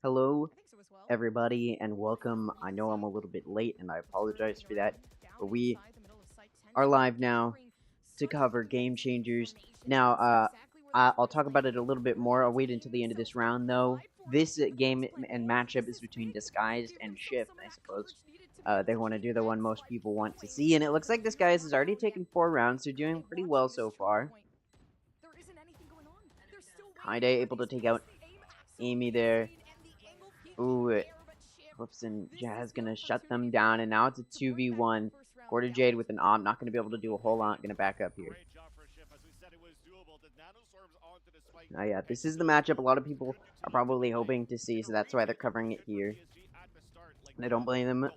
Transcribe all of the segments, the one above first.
Hello, everybody, and welcome. I know I'm a little bit late, and I apologize for that, but we are live now to cover Game Changers. Now, I'll talk about it a little bit more. I'll wait until the end of this round, though. This game and matchup is between Disguised and Shift, I suppose. They want to do the one most people want to see, and it looks like Disguised has already taken 4 rounds. They're doing pretty well so far. Kinda able to take out Amy there. Ooh, Flips and Jazz gonna shut them down, and now it's a 2v1. Quarter Jade with an AWP, not gonna be able to do a whole lot. Gonna back up here. Yeah, this is the matchup a lot of people are probably hoping to see, so that's why they're covering it here. And I don't blame them.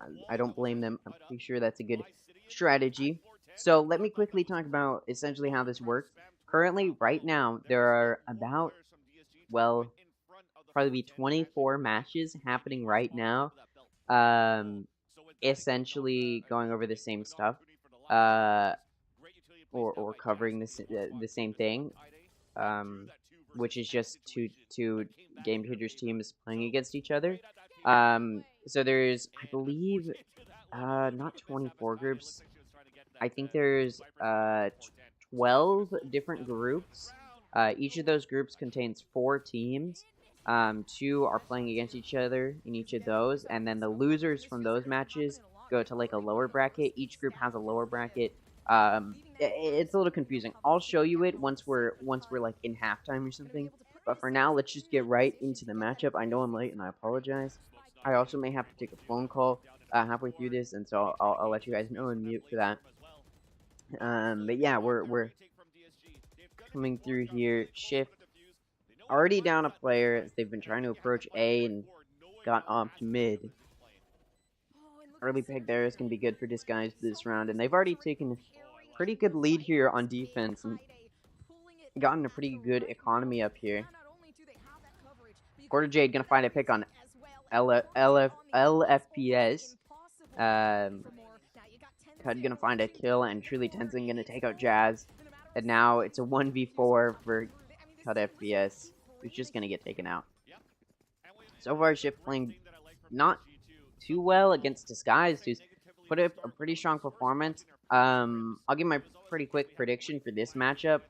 I'm pretty sure that's a good strategy. So let me quickly talk about essentially how this works. Currently, right now, there are about, well, probably be 24 matches happening right now. Essentially going over the same stuff, or covering the same thing, which is just two Game Changers teams playing against each other. So there's, I believe, not 24 groups. I think there's 12 different groups. Each of those groups contains 4 teams. 2 are playing against each other in each of those, and then the losers from those matches go to like a lower bracket. Each group has a lower bracket. It's a little confusing. I'll show you it once we're like in halftime or something. But for now, let's just get right into the matchup. I know I'm late, and I apologize. I also may have to take a phone call halfway through this, and so I'll let you guys know and mute for that. But yeah, we're coming through here. Shift already down a player as they've been trying to approach A and got off mid. Early pick there is going to be good for Disguised this round, and they've already taken a pretty good lead here on defense and gotten a pretty good economy up here. Quarter Jade going to find a pick on LFPS. Cud going to find a kill, and Truly Tenzin going to take out Jazz. And now it's a 1v4 for Cud FPS, who's just going to get taken out. So far, Shift playing not too well against Disguised, who's put up a pretty strong performance. I'll give my pretty quick prediction for this matchup.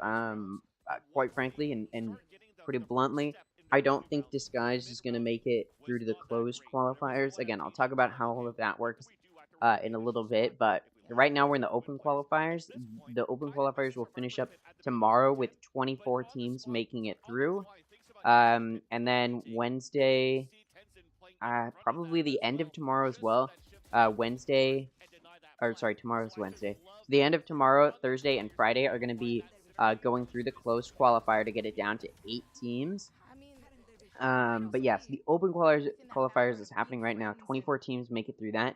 Quite frankly, and pretty bluntly, I don't think Disguised is going to make it through to the closed qualifiers. Again, I'll talk about how all of that works in a little bit, but right now we're in the open qualifiers. The open qualifiers will finish up tomorrow with 24 teams making it through. And then Wednesday, probably the end of tomorrow as well. Tomorrow's Wednesday. So the end of tomorrow, Thursday, and Friday are going to be going through the closed qualifier to get it down to 8 teams. But yes, the open qualifiers is happening right now. 24 teams make it through that.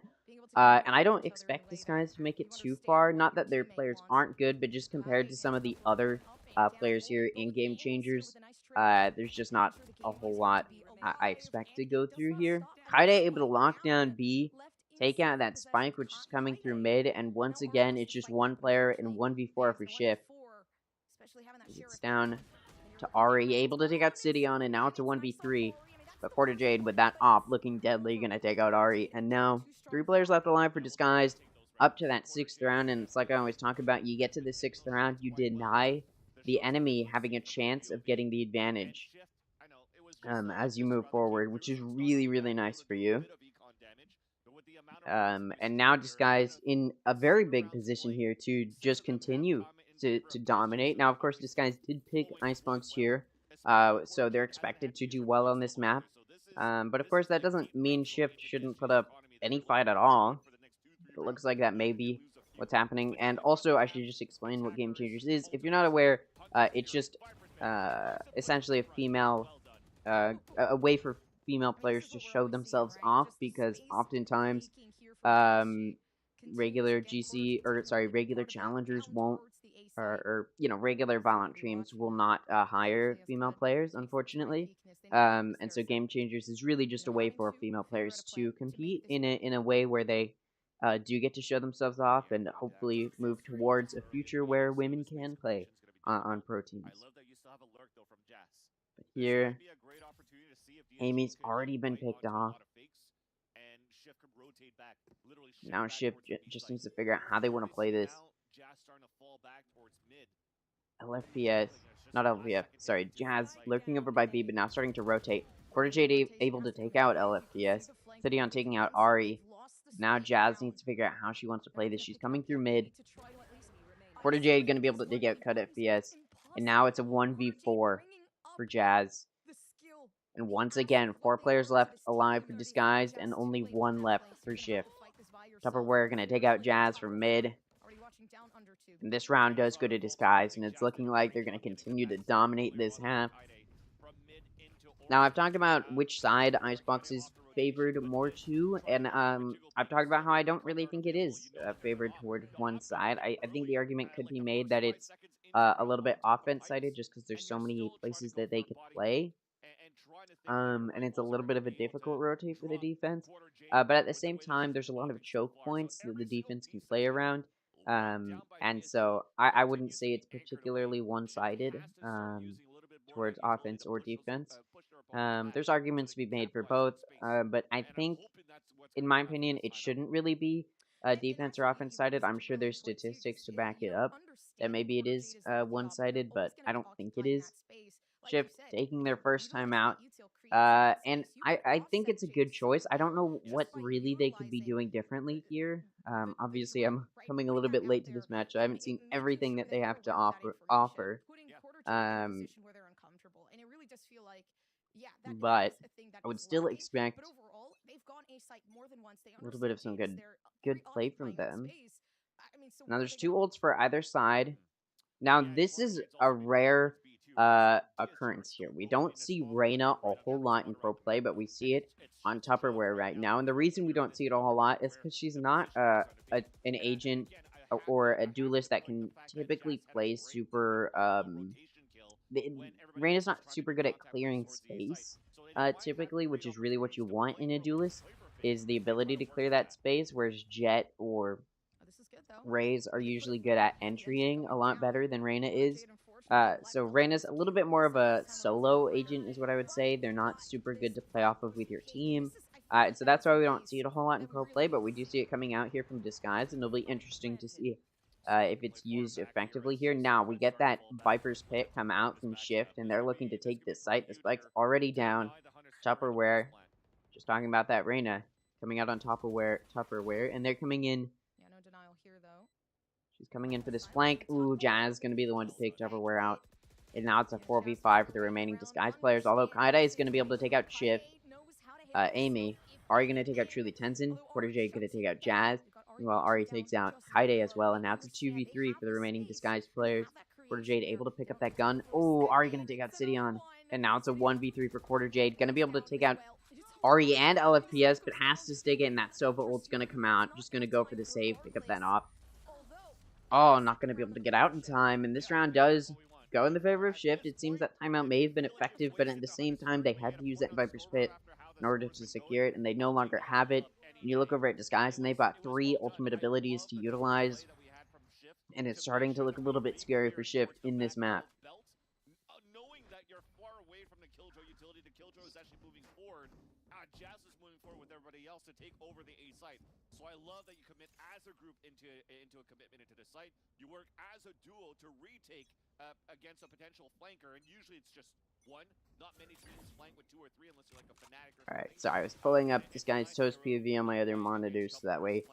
And I don't expect these guys to make it too far. Not that their players aren't good, but just compared to some of the other players here in Game Changers, there's just not a whole lot I expect to go through here. Kaide able to lock down B, take out that spike, which is coming through mid, and once again, it's just one player in 1v4 for Shift. It's down to Ari, able to take out Sidion, and now it's a 1v3. But Quarter Jade with that op looking deadly, gonna take out Ari. And now, 3 players left alive for Disguised, up to that 6th round, and it's like I always talk about, you get to the 6th round, you deny the enemy having a chance of getting the advantage as you move forward, which is really, really nice for you. And now Disguised in a very big position here to just continue to dominate. Now, of course, Disguised did pick Icebox here, so they're expected to do well on this map. But of course, that doesn't mean Shift shouldn't put up any fight at all. It looks like that may be what's happening. And also, I should just explain what Game Changers is. If you're not aware, it's just essentially a female, a way for female players to show themselves off, because oftentimes regular challengers won't, or regular Valorant teams will not hire female players, unfortunately. And so Game Changers is really just a way for female players to compete in a way where they do get to show themselves off and hopefully move towards a future where women can play on pro teams. But here, Amy's already been picked off. Now Shift just needs to figure out how they want to play this. LFPS, not LFPS, sorry, Jazz lurking over by B, but now starting to rotate. Quarter Jade able to take out LFPS. Cidion taking out Ari. Now Jazz needs to figure out how she wants to play this. She's coming through mid. Quarter Jade going to be able to take out Cut FPS. And now it's a 1v4 for Jazz. And once again, 4 players left alive for Disguised, and only 1 left for Shift. Tupperware going to take out Jazz from mid. And this round does go to Disguised, and it's looking like they're going to continue to dominate this half. Now, I've talked about which side Icebox is favored more to, and I've talked about how I don't really think it is favored towards one side. I think the argument could be made that it's a little bit offense-sided just because there's so many places that they could play. And it's a little bit of a difficult rotate for the defense. But at the same time, there's a lot of choke points that the defense can play around. And so I wouldn't say it's particularly one-sided towards offense or defense. There's arguments to be made for both, but I think, in my opinion, it shouldn't really be defense or offense-sided. I'm sure there's statistics to back it up that maybe it is one-sided, but I don't think it is. Shift taking their first time out. And I think it's a good choice. I don't know what really they could be doing differently here. Obviously, I'm coming a little bit late to this match, so I haven't seen everything that they have to offer. But I would still expect a little bit of some good play from them. Now, there's 2 ults for either side. Now, this is a rare occurrence here. We don't see Reyna a whole lot in pro play, but we see it on Tupperware right now. And the reason we don't see it a whole lot is because she's not an agent or a duelist that can typically play super... Reyna's not super good at clearing space, typically, which is really what you want in a duelist, is the ability to clear that space, whereas Jet or Raze are usually good at entrying a lot better than Reyna is. So Reyna's a little bit more of a solo agent, is what I would say. They're not super good to play off of with your team. So that's why we don't see it a whole lot in pro play, but we do see it coming out here from Disguise, and it'll be interesting to see if it's used effectively here. Now, we get that Viper's Pit come out from Shift, and they're looking to take this site. The spike's already down. Tupperware, just talking about that Reyna, coming out on Tupperware, and they're coming in. Yeah, no denial here, though. She's coming in for this flank. Ooh, Jazz is going to be the one to take Tupperware out. And now it's a 4v5 for the remaining Disguise players, although Kaidai is going to be able to take out Shift. Amy. Ari going to take out Truly Tenzin. Quarter J going to take out Jazz. Meanwhile, Ari takes out Kaide as well, and now it's a 2v3 for the remaining Disguised players. Quarter Jade able to pick up that gun. Oh, Ari gonna take out Cidion. And now it's a 1v3 for Quarter Jade. Gonna be able to take out Ari and LFPS, but has to stick it, and that Sova ult's gonna come out. Just gonna go for the save, pick up that off. Oh, not gonna be able to get out in time, and this round does go in the favor of Shift. It seems that timeout may have been effective, but at the same time, they had to use that Viper's Pit in order to secure it, and they no longer have it. And you look over at Disguise, and they've got 3 ultimate abilities to utilize. And it's starting to look a little bit scary for Shift in this map. Knowing that you're far away from the Killjoy utility, the Killjoy is actually moving forward. Jazz is moving forward with everybody else to take over the A site. So I love that you commit as a group into a commitment into the site. You work as a duo to retake against a potential flanker, and usually it's just one. Not many teams flank with 2 or 3 unless you're like a fanatic or something. Alright, so I was pulling up this guy's Toast POV on my other monitor, so that way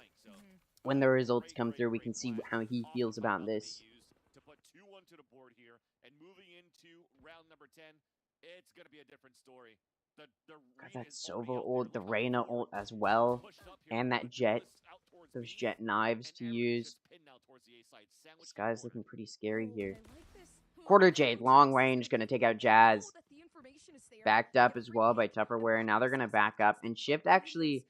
when the results come through, we can see how he feels about this. To put 2-1 to the board here, and moving into round number 10, it's going to be a different story. Got that Sova ult, the Reyna ult as well, and that Jet, those Jet knives to use. This guy's looking pretty scary here. Quarter Jade, long range, gonna take out Jazz. Backed up as well by Tupperware. Now they're gonna back up, and Shift actually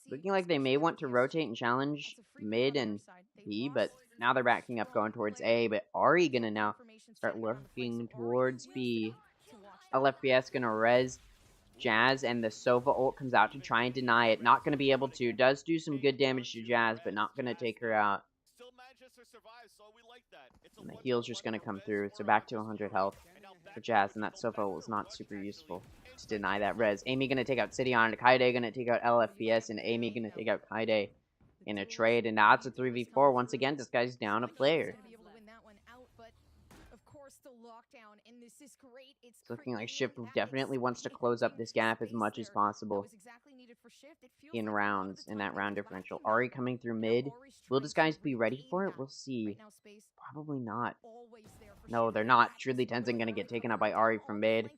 looking like they may want to rotate and challenge mid and B, but now they're backing up going towards A. But Ari gonna now start looking towards B. LFBS gonna res Jazz, and the Sova ult comes out to try and deny it. Not going to be able to. Does do some good damage to Jazz, but not going to take her out. And the heal's just going to come through, so back to 100 health. for Jazz, and that Sofa was not super useful to deny that res. Amy gonna take out Sidion, Kaide gonna take out LFPS, and Amy gonna take out Kaide in a trade, and now it's a 3v4. Once again, this guy's down a player. It's looking like Shift definitely wants to close up this gap as much as possible in rounds, in that round differential. Ari coming through mid. Will Disguise be ready for it? We'll see. Probably not. No, they're not. Truly Tenzin gonna get taken out by Ari from mid.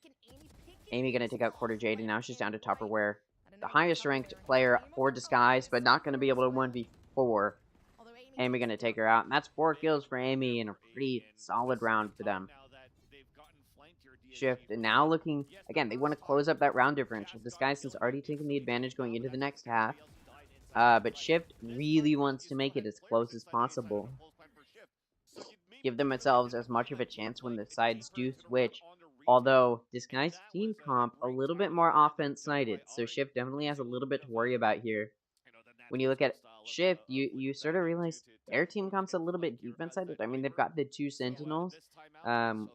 Amy gonna take out Quarter Jade, and now she's down to Tupperware. The highest ranked player for Disguise, but not gonna be able to 1v4. Amy gonna take her out, and that's 4 kills for Amy in a pretty solid round for them. Shift, and now looking, again, they want to close up that round differential. Disguise has already taken the advantage going into the next half, but Shift really wants to make it as close as possible. Give themselves as much of a chance when the sides do switch, although Disguise team comp a little bit more offense-sided, so Shift definitely has a little bit to worry about here. When you look at Shift, you sort of realize their team comp's a little bit defense-sided. I mean, they've got the 2 Sentinels,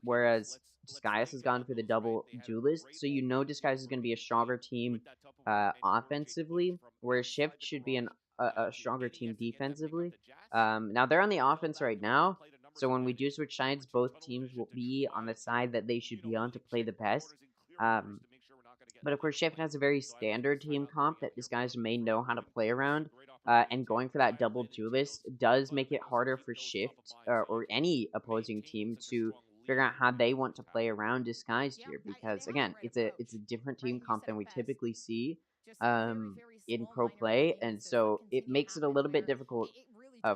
whereas Disguise has gone for the double duelist, so you know Disguise is going to be a stronger team offensively, whereas Shift should be a stronger team defensively. Now, they're on the offense right now, so when we do switch sides, both teams will be on the side that they should be on to play the best. But of course, Shift has a very standard team comp that Disguise may know how to play around, and going for that double duelist does make it harder for Shift or any opposing team to figure out how they want to play around Disguised here, because again, it's a different team comp than we typically see in pro play, and so it makes it a little bit difficult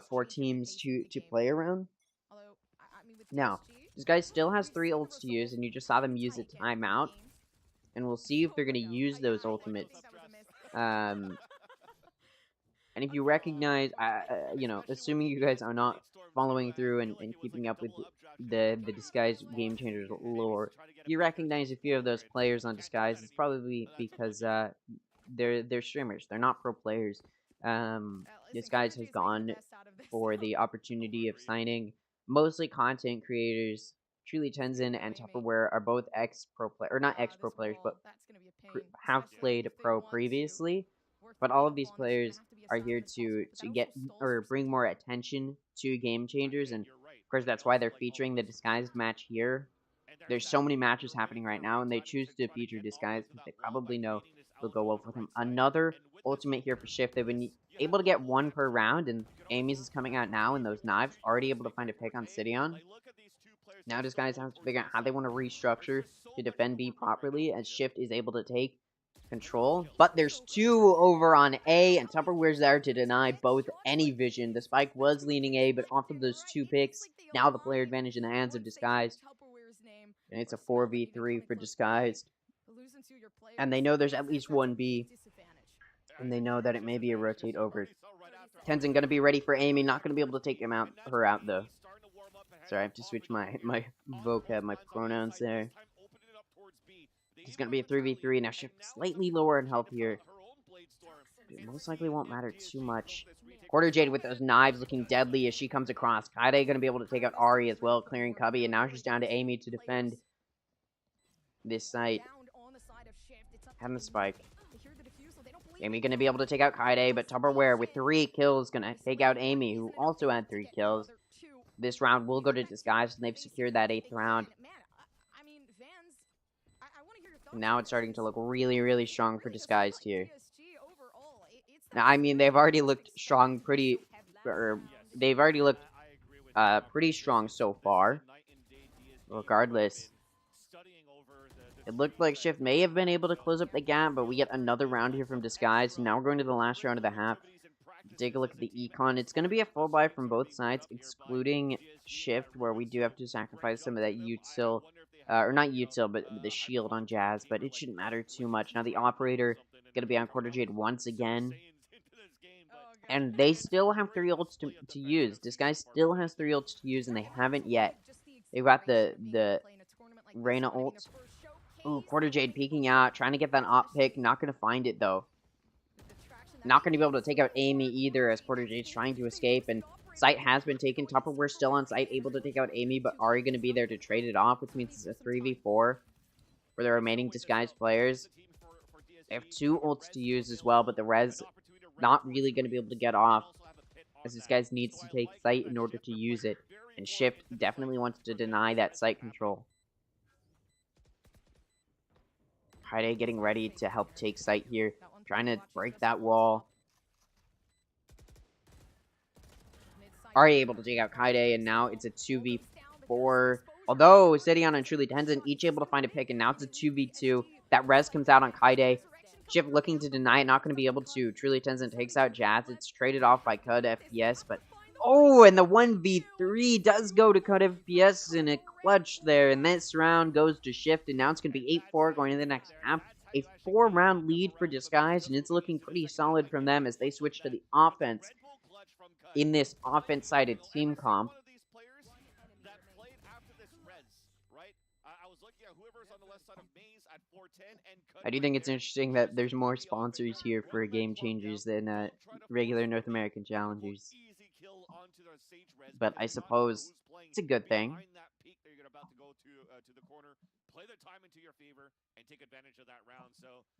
for teams to play around. Now, Disguise still has 3 ults to use, and you just saw them use a timeout, and we'll see if they're going to use those ultimates. And if you recognize, you know, assuming you guys are not following through and keeping up with the Disguise Game Changers lore, if you recognize a few of those players on Disguise, it's probably because they're streamers. They're not pro players. Disguise has gone for the opportunity of signing mostly content creators. Truly Tenzin and Tupperware are both ex-pro players, or not ex-pro players, but have played pro previously. But all of these players are here to get or bring more attention to Game Changers, and of course that's why they're featuring the Disguised match here. There's so many matches happening right now, and they choose to feature Disguised because they probably know they'll go well for them. Another ultimate here for Shift. They've been able to get 1 per round, and Amy's is coming out now, and those knives already able to find a pick on Sidion. Now Disguise have to figure out how they want to restructure to defend B properly, as Shift is able to take control. But there's 2 over on A, and Tupperware's there to deny both any vision. The spike was leaning A, but off of those 2 picks, now the player advantage in the hands of Disguise. And it's a 4v3 for Disguised. And they know there's at least 1 B. And they know that it may be a rotate over. Tenzin gonna be ready for Amy, not gonna be able to take her out though. Sorry, I have to switch my vocab, my pronouns there. It's gonna be a 3v3. Now Shift slightly lower in health here. It most likely won't matter too much. Quarter Jade with those knives looking deadly as she comes across. Kaide gonna be able to take out Ari as well, clearing Cubby, and now she's down to Amy to defend this site. And the spike. Amy gonna be able to take out Kaide, but Tupperware with 3 kills gonna take out Amy, who also had 3 kills. This round will go to Disguise, and they've secured that 8th round. Now it's starting to look really, really strong for Disguised here. Now, I mean, they've already looked strong they've already looked pretty strong so far. Regardless, it looked like Shift may have been able to close up the gap, but we get another round here from Disguise. Now we're going to the last round of the half. Take a look at the econ. It's going to be a full buy from both sides, excluding Shift, where we do have to sacrifice some of that util, or not util, but the shield on Jazz, but it shouldn't matter too much. Now the operator is going to be on Quarter Jade once again. And they still have 3 ults to use. Disguise still has 3 ults to use, and they haven't yet. They've got the Reyna ult. Ooh, Quarter Jade peeking out, trying to get that op pick. Not going to find it, though. Not going to be able to take out Amy either, as Quarter Jade's trying to escape. And Site has been taken. Tupperware still on site, able to take out Amy, but Ari going to be there to trade it off, which means it's a 3v4 for the remaining Disguised players. They have 2 ults to use as well, but the res not really going to be able to get off, as this guy needs to take site in order to use it. And Shift definitely wants to deny that site control. Kaide getting ready to help take site here, trying to break that wall. Ari able to take out Kaide, and now it's a 2v4. Although Sidion and Truly Tenzin each able to find a pick, and now it's a 2v2. That res comes out on Kaide. Shift looking to deny it, not going to be able to. Truly Tenzin takes out Jazz. It's traded off by Cud FPS, but... Oh, and the 1v3 does go to Cud FPS in a clutch there, and this round goes to Shift, and now it's going to be 8-4 going into the next half. A 4-round lead for Disguise, and it's looking pretty solid from them as they switch to the offense in this offense-sided team comp. I do think it's interesting that there's more sponsors here for Game Changers than regular North American challengers. But I suppose it's a good thing.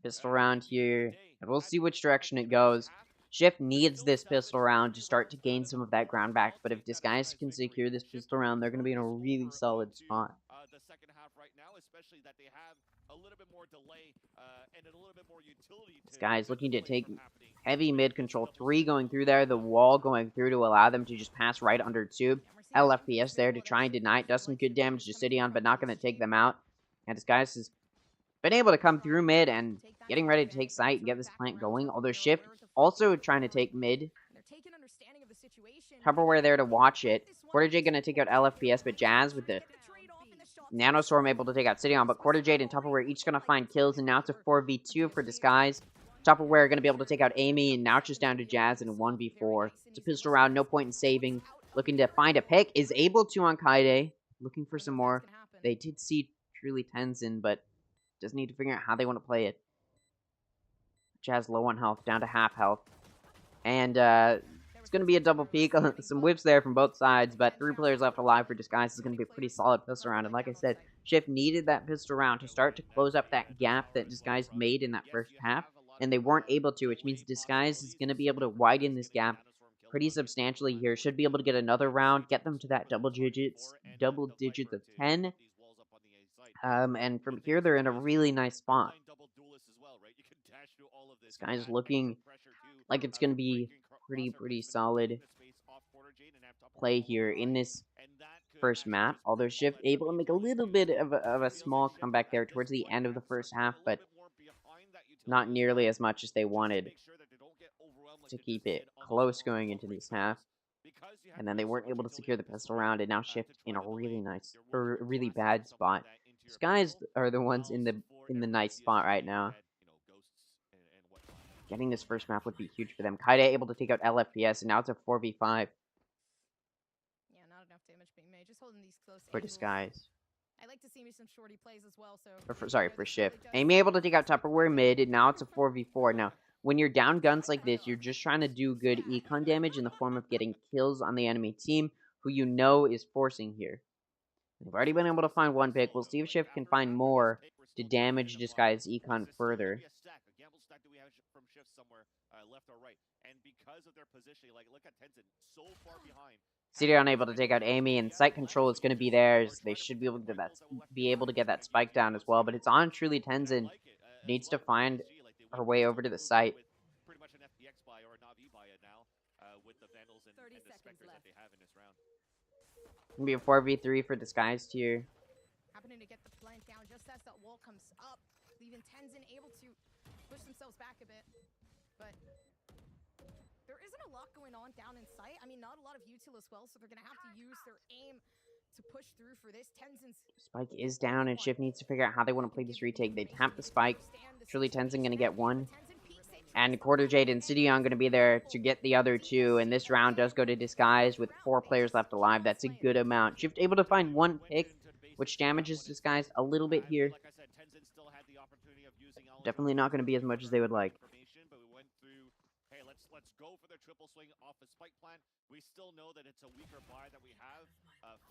Pistol round here, and we'll see which direction it goes. Shift needs this pistol round to start to gain some of that ground back, but if Disguise can secure this pistol round, they're going to be in a really solid spot. The second half right now, especially that they have a little bit more delay and a little bit more utility. Disguise looking to take heavy mid control. 3 going through there, the wall going through to allow them to just pass right under tube. LFPS there to try and deny it. Does some good damage to Sidion, but not going to take them out. And Disguise has been able to come through mid and getting ready to take site and get this plant going. Although Shift also trying to take mid. Tupperware there to watch it. Quarterjade going to take out LFPS, but Jazz with the Nanostorm able to take out Sidion. But Quarterjade and Tupperware each going to find kills, and now it's a 4v2 for Disguise. Tupperware going to be able to take out Amy, and now it's just down to Jazz in a 1v4. It's a pistol round, no point in saving. Looking to find a pick, is able to on Kaide. Looking for some more. They did see Truly Tenzin, but just need to figure out how they want to play it. Jazz low on health, down to half health. And it's going to be a double peek. Some whips there from both sides, but 3 players left alive for Disguise. Is going to be a pretty solid pistol round. And like I said, Shift needed that pistol round to start to close up that gap that Disguise made in that first half. And they weren't able to, which means Disguise is going to be able to widen this gap pretty substantially here. Should be able to get another round, get them to that double digits of 10. And from here, they're in a really nice spot. This guy's looking like it's going to be pretty solid play here in this first map. Although Shift able to make a little bit of a small comeback there towards the end of the first half, but not nearly as much as they wanted to keep it close going into this half. And then they weren't able to secure the pistol round, and now Shift in a really bad spot. These guys are the ones in the nice spot right now. Getting this first map would be huge for them. Kaide able to take out LFPS, and now it's a 4v5. Yeah, not enough damage being made. Just holding these close For angles. Disguise. I like to see me some shorty plays as well, so... For Shift. Amy able to take out Tupperware mid, and now it's a 4v4. Now, when you're down guns like this, you're just trying to do good econ damage in the form of getting kills on the enemy team, who you know is forcing here. They've already been able to find 1 pick. We'll see if Shift can find more to damage Disguise econ further. City unable to take out Amy, and site control is going to be theirs. They should be able to get that spike down as well, but it's on Truly Tenzin. Needs to find her way over to the site. Pretty much an FPX buy or a Navi buy now with the Vandals and the Spectres that they have in this round. Gonna be a 4v3 for Disguised here. Happening to get the plant down just as that wall comes up, leaving Tenzin able to push themselves back a bit. But there isn't a lot going on down in sight. I mean, not a lot of util as well, so they're going to have to use their aim to push through for this. Tenzin's Spike is down, and Shift needs to figure out how they want to play this retake. They tap the spike. Truly Tenzin going to get 1. And Quarterjade and Sidion going to be there to get the other 2. And this round does go to Disguise with 4 players left alive. That's a good amount. Shift able to find 1 pick, which damages Disguise a little bit here. Definitely not going to be as much as they would like. let's go for the triple swing off the spike plant. We still know that it's a weaker buy that we have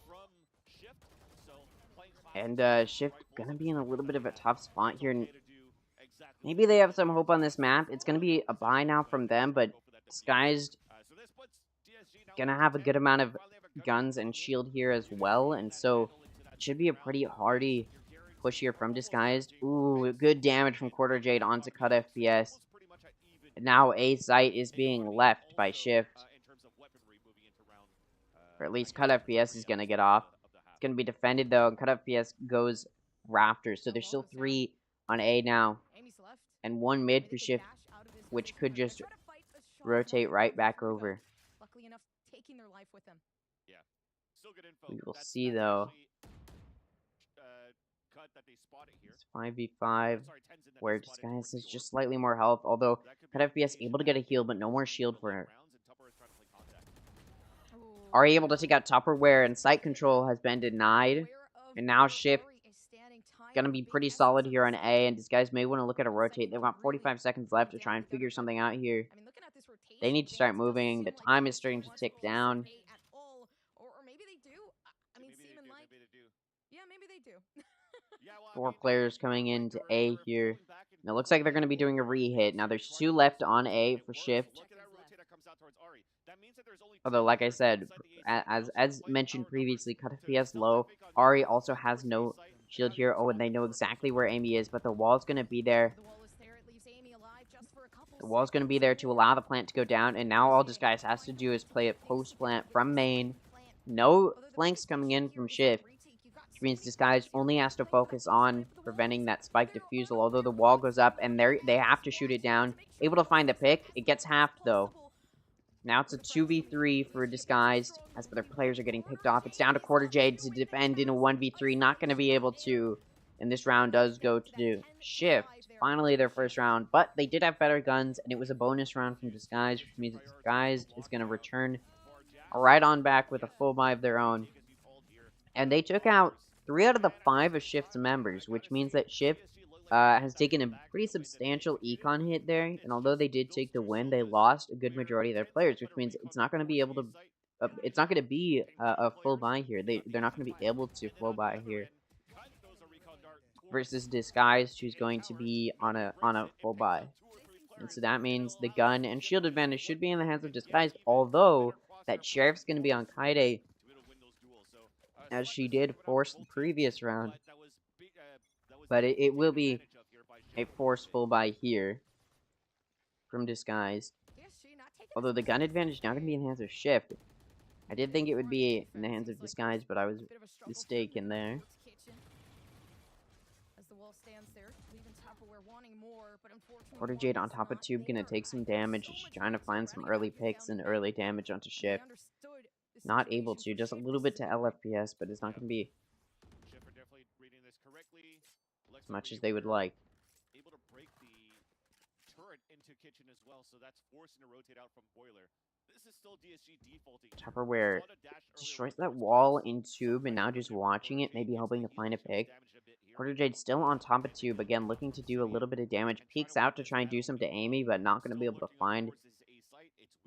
from Shift. So playing And Shift gonna be in a little bit of a tough spot here. Maybe they have some hope on this map. It's gonna be a buy now from them, but Disguised gonna have a good amount of guns and shield here as well, and so it should be a pretty hardy push here from Disguised. Ooh, good damage from Quarter Jade onto Cut FPS. And now A site is being left by Shift. Or at least Cut FPS is gonna get off. It's gonna be defended though, and Cut FPS goes Raptors. So there's still 3 on A now. And 1 mid for Shift, which could just rotate right back over. Luckily enough, taking their life with them. Yeah. Still good info. We will see though. It's 5v5, where Disguise has just slightly more health, although Cut FPS able to get a heal, but no more shield for her. Are able to take out Tupperware, and site control has been denied. And now Shift gonna be pretty solid here on A, and Disguise may want to look at a rotate. They've got 45 seconds left to try and figure something out here. They need to start moving. The time is starting to tick down. Or maybe they do. I mean, seeming like... Yeah, maybe they do. 4 players coming into A here. And it looks like they're going to be doing a re-hit. Now there's 2 left on A for Shift. Although, like I said, as mentioned previously, Cut FPS low. Ari also has no shield here. Oh, and they know exactly where Amy is, but the wall's going to be there. The wall's going to be there to allow the plant to go down, and now all Disguise has to do is play it post-plant from main. No flanks coming in from Shift, which means Disguise only has to focus on preventing that spike defusal, although the wall goes up, and they have to shoot it down. Able to find the pick. It gets halved, though. Now it's a 2v3 for Disguised, as their players are getting picked off. It's down to Quarter Jade to defend in a 1v3. Not going to be able to, and this round does go to Shift. Finally, their first round, but they did have better guns, and it was a bonus round from Disguised, which means Disguised is going to return right on back with a full buy of their own. And they took out 3 out of the 5 of Shift's members, which means that Shift has taken a pretty substantial econ hit there, and although they did take the win, they lost a good majority of their players, which means it's not going to be able to, it's not going to be a full buy here. They're not going to be able to full buy here. Versus Disguised, who's going to be on a full buy. And so that means the gun and shield advantage should be in the hands of Disguised, although that Sheriff's going to be on Kaide, as she did force the previous round. But it will be a forced full buy here from Disguised. Although the gun advantage now going to be in the hands of Shift. I did think it would be in the hands of Disguised, but I was mistaken there. Quarter Jade on top of Tube, gonna take some damage. She's trying to find some early picks and early damage onto Shift. Not able to, just a little bit to LFPS, but it's not gonna be as much as they would like. Able to break the turret into kitchen as well, so that's forcing to rotate out from boiler. This is still DSG defaulting. Tupperware destroys that wall in Tube, and now just watching it, maybe hoping to find a pick. Quarter Jade still on top of Tube, again looking to do a little bit of damage. Peeks out to try and do some to Amy, but not going to be able to find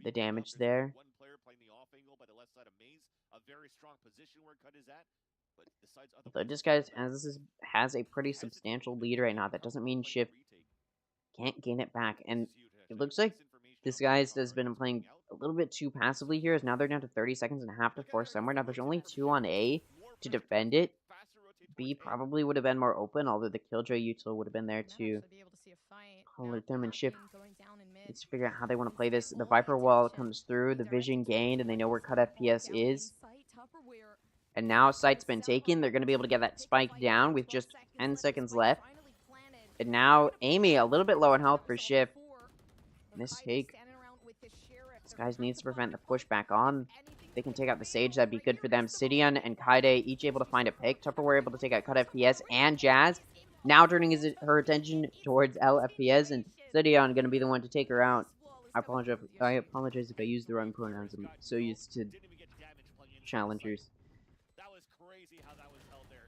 the damage there. Although Disguise has a pretty substantial lead right now, that doesn't mean Shift can't gain it back. And it looks like Disguise has been playing a little bit too passively here, as now they're down to 30 seconds and have to force somewhere. Now there's only 2 on A to defend it. B probably would have been more open, although the Killjoy util would have been there to alert them, and Shift needs to figure out how they want to play this. The Viper wall comes through, the vision gained, and they know where Cut FPS is. And now site's been taken. They're going to be able to get that spike down with just 10 seconds left. And now Amy, a little bit low on health for Shift. Mistake. Disguise needs to prevent the push back on. They can take out the Sage, that'd be good for them. Sidian and Kaide each able to find a pick. Tupperware able to take out Cut FPS and Jazz. Now turning her attention towards LFPS, and Sidian gonna be the one to take her out. I apologize if I use the wrong pronouns. I'm so used to challengers.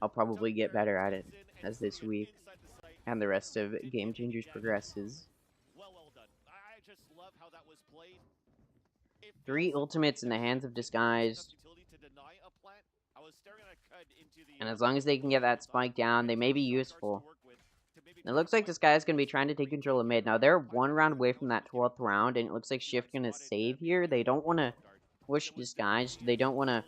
I'll probably get better at it as this week and the rest of Game Changers progresses. Well done. I just love how that was 3 ultimates in the hands of Disguised. And as long as they can get that spike down, they may be useful. It looks like this guy is going to be trying to take control of mid. Now, they're 1 round away from that 12th round, and it looks like Shift going to save here. They don't want to push Disguised. They don't want to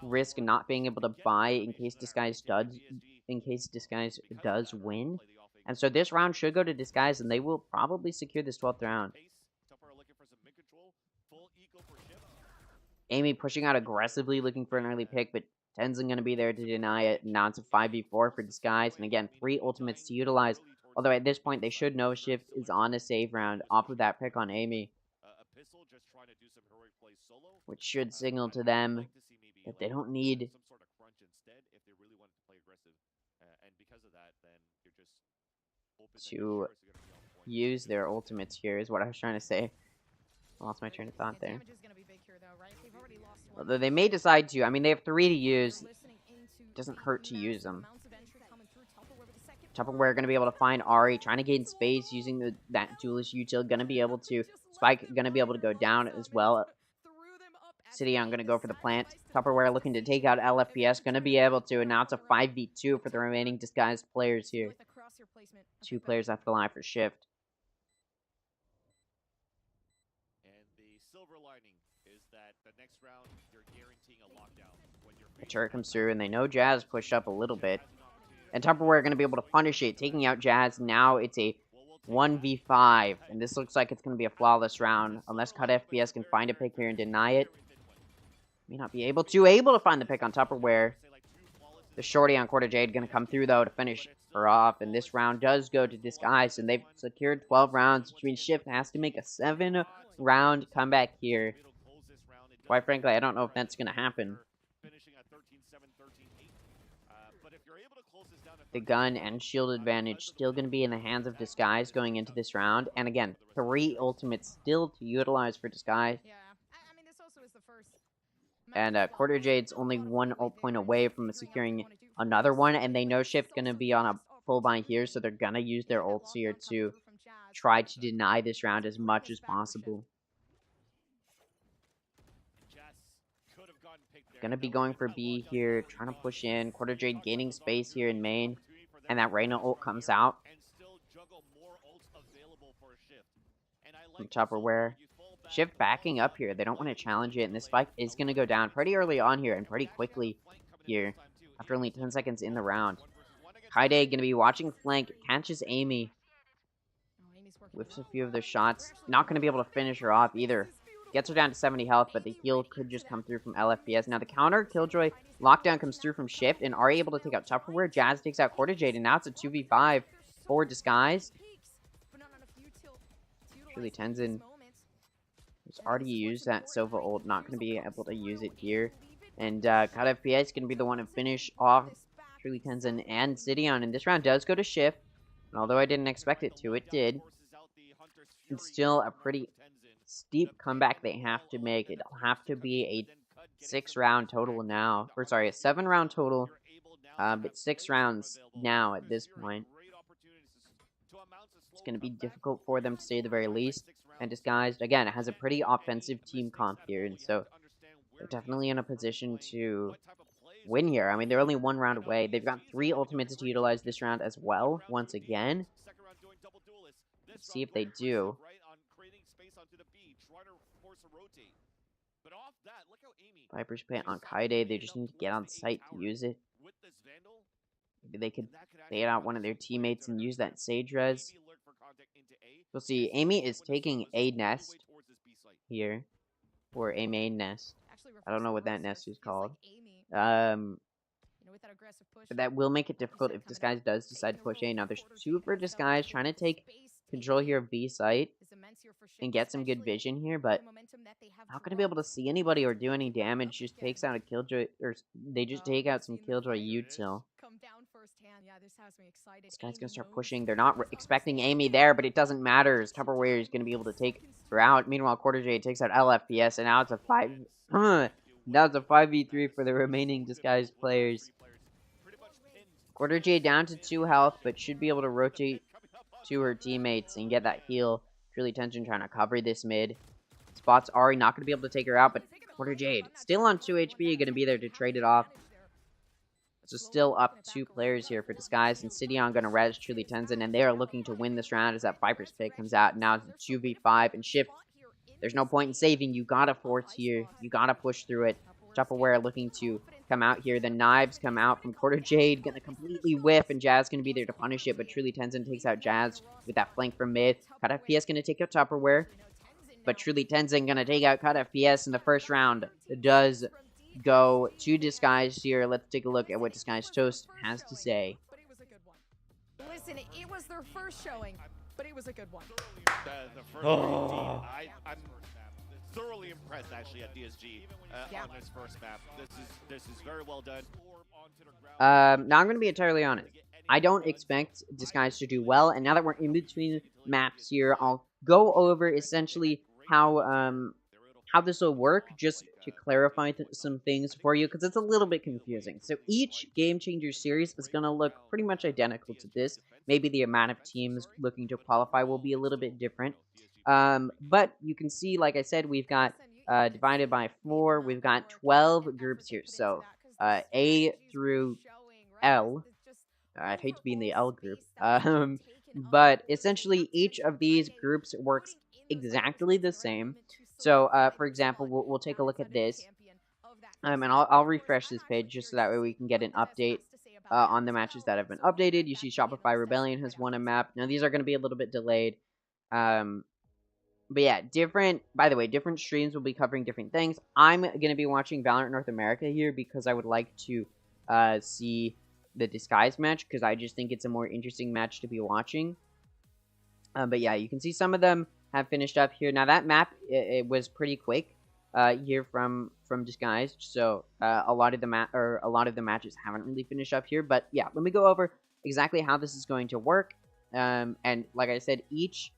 risk not being able to buy in case Disguised does win. And so this round should go to Disguised, and they will probably secure this 12th round. Amy pushing out aggressively, looking for an early pick, but Tenzin going to be there to deny it. Now it's a 5v4 for Disguise. And again, 3 ultimates to utilize. Although at this point, they should know Shift is on a save round off of that pick on Amy. Which should signal to them that they don't need to use their ultimates here, is what I was trying to say. I lost my train of thought there. Although they may decide to. I mean, they have 3 to use. Doesn't hurt to use them. Tupperware going to be able to find Ari, trying to gain space using that duelist util. Going to be able to. Spike going to be able to go down as well. Sidion going to go for the plant. Tupperware looking to take out LFPS. Going to be able to. And now it's a 5v2 for the remaining Disguised players here. 2 players left alive for Shift. The turret comes through, and they know Jazz pushed up a little bit. And Tupperware going to be able to punish it, taking out Jazz. Now it's a 1v5, and this looks like it's going to be a flawless round, unless Cut FPS can find a pick here and deny it. May not be able to find the pick on Tupperware. The shorty on Quarter Jade going to come through, though, to finish her off, and this round does go to Disguise, and they've secured 12 rounds, which means Shift has to make a 7-round comeback here. Quite frankly, I don't know if that's going to happen. The gun and shield advantage still going to be in the hands of Disguise going into this round. And again, 3 ultimates still to utilize for Disguise. And Quarter Jade's only 1 ult point away from securing another one. And they know Shift going to be on a full buy here, so they're going to use their ults here to try to deny this round as much as possible. Gonna be going for B here, trying to push in. Quarter Jade gaining space here in main. And that Reyna ult comes out. From Tupperware. Shift backing up here. They don't want to challenge it. And this spike is going to go down pretty early on here and pretty quickly here. After only 10 seconds in the round. Kaide going to be watching flank. Catches Amy. Whiffs a few of those shots. Not going to be able to finish her off either. Gets her down to 70 health, but the heal could just come through from LFPS. Now the counter Killjoy lockdown comes through from Shift, and are able to take out Tupperware. Jazz takes out Quarter Jade, and now it's a 2v5 for Disguise. Truly Tenzin has already used that Sova ult, not going to be able to use it here. And Cut FPS is going to be the one to finish off Truly Tenzin and Sidion. And this round does go to Shift, and although I didn't expect it to, it did. It's still a pretty steep comeback they have to make. It'll have to be a 6-round total now. Or sorry, a 7-round total. But 6 rounds now at this point. It's going to be difficult for them to say the very least. And Disguised, again, it has a pretty offensive team comp here. And so they're definitely in a position to win here. I mean, they're only 1 round away. They've got 3 ultimates to utilize this round as well, once again. Let's see if they do. Viper's Pit on Kaide. They just need to get on site to use it. Maybe they could bait out one of their teammates and use that Sage Res. We'll see. Amy is taking a nest here. Or a main nest. I don't know what that nest is called. But that will make it difficult if Disguise does decide to push A. Now there's 2 for Disguise trying to take control here of B site and get some good vision here, but not going to be able to see anybody or do any damage. Just takes out a Killjoy, or they just take out some Killjoy util. This guy's going to start pushing. They're not expecting Amy there, but it doesn't matter, as Tupperware is going to be able to take her out. Meanwhile, Quarter J takes out LFPS, and now it's a 5v3 for the remaining Disguised players. Quarter J down to 2 health, but should be able to rotate to her teammates and get that heal Truly Tenzin trying to cover this mid. Spot's Ari not going to be able to take her out, but Quarter Jade still on 2 HP, going to be there to trade it off. So still up 2 players here for Disguise, and Sidion going to res Truly Tenzin, and they are looking to win this round as that Viper's pick comes out. Now it's a 2v5, and Shift, there's no point in saving. You got to force here. You got to push through it. Tupperware looking to come out here. The knives come out from Quarter Jade, going to completely whiff, and Jazz going to be there to punish it, but Truly Tenzin takes out Jazz with that flank from mid. Cut FPS going to take out Tupperware, but Truly Tenzin going to take out Cut FPS in the first round. It does go to Disguise here. Let's take a look at what Disguise Toast has to say. Listen, it was their first showing, but it was a good one. The first I'm thoroughly impressed actually at DSG on this first map. This is very well done. Now I'm going to be entirely honest. I don't expect Disguise to do well, and now that we're in between maps here, I'll go over essentially how this will work, just to clarify some things for you, because it's a little bit confusing. So each Game Changer series is going to look pretty much identical to this. Maybe the amount of teams looking to qualify will be a little bit different. But you can see, like I said, we've got divided by 4, we've got 12 groups here. So A through L. I'd hate to be in the L group. But essentially each of these groups works exactly the same. So, for example, we'll take a look at this, and I'll refresh this page just so that way we can get an update on the matches that have been updated. You see Shopify Rebellion has won a map. Now, these are going to be a little bit delayed. But yeah, different streams will be covering different things. I'm going to be watching Valorant North America here because I would like to see the Disguise match, because I just think it's a more interesting match to be watching. But yeah, you can see some of them have finished up here. Now that map, it was pretty quick here from Disguised, so a lot of the matches haven't really finished up here. But yeah, let me go over exactly how this is going to work. And like I said, each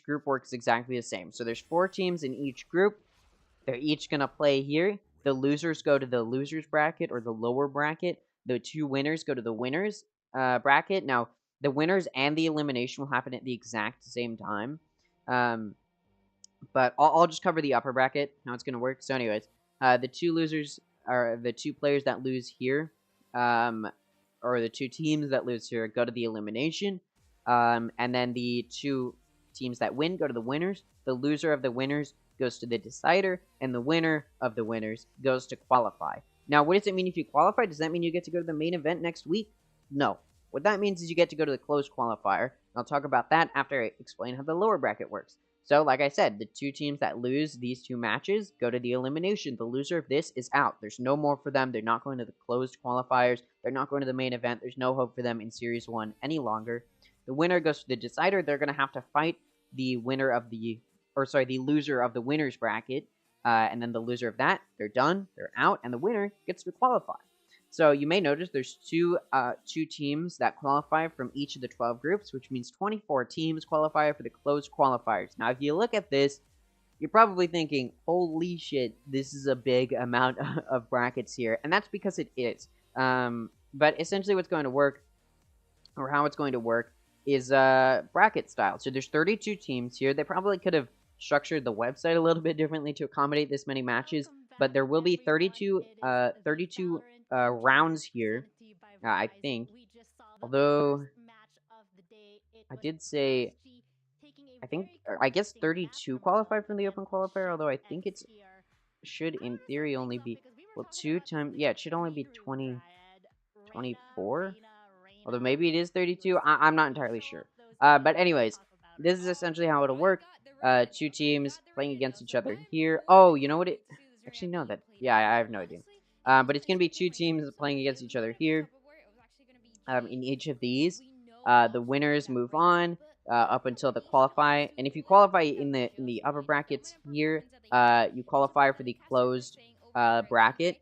group works exactly the same. So there's 4 teams in each group. They're each gonna play here. The losers go to the losers bracket or the lower bracket. The 2 winners go to the winners bracket. Now the winners and the elimination will happen at the exact same time. But I'll just cover the upper bracket, how it's going to work. So anyways, the 2 losers are the 2 players that lose here, or the 2 teams that lose here go to the elimination. And then the 2 teams that win go to the winners. The loser of the winners goes to the decider, and the winner of the winners goes to qualify. Now, what does it mean if you qualify? Does that mean you get to go to the main event next week? No. What that means is you get to go to the closed qualifier. I'll talk about that after I explain how the lower bracket works. So, like I said, the 2 teams that lose these 2 matches go to the elimination. The loser of this is out. There's no more for them. They're not going to the closed qualifiers. They're not going to the main event. There's no hope for them in Series 1 any longer. The winner goes to the decider. They're going to have to fight the winner of the loser of the winner's bracket. And then the loser of that, they're done. They're out. And the winner gets to qualify. So you may notice there's two teams that qualify from each of the 12 groups, which means 24 teams qualify for the closed qualifiers. Now, if you look at this, you're probably thinking, holy shit, this is a big amount of brackets here. And that's because it is. But essentially what's going to work, or how it's going to work, is bracket style. So there's 32 teams here. They probably could have structured the website a little bit differently to accommodate this many matches. But there will be 32 rounds here, I think. Although, I did say, I guess 32 qualify from the open qualifier, although I think it should, in theory, only be, well, 2 times, yeah, it should only be 24? Although maybe it is 32, I'm not entirely sure. But anyways, this is essentially how it'll work. 2 teams playing against each other here. Oh, you know what it... Actually, no, yeah, I have no idea. But it's going to be 2 teams playing against each other here. In each of these, the winners move on up until the qualify. And if you qualify in the upper brackets here, you qualify for the closed bracket.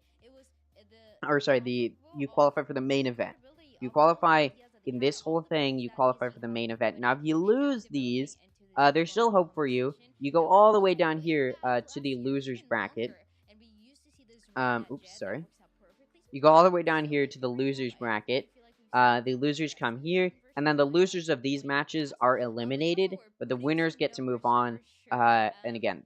Or sorry, you qualify for the main event. You qualify in this whole thing, you qualify for the main event. Now, if you lose these, there's still hope for you. You go all the way down here to the losers bracket. Oops, sorry. You go all the way down here to the losers bracket. The losers come here. and then the losers of these matches are eliminated, but the winners get to move on. And again,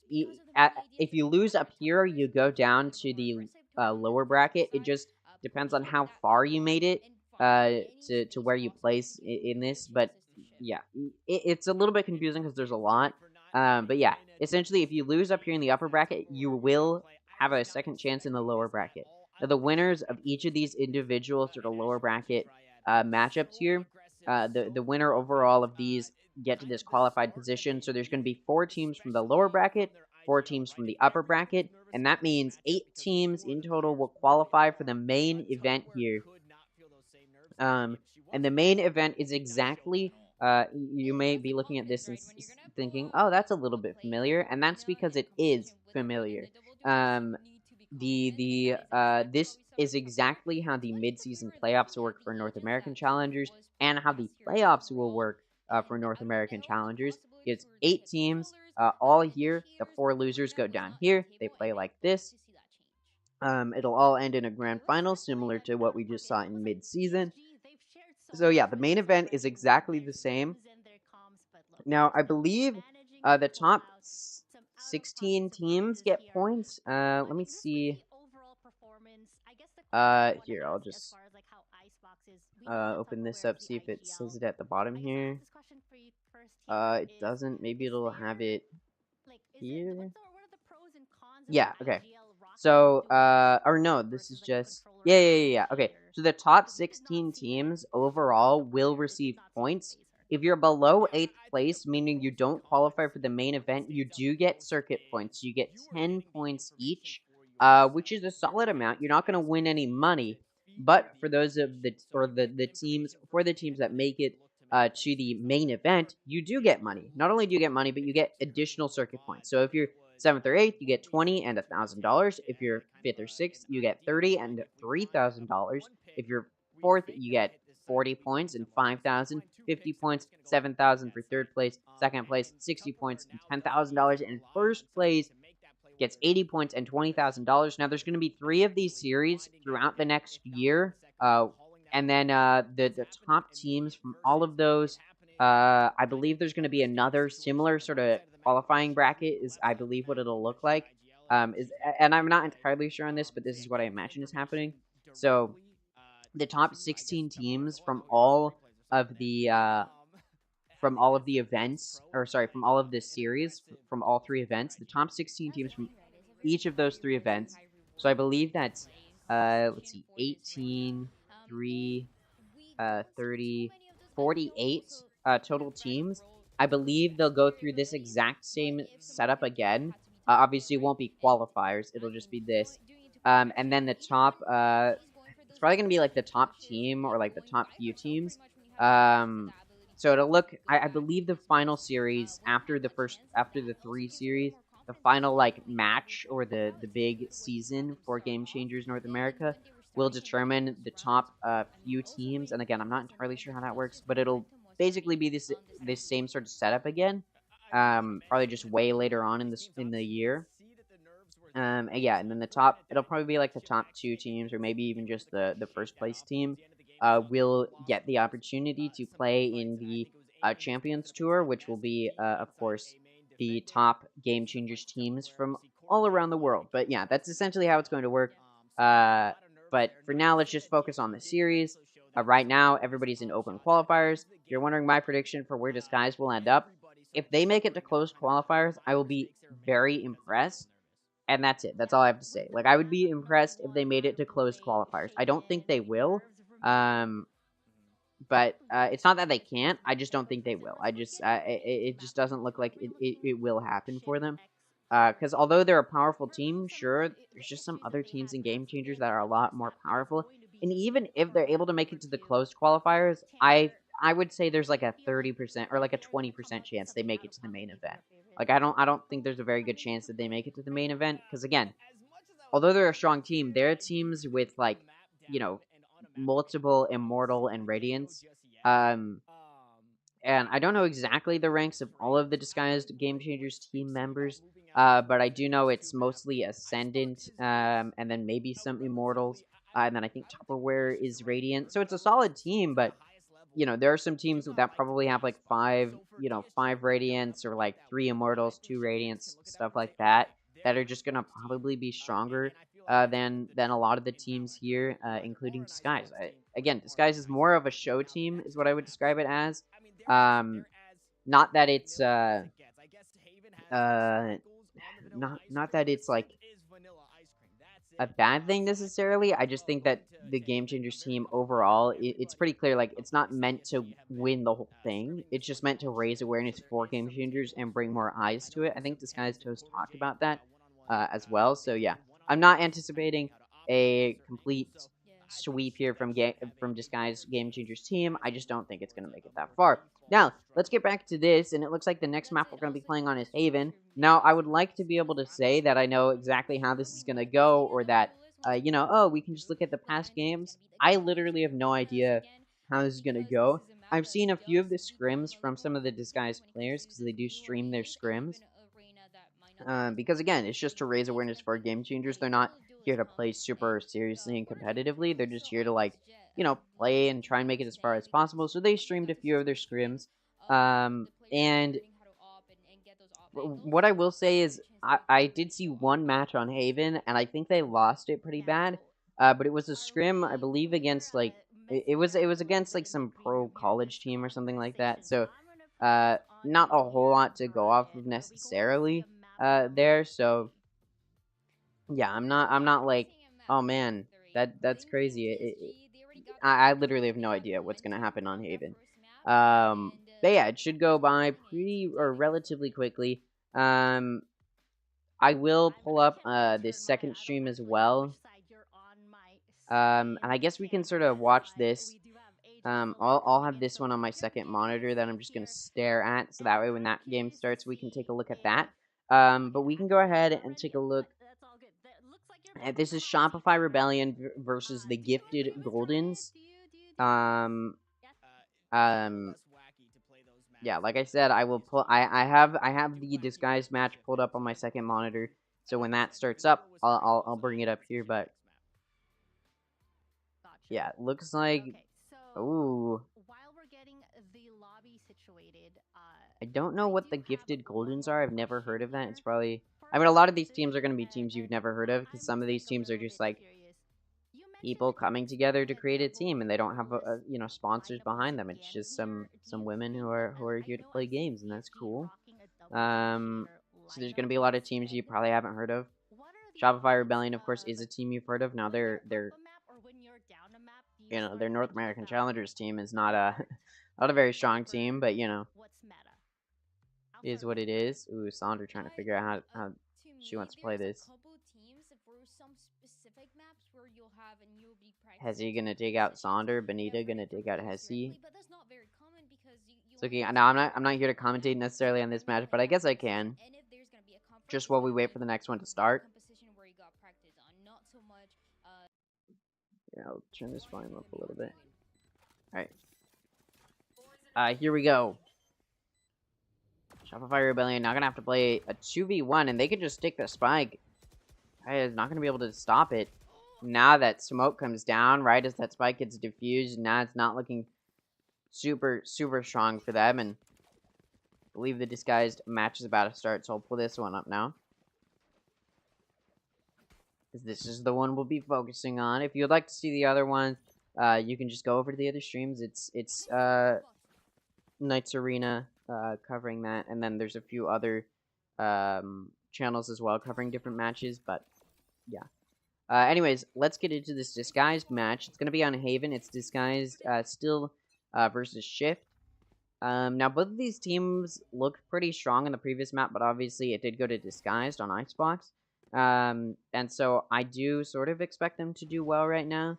if you lose up here, you go down to the lower bracket. It just depends on how far you made it to where you place in this. But yeah, it's a little bit confusing because there's a lot. But yeah, essentially, if you lose up here in the upper bracket, you will have a second chance in the lower bracket. Now, the winners of each of these individual sort of lower bracket matchups here, the winner overall of these get to this qualified position. So there's going to be 4 teams from the lower bracket, 4 teams from the upper bracket, and that means 8 teams in total will qualify for the main event here. And the main event is exactly, you may be looking at this and thinking, oh, that's a little bit familiar, and that's because it is familiar. This is exactly how the mid-season playoffs work for North American challengers, and how the playoffs will work for North American challengers. It's 8 teams, all here. The 4 losers go down here. They play like this. It'll all end in a grand final, similar to what we just saw in mid-season. So yeah, the main event is exactly the same. Now, I believe the top 16 teams get points. Let me see. Here, I'll just open this up, see if it says it at the bottom here. It doesn't. Maybe it'll have it here. Yeah, okay. So, or no, this is just, yeah. Okay, so the top 16 teams overall will receive points. If you're below 8th place, meaning you don't qualify for the main event, you do get circuit points. You get 10 points each, which is a solid amount. You're not going to win any money, but for those of the teams that make it to the main event, you do get money. Not only do you get money, but you get additional circuit points. So if you're 7th or 8th, you get $20 and $1,000. If you're 5th or 6th, you get $30 and $3,000. If you're 4th, you get 40 points and 5,000, 50 points, 7,000 for 3rd place, 2nd place, 60 points and $10,000, and 1st place gets 80 points and $20,000. Now, there's going to be 3 of these series throughout the next year, and then the top teams from all of those, I believe there's going to be another similar sort of qualifying bracket, is I believe what it'll look like. And I'm not entirely sure on this, but this is what I imagine is happening. So the top 16 teams from all of the events, or sorry, from all of this series, from all 3 events, the top 16 teams from each of those 3 events. So I believe that's let's see, 18, 3, 30, 48 total teams. I believe they'll go through this exact same setup again. Obviously, it won't be qualifiers. It'll just be this. And then the top, it's probably going to be like the top team or like the top few teams. So it'll look, I believe the final series after the 3 series, the final like match or the big season for Game Changers North America will determine the top few teams. And again, I'm not entirely sure how that works, but it'll basically be this same sort of setup again. Probably just way later on in the year. And yeah, and then it'll probably be like the top 2 teams, or maybe even just the 1st place team, will get the opportunity to play in the Champions Tour, which will be, of course, the top Game Changers teams from all around the world. But yeah, that's essentially how it's going to work. But for now, let's just focus on the series. Right now, everybody's in open qualifiers. If you're wondering my prediction for where Disguise will end up, if they make it to closed qualifiers, I will be very impressed. And that's it. That's all I have to say. Like, I would be impressed if they made it to closed qualifiers. I don't think they will. But it's not that they can't. I just don't think they will. It just doesn't look like it will happen for them. Because although they're a powerful team, sure, there's just some other teams in Game Changers that are a lot more powerful. And even if they're able to make it to the closed qualifiers, I would say there's like a 30% or like a 20% chance they make it to the main event. Like, I don't think there's a very good chance that they make it to the main event. Because again, although they're a strong team, they're teams with like, you know, multiple Immortal and Radiance. And I don't know exactly the ranks of all of the Disguised Game Changers team members, but I do know it's mostly Ascendant, and then maybe some Immortals, and then I think Tupperware is Radiant. So it's a solid team, but you know, there are some teams that probably have like 5, you know, 5 Radiants or like 3 Immortals, 2 Radiants, stuff like that, that are just gonna probably be stronger than a lot of the teams here, including Disguise. Again, Disguise is more of a show team, is what I would describe it as. Not that it's uh, not that it's like a bad thing necessarily. I just think that the Game Changers team overall, it's pretty clear, like, it's not meant to win the whole thing. It's just meant to raise awareness for Game Changers and bring more eyes to it. I think Disguised Toast talked about that as well. So yeah, I'm not anticipating a complete sweep here from Disguised Game Changers team. I just don't think it's going to make it that far. Now, let's get back to this, and it looks like the next map we're going to be playing on is Haven. Now, I would like to be able to say that I know exactly how this is going to go, or that, you know, oh, we can just look at the past games. I literally have no idea how this is going to go. I've seen a few of the scrims from some of the Disguised players, because they do stream their scrims. Because, again, it's just to raise awareness for Game Changers. They're not here to play super seriously and competitively. They're just here to, like, you know, play and try and make it as far as possible. So they streamed a few of their scrims. And what I will say is I did see one match on Haven, and I think they lost it pretty bad. But it was a scrim, I believe, against, like, it was against, like, some pro college team or something like that. So, not a whole lot to go off of necessarily there. So, yeah, I'm not like, oh man, that's crazy. I literally have no idea what's gonna happen on Haven. But yeah, it should go by pretty or relatively quickly. I will pull up this second stream as well. And I guess we can sort of watch this. I'll have this one on my second monitor that I'm just gonna stare at, so that way when that game starts, we can take a look at that. But we can go ahead and take a look. This is Shopify Rebellion versus the Gifted Goldens. Yeah, like I said, I will pull. I have the Disguised match pulled up on my second monitor, so when that starts up, I'll bring it up here. But yeah, it looks like. Ooh. I don't know what the Gifted Goldens are. I've never heard of that. It's probably. I mean, a lot of these teams are going to be teams you've never heard of, because some of these teams are just like people coming together to create a team, and they don't have you know, sponsors behind them. It's just some women who are here to play games, and that's cool. So there's going to be a lot of teams you probably haven't heard of. Shopify Rebellion, of course, is a team you've heard of. Now they're you know, their North American Challengers team is not a not a very strong team, but you know, is what it is. Ooh, Sandra trying to figure out how she wants to play this. Hezzy gonna dig out Sonder, Benita gonna dig out Hezzy. It's okay. Now I'm not here to commentate necessarily on this match, but I guess I can. Just while we wait for the next one to start. Yeah, I'll turn this volume up a little bit. Alright. Here we go. Shopify Rebellion now gonna have to play a 2v1, and they can just stick the spike. Is not gonna be able to stop it. Now that smoke comes down, right as that spike gets diffused, now it's not looking super strong for them, and I believe the Disguised match is about to start, so I'll pull this one up now. This is the one we'll be focusing on. If you'd like to see the other ones, you can just go over to the other streams. It's Knights Arena covering that, and then there's a few other channels as well covering different matches, but yeah. Anyways, let's get into this Disguised match. It's going to be on Haven. It's Disguised still versus Shift. Now, both of these teams looked pretty strong in the previous map, but obviously it did go to Disguised on Icebox. And so I do sort of expect them to do well right now.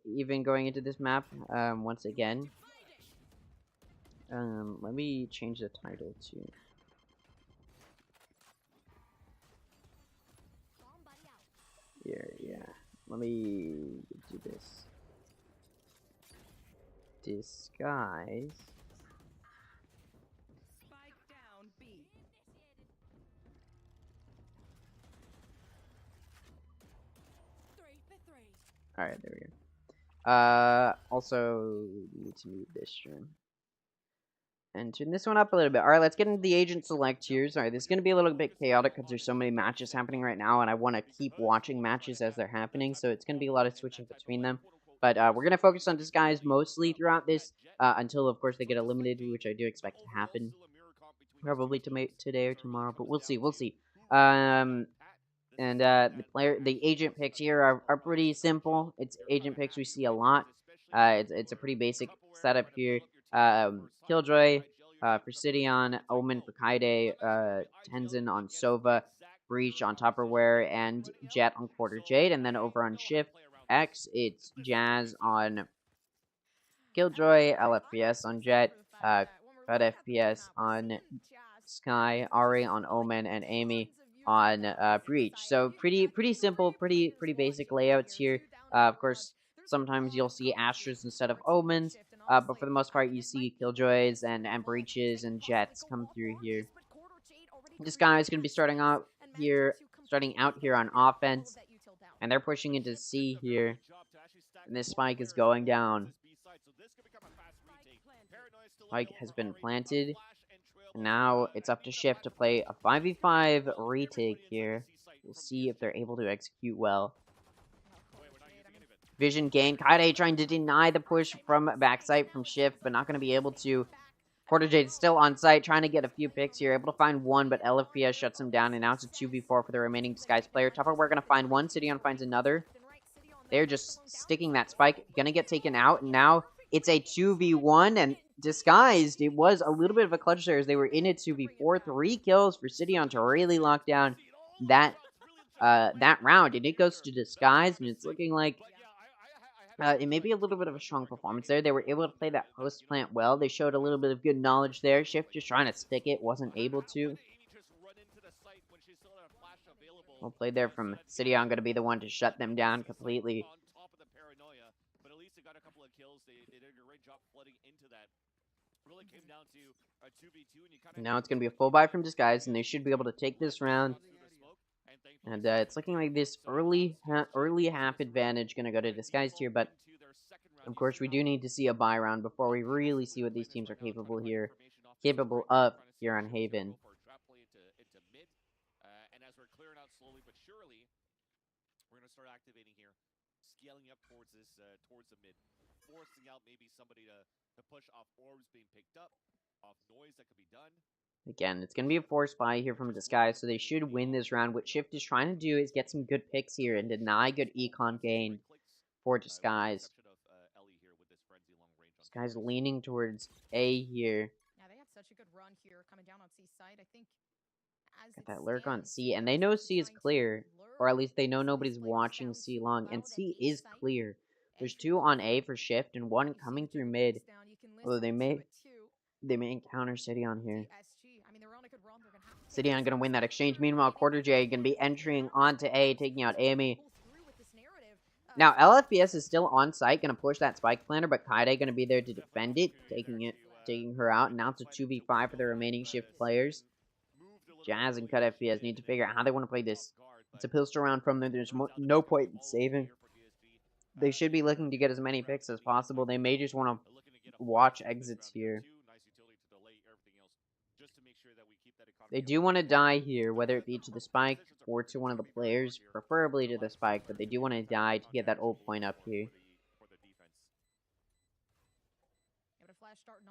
Even going into this map, once again. Let me change the title to... Here, yeah. Let me do this. Disguise. Alright, there we Also need to move this stream. And turn this one up a little bit. Alright, let's get into the agent select here. Sorry, this is going to be a little bit chaotic because there's so many matches happening right now, and I want to keep watching matches as they're happening, so it's going to be a lot of switching between them. But we're going to focus on Disguise mostly throughout this, until, of course, they get eliminated, which I do expect to happen. Probably today or tomorrow, but we'll see, the agent picks here are pretty simple. It's agent picks we see a lot. It's a pretty basic setup here. Killjoy for Sidion, Omen for Kaide, Tenzin on Sova, Breach on Tupperware, and Jet on Quarter Jade. And then over on Shift X, it's Jazz on Killjoy, LFPS on Jet, Cut FPS on Sky, Ari on Omen, and Amy on Breach. So pretty simple, pretty basic layouts here. Of course, sometimes you'll see Astras instead of Omens, but for the most part, you see Killjoys and Breaches and Jets come through here. This guy is going to be starting out here on offense, and they're pushing into C here, and this spike is going down. Spike has been planted. Now it's up to Shift to play a 5v5 retake here. We'll see if they're able to execute well. Vision gain. Kaide trying to deny the push from backside from Shift, but not going to be able to. Quarter Jade still on site, trying to get a few picks here. Able to find one, but LFPS shuts him down, and now it's a 2v4 for the remaining Disguise player. Tupperware going to find one. Sidion finds another. They're just sticking that spike. Going to get taken out, and now it's a 2v1, and Disguised, it was a little bit of a clutch there as they were in it 2v4. 3 kills for Sidion to really lock down that round, and it goes to Disguised, and it's looking like it may be a little bit of a strong performance there. They were able to play that post plant well. They showed a little bit of good knowledge there. Shift just trying to stick it, wasn't able to. Well played there from Sidion, going to be the one to shut them down completely. Now it's going to be a full buy from Disguise, and they should be able to take this round. And it's looking like this early half advantage going to go to Disguised here, but of course we do need to see a buy round before we really see what these teams are capable of here on Haven. And as we're clearing out slowly but surely, we're going to start activating here, scaling up towards this, towards the mid, forcing out maybe somebody to push off orbs being picked up, off noise that could be done. Again, it's going to be a forced buy here from Disguise, so they should win this round. What Shift is trying to do is get some good picks here and deny good econ gain for Disguise. Disguise leaning towards A here. Yeah, they have such a good run here coming down on C side. I think Got that lurk on C, and they know C is clear, or at least they know nobody's watching C long, and C is clear. There's 2 on A for Shift, and 1 coming through mid, although they may encounter Sidion here. Sidion gonna win that exchange. Meanwhile, Quarter J gonna be entering onto A, taking out Amy. Now, LFPS is still on site, gonna push that spike planter, but Kaide gonna be there to defend it, taking her out. And now it's a 2v5 for the remaining Shift players. Jazz and Cut FPS need to figure out how they want to play this. It's a pistol round from them. There's no point in saving. They should be looking to get as many picks as possible. They may just want to watch exits here. They do want to die here, whether it be to the spike or to one of the players, preferably to the spike, but they do want to die to get that ult point up here.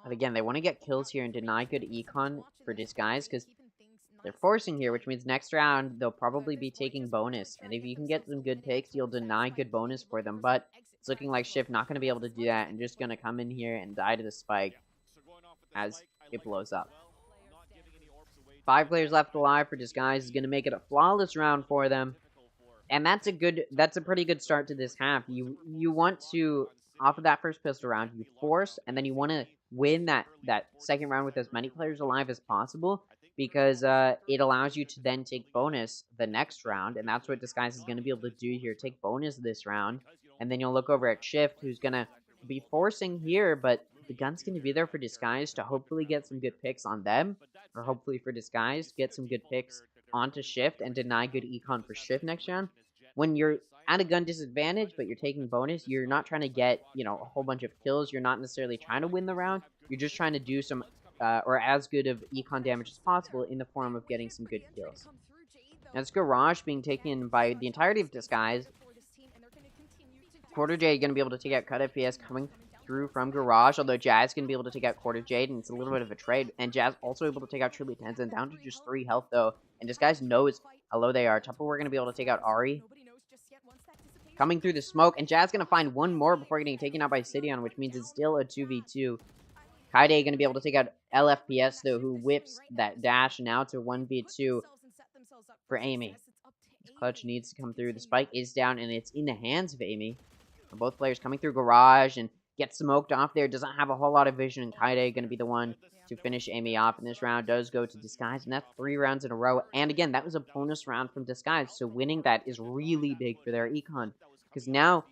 But again, they want to get kills here and deny good econ for Disguise, because they're forcing here, which means next round they'll probably be taking bonus. And if you can get some good picks, you'll deny good bonus for them. But it's looking like Shift not going to be able to do that and just going to come in here and die to the spike as it blows up. 5 players left alive for Disguise is going to make it a flawless round for them. And that's a pretty good start to this half. You want to, off of that first pistol round, you force, and then you want to win that second round with as many players alive as possible, because it allows you to then take bonus the next round, and that's what Disguise is going to be able to do here, take bonus this round. And then you'll look over at Shift, who's going to be forcing here, but the gun's going to be there for Disguise to hopefully get some good picks on them, or hopefully for Disguise, get some good picks onto Shift and deny good econ for Shift next round. when you're at a gun disadvantage, but you're taking bonus, you're not trying to get, a whole bunch of kills. You're not necessarily trying to win the round. You're just trying to do some, or as good of econ damage as possible in the form of getting some good kills. Now, it's Garage being taken by the entirety of Disguised. Quarter Jade going to be able to take out Cut FPS coming through from Garage, although Jazz going to be able to take out Quarter Jade, and it's a little bit of a trade. And Jazz also able to take out Truly Tenzin, down to just 3 health, though. And Disguise knows how low they are. Tupperware going to be able to take out Ari. Coming through the smoke, and Jazz going to find one more before getting taken out by Sidion, which means it's still a 2v2. Kaide going to be able to take out LFPS, though, who whips that dash now to 1v2 for Amy. Clutch needs to come through. The spike is down, and it's in the hands of Amy. Both players coming through Garage and get smoked off there. Doesn't have a whole lot of vision, and Kaide going to be the one to finish Amy off. And this round does go to Disguise, and that's 3 rounds in a row. And again, that was a bonus round from Disguise, so winning that is really big for their econ. Because now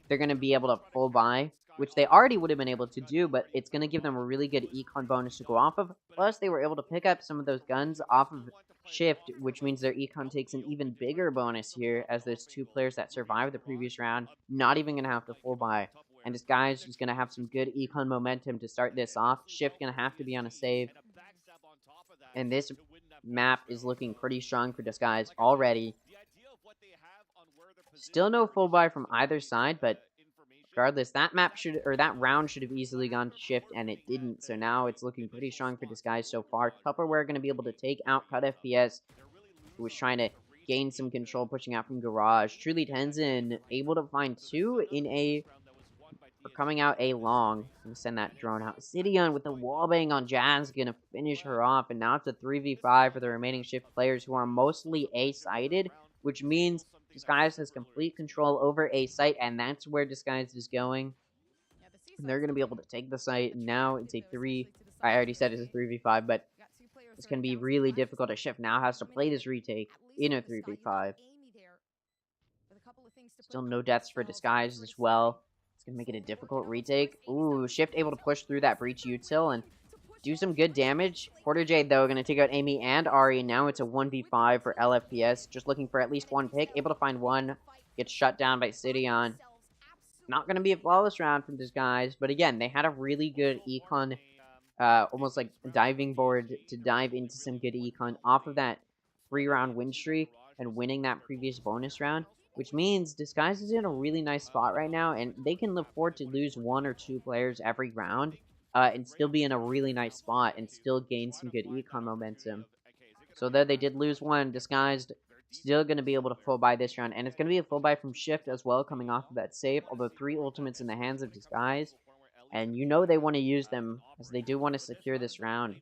they're going to be able to full buy, which they already would have been able to do, but it's going to give them a really good econ bonus to go off of. Plus, they were able to pick up some of those guns off of Shift, which means their econ takes an even bigger bonus here, as those 2 players that survived the previous round not even going to have to full buy. And Disguise is going to have some good econ momentum to start this off. Shift going to have to be on a save. And this map is looking pretty strong for Disguise already. Still no full buy from either side, but regardless, that round should have easily gone to Shift, and it didn't. So now it's looking pretty strong for Disguise so far. Tupperware going to be able to take out Cut FPS, who was trying to gain some control, pushing out from Garage. Truly Tenzin able to find 2 in A, for coming out A long. I'm going to send that drone out. Sidion with the wallbang on Jazz, going to finish her off, and now it's a 3v5 for the remaining Shift players, who are mostly A-sided, which means Disguise has complete control over A site, and that's where Disguise is going. And they're going to be able to take the site, and now it's a 3... I already said it's a 3v5, but it's going to be really difficult. To Shift now has to play this retake in a 3v5. Still no deaths for Disguise as well. It's going to make it a difficult retake. Ooh, Shift able to push through that breach util and do some good damage. Quarter Jade, though, going to take out Amy and Ari. Now it's a 1v5 for LFPS. Just looking for at least 1 pick. Able to find 1. Gets shut down by Sidion. Not going to be a flawless round from Disguise. But again, they had a really good econ, almost like diving board to dive into some good econ off of that 3-round win streak and winning that previous bonus round. Which means Disguise is in a really nice spot right now, and they can afford to lose 1 or 2 players every round. And still be in a really nice spot and still gain some good econ momentum. So though they did lose 1, Disguised still going to be able to full buy this round. And it's going to be a full buy from Shift as well, coming off of that save. Although 3 ultimates in the hands of Disguise. And you know they want to use them, as they do want to secure this round.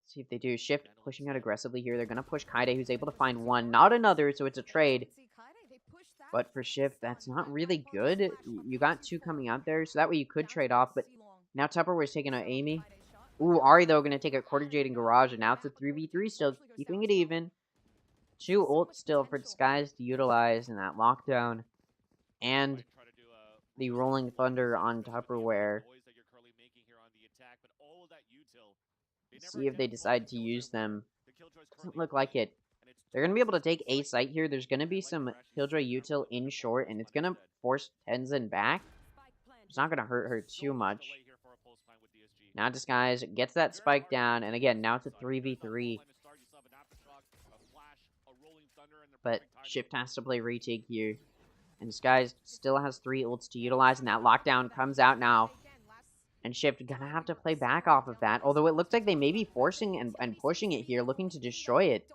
See if they do. Shift pushing out aggressively here. They're going to push Kaide, who's able to find 1, not another, so it's a trade. But for Shift, that's not really good. You got 2 coming out there, so that way you could trade off. But now Tupperware's taking out Amy. Ooh, Ari, though, going to take out Quarter Jade and Garage. And now it's a 3v3 still, keeping it even. 2 ults still for Disguise to utilize in that lockdown. And the Rolling Thunder on Tupperware. Let's see if they decide to use them. Doesn't look like it. They're going to be able to take A site here. There's going to be some Killjoy util in short, and it's going to force Tenzin back. It's not going to hurt her too much. Now Disguise gets that spike down, and again, now it's a 3v3. But Shift has to play retake here. And Disguise still has 3 ults to utilize, and that lockdown comes out now. And Shift gonna have to play back off of that, although it looks like they may be forcing and pushing it here, looking to destroy it.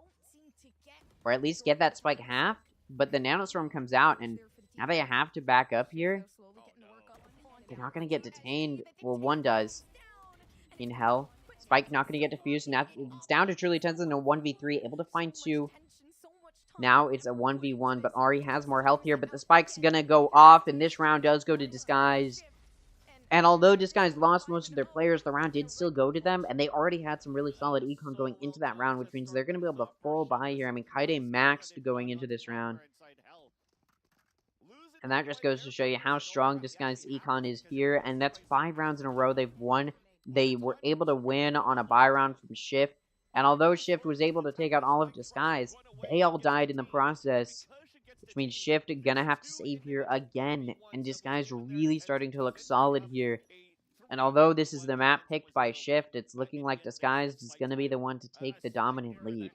Or at least get that spike half, but the Nanostorm comes out, and now they have to back up here. They're not going to get detained. Well, 1 does. In hell. Spike not going to get defused, and now it's down to Truly Tenzin, a 1v3, able to find 2. Now it's a 1v1, but Ari has more health here, but the spike's going to go off, and this round does go to Disguise. And although Disguise lost most of their players, the round did still go to them, and they already had some really solid econ going into that round, which means they're going to be able to full buy here. I mean, Kaide maxed going into this round. And that just goes to show you how strong Disguise econ is here, and that's 5 rounds in a row they've won. They were able to win on a buy round from Shift, And although Shift was able to take out all of Disguise, they all died in the process, which means Shift gonna have to save here again, and Disguise really starting to look solid here. And although this is the map picked by Shift, it's looking like Disguised is gonna be the one to take the dominant lead.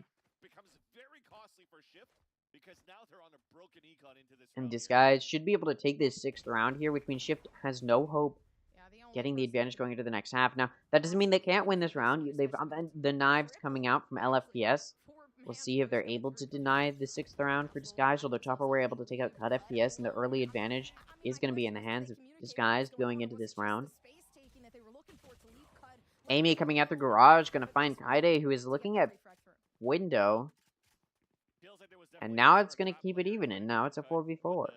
And Disguise should be able to take this 6th round here, which means Shift has no hope getting the advantage going into the next half. Now, that doesn't mean they can't win this round. They've got the knives coming out from LFPS. We'll see if they're able to deny the 6th round for Disguise, although Chopper were able to take out Cut FPS, and the early advantage is going to be in the hands of Disguise going into this round. Amy coming out the garage, going to find Kaide, who is looking at window. And now it's going to keep it even, and now it's a 4v4.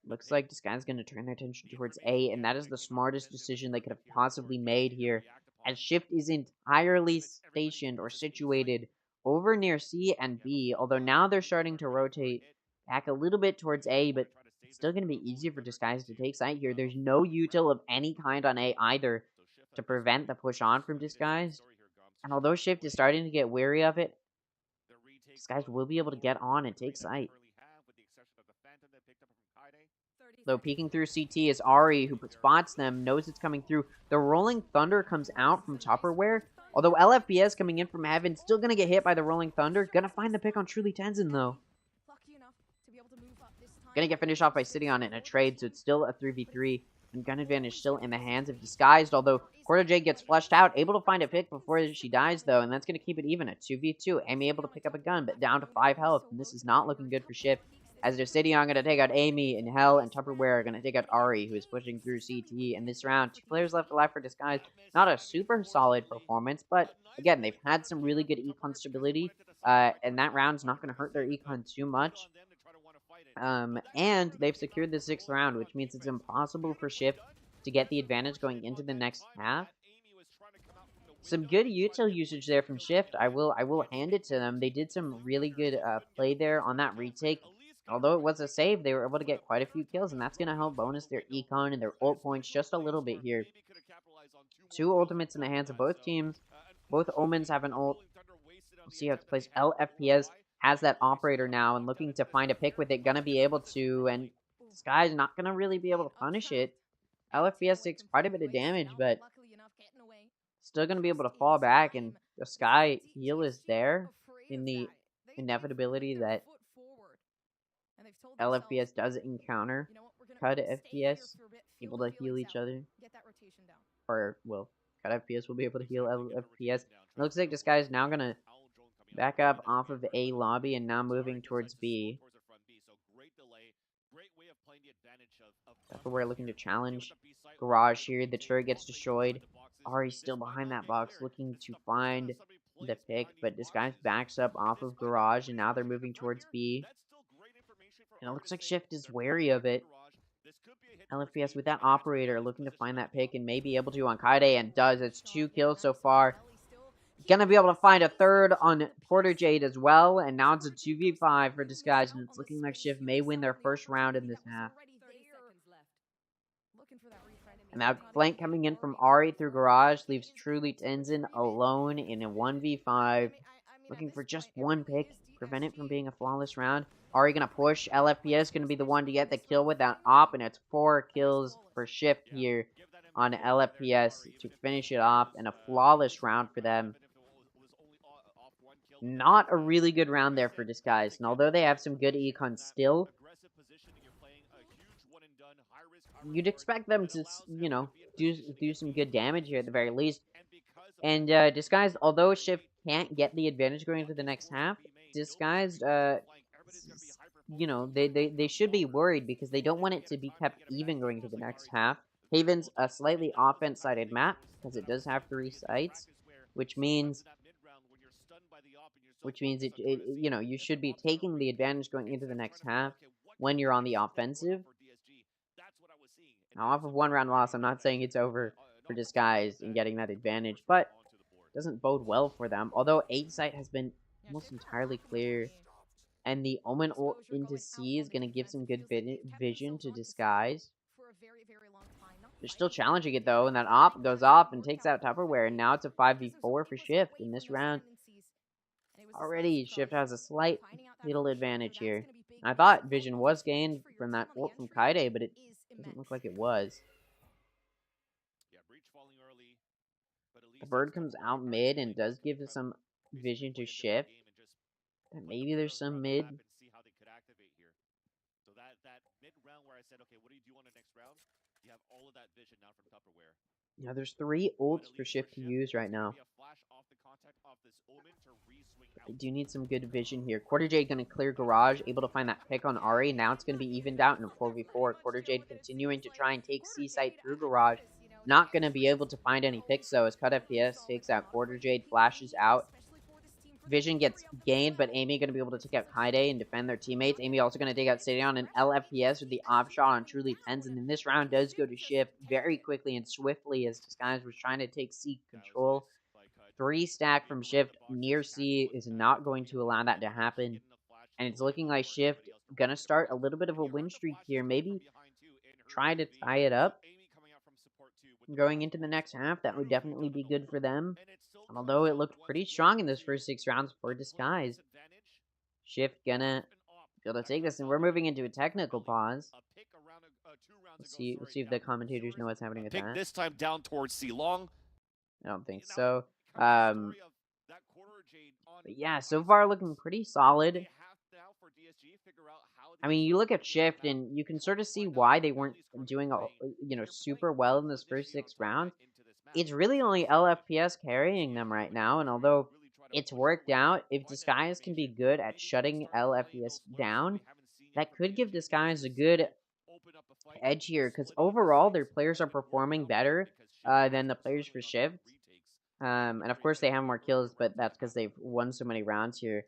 Looks like this guy's going to turn their attention towards A, and that is the smartest decision they could have possibly made here, as Shift is entirely stationed or situated over near C and B, although now they're starting to rotate back a little bit towards A, but it's still going to be easier for Disguise to take site here. There's no util of any kind on A either to prevent the push on from Disguise, and although Shift is starting to get wary of it, Disguise will be able to get on and take site. Though peeking through CT is Ari, who spots them, knows it's coming through. The Rolling Thunder comes out from Tupperware. Although LFBS coming in from Heaven, still going to get hit by the Rolling Thunder. Going to find the pick on Truly Tenzin, though. Going to get finished off by sitting on it in a trade, so it's still a 3v3. And gun advantage still in the hands of Disguised, although Quarter J gets flushed out. Able to find a pick before she dies, though, and that's going to keep it even at 2v2. Amy able to pick up a gun, but down to 5 health, and this is not looking good for Shift. As Decidion going to take out Amy, and Hell and Tupperware are going to take out Ari, who is pushing through CT. And this round, 2 players left alive for Disguise. Not a super solid performance, but again, they've had some really good econ stability, and that round's not going to hurt their econ too much. And they've secured the 6th round, which means it's impossible for Shift to get the advantage going into the next half. Some good util usage there from Shift. I will hand it to them. They did some really good play there on that retake. Although it was a save, they were able to get quite a few kills, and that's going to help bonus their econ and their ult points just a little bit here. 2 ultimates in the hands of both teams. Both Omens have an ult. We'll see how it's placed. LFPS has that operator now and looking to find a pick with it. Going to be able to, and this guy's not going to really be able to punish it. LFPS takes quite a bit of damage, but still going to be able to fall back, and the Sky heal is there in the inevitability that LFPS does encounter Cut FPS, able to heal each other. Or, well, Cut FPS will be able to heal LFPS. It looks like this guy is now going to back up off of A lobby and now moving towards B. We're looking to challenge Garage here. The turret gets destroyed. Ari's still behind that box looking to find the pick, but this guy backs up off of Garage, and now they're moving towards B. And it looks like Shift is wary of it. LFPS with that operator looking to find that pick and may be able to on Kaide, and does. It's 2 kills so far. Gonna be able to find a 3rd on Porter Jade as well, and now it's a 2v5 for Disguise, and it's looking like Shift may win their first round in this half. And now flank coming in from Ari through Garage leaves Truly Tenzin alone in a 1v5, looking for just 1 pick, prevent it from being a flawless round. Ari gonna push. LFPS gonna be the one to get the kill with that op, and it's 4 kills for Shift here on LFPS to finish it off, and a flawless round for them. Not a really good round there for Disguise, and although they have some good econ still, you'd expect them to, you know, do some good damage here at the very least. And Disguised, although Shift can't get the advantage going into the next half, Disguised, you know, they should be worried because they don't want it to be kept even going into the next half. Haven's a slightly offense-sided map because it does have 3 sites, which means it you know, you should be taking the advantage going into the next half when you're on the offensive. Now, off of 1 round loss, I'm not saying it's over for Disguise in getting that advantage, but it doesn't bode well for them. Although 8 site has been almost entirely clear, and the Omen ult into C is going to give some good vision to Disguise. They're still challenging it though, and that op goes off and takes out Tupperware, and now it's a 5v4 for Shift in this round. Already, Shift has a slight little advantage here. I thought Vision was gained from that ult from Kaide, but it doesn't look like it was. The bird comes out mid and does give some vision to Shift. And maybe there's some mid. So that mid round where I said, okay, what do you do on the next round? You have all of that vision now from Tupperware. Yeah, there's 3 ults for Shift to use right now. I do need some good vision here. Quarter Jade going to clear Garage, able to find that pick on Ari. Now it's going to be evened out in a 4v4. Quarter Jade continuing to try and take C-Site through Garage. Not going to be able to find any picks, though, as Cut FPS takes out Quarter Jade, flashes out. Vision gets gained, but Amy going to be able to take out Kaide and defend their teammates. Amy also going to take out Stadion and LFPS with the off shot on Truly Pens. And then this round does go to Shift very quickly and swiftly as Disguise was trying to take C control. 3 stack from Shift near C is not going to allow that to happen. And it's looking like Shift going to start a little bit of a win streak here. Maybe try to tie it up. Going into the next half, that would definitely be good for them. Although it looked pretty strong in those first 6 rounds for Disguise. Shift gonna be able to take this, and we're moving into a technical pause. Let's see if the commentators know what's happening with that. This time down towards C long. I don't think so. But yeah, so far looking pretty solid. I mean, you look at Shift, and you can sort of see why they weren't doing, super well in those first 6 rounds. It's really only LFPS carrying them right now, and although it's worked out, if Disguise can be good at shutting LFPS down, that could give Disguise a good edge here, because overall, their players are performing better than the players for Shift. And of course, they have more kills, but that's because they've won so many rounds here.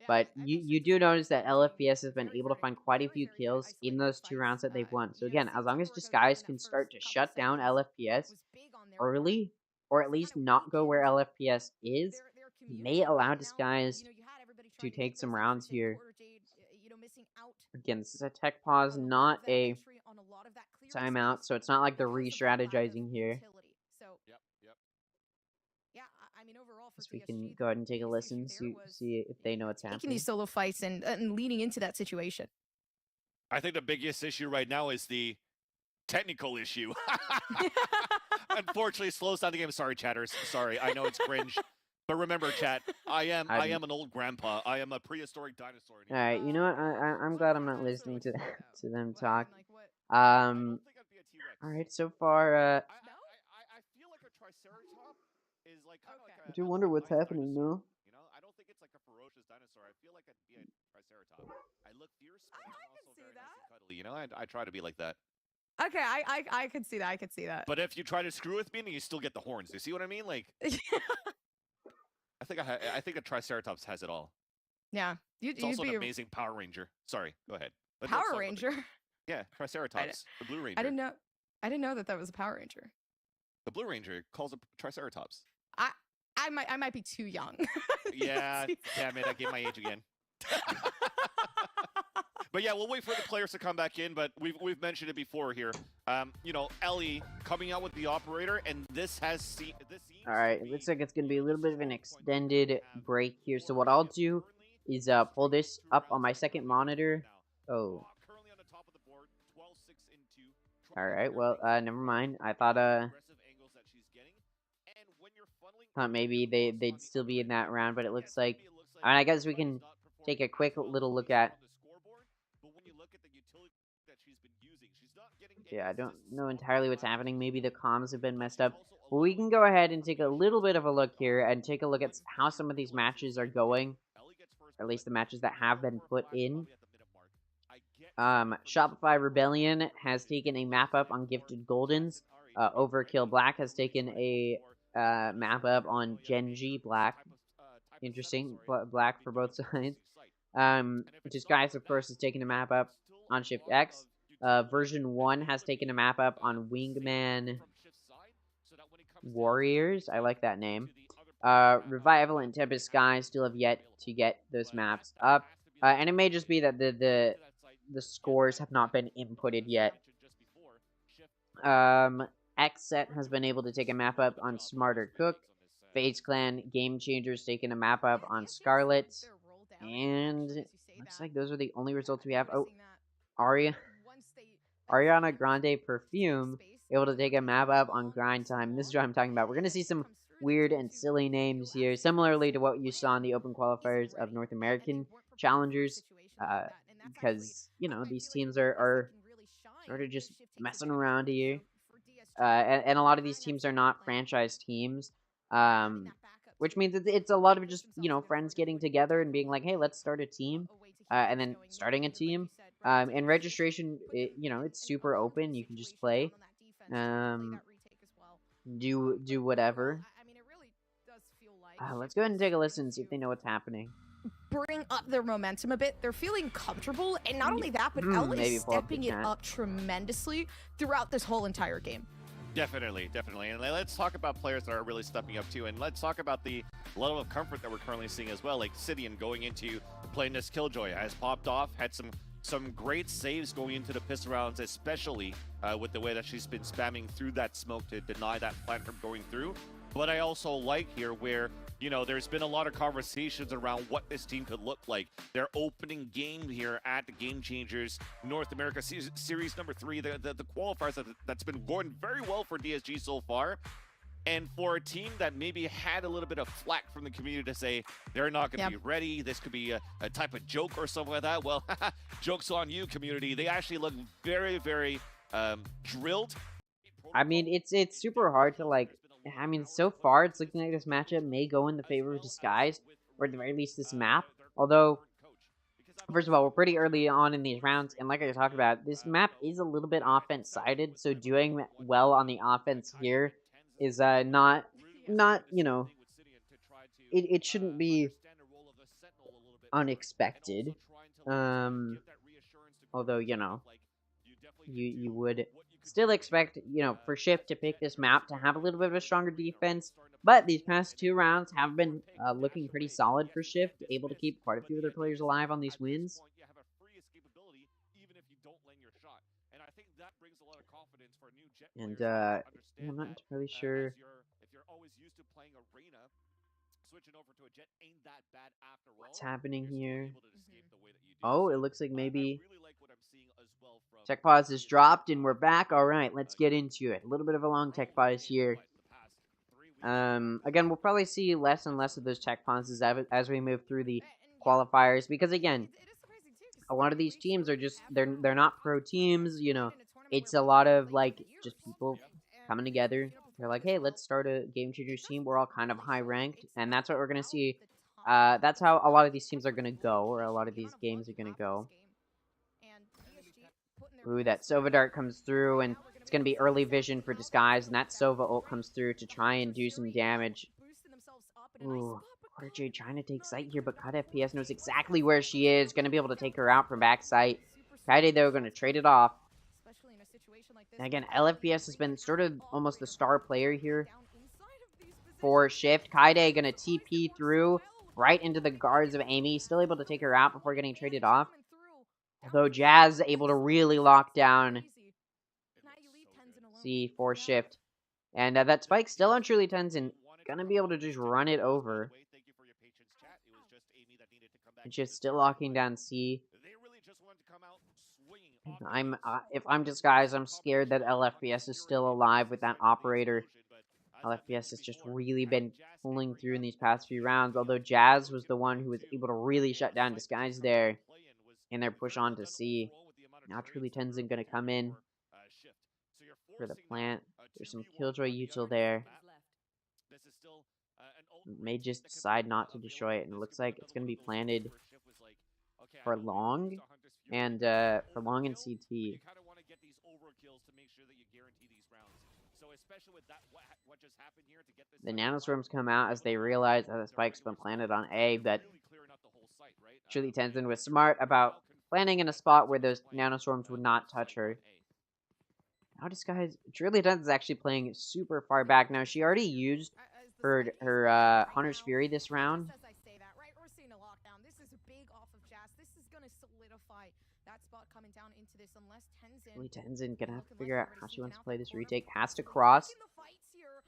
But you do notice that LFPS has been able to find quite a few kills in those 2 rounds that they've won. So again, as long as Disguise can start to shut down LFPS early, or at least not go where LFPS is, may allow Disguise to take some rounds here. Again, this is a tech pause, not a timeout, so it's not like they're re-strategizing here. So we can go ahead and take a listen, see if they know what's happening. Taking these solo fights and leading into that situation. I think the biggest issue right now is the technical issue. Unfortunately, it slows down the game. Sorry, chatters. Sorry, I know it's cringe. But remember, chat, I am an old grandpa. I am a prehistoric dinosaur. All right, you know what? I'm glad I'm not listening to them talk. All right, so far, I feel like a triceratops is like kind of like I do wonder what's happening now. You know, I don't think it's like a ferocious dinosaur. I feel like I'd be a triceratops. I look fierce, but I'm also very nice and cuddly. You know, I try to be like that. Okay, I could see that. I could see that. But if you try to screw with me, then you still get the horns. You see what I mean? Like, I think a triceratops has it all. Yeah, It's also an amazing Power Ranger. Sorry, go ahead. Power Ranger. Yeah, Triceratops, the Blue Ranger. I didn't know that was a Power Ranger. The Blue Ranger calls it Triceratops. I might be too young. Yeah, damn it, I gave my age again. But yeah, we'll wait for the players to come back in. But we've mentioned it before here. You know, Ellie coming out with the operator, and this has All right, it looks like it's gonna be a little bit of an extended break here. So what I'll do is pull this up on my second monitor. Oh. All right. Well, never mind. I thought maybe they'd still be in that round, but it looks like. I mean, I guess we can take a quick little look at. Yeah, I don't know entirely what's happening. Maybe the comms have been messed up. But we can go ahead and take a little bit of a look here and take a look at how some of these matches are going. Or at least the matches that have been put in. Shopify Rebellion has taken a map up on Gifted Goldens. Overkill Black has taken a map up on Genji Black. Interesting. Black for both sides. Disguise, of course, has taken a map up on Shift X. Version 1 has taken a map up on Wingman Warriors. I like that name. Revival and Tempest Sky still have yet to get those maps up. And it may just be that the scores have not been inputted yet. Xset has been able to take a map up on Smarter Cook. FaZe Clan Game Changers taking a map up on Scarlet. And looks like those are the only results we have. Oh, Ariana Grande Perfume able to take a map up on Grind Time. This is what I'm talking about. We're going to see some weird and silly names here, similarly to what you saw in the open qualifiers of North American challengers, because, you know, these teams are sort of just messing around here. And a lot of these teams are not franchise teams, which means it's a lot of just, you know, friends getting together and being like, hey, let's start a team, and then starting a team. And registration, you know, it's super open. You can just play, do whatever. Let's go ahead and take a listen and see if they know what's happening. Bring up their momentum a bit. They're feeling comfortable, and not only that, but LA is stepping it up tremendously throughout this whole entire game. Definitely, definitely. And let's talk about players that are really stepping up too. And let's talk about the level of comfort that we're currently seeing as well. Like Sidian going into playing this Killjoy has popped off, had some great saves going into the pistol rounds, especially with the way that she's been spamming through that smoke to deny that plant from going through. But I also like here where, you know, there's been a lot of conversations around what this team could look like. Their opening game here at the Game Changers North America Series number 3, the qualifiers that's been going very well for DSG so far. And for a team that maybe had a little bit of flack from the community to say they're not going to be ready, this could be a type of joke or something like that. Well, joke's on you, community. They actually look very, very drilled. I mean, it's super hard to, like, I mean, so far, it's looking like this matchup may go in the favor of Disguised, or at the very least this map. Although, first of all, we're pretty early on in these rounds, and like I talked about, this map is a little bit offense-sided, so doing well on the offense here is not, you know, it shouldn't be unexpected. Although, you know, you would still expect, you know, for Shift to pick this map to have a little bit of a stronger defense, but these past 2 rounds have been looking pretty solid for Shift, able to keep quite a few of their players alive on these wins. And I'm not entirely sure what's happening here. Oh, it looks like maybe tech pause is dropped and we're back. All right, let's get into it. A little bit of a long tech pause here. Again, we'll probably see less and less of those tech pauses as we move through the qualifiers, because again, a lot of these teams are just they're not pro teams. You know, it's a lot of like just people coming together. They're like, hey, let's start a Game Changers team. We're all kind of high ranked, and that's what we're gonna see. That's how a lot of these teams are gonna go, or a lot of these games are gonna go. Ooh, that Sova dart comes through, and it's going to be early vision for Disguise, and that Sova ult comes through to try and do some damage. Ooh, RJ trying to take sight here, but Cut FPS knows exactly where she is. Going to be able to take her out from backside. Kaide, though, going to trade it off. And again, LFPS has been sort of almost the star player here for Shift. Kaide going to TP through right into the guards of Amy. Still able to take her out before getting traded off. Although Jazz able to really lock down C4 Shift. And that Spike still on Truly Tenzin. Gonna be able to just run it over. And just still locking down C. If I'm Disguised, I'm scared that LFPS is still alive with that operator. LFPS has just really been pulling through in these past few rounds. Although Jazz was the one who was able to really shut down Disguise there. And their push on to C. Now Truly Tenzin gonna come in for the plant. There's some Killjoy util there. May just decide not to destroy it, and it looks like it's gonna be planted for long, and for long in CT. The nanoswarms come out as they realize that the spike's been planted on A, but Truly Tenzin was smart about planning in a spot where those nanoswarms would not touch her. Now Disguise, Truly Tenzin is actually playing super far back. Now she already used her Hunter's Fury this round. coming down into this unless Tenzin. Really, Tenzin gonna have to looking figure like out they're how already she wants to sweeping play out this that corner. retake. Has to They're cross, taking the fights here.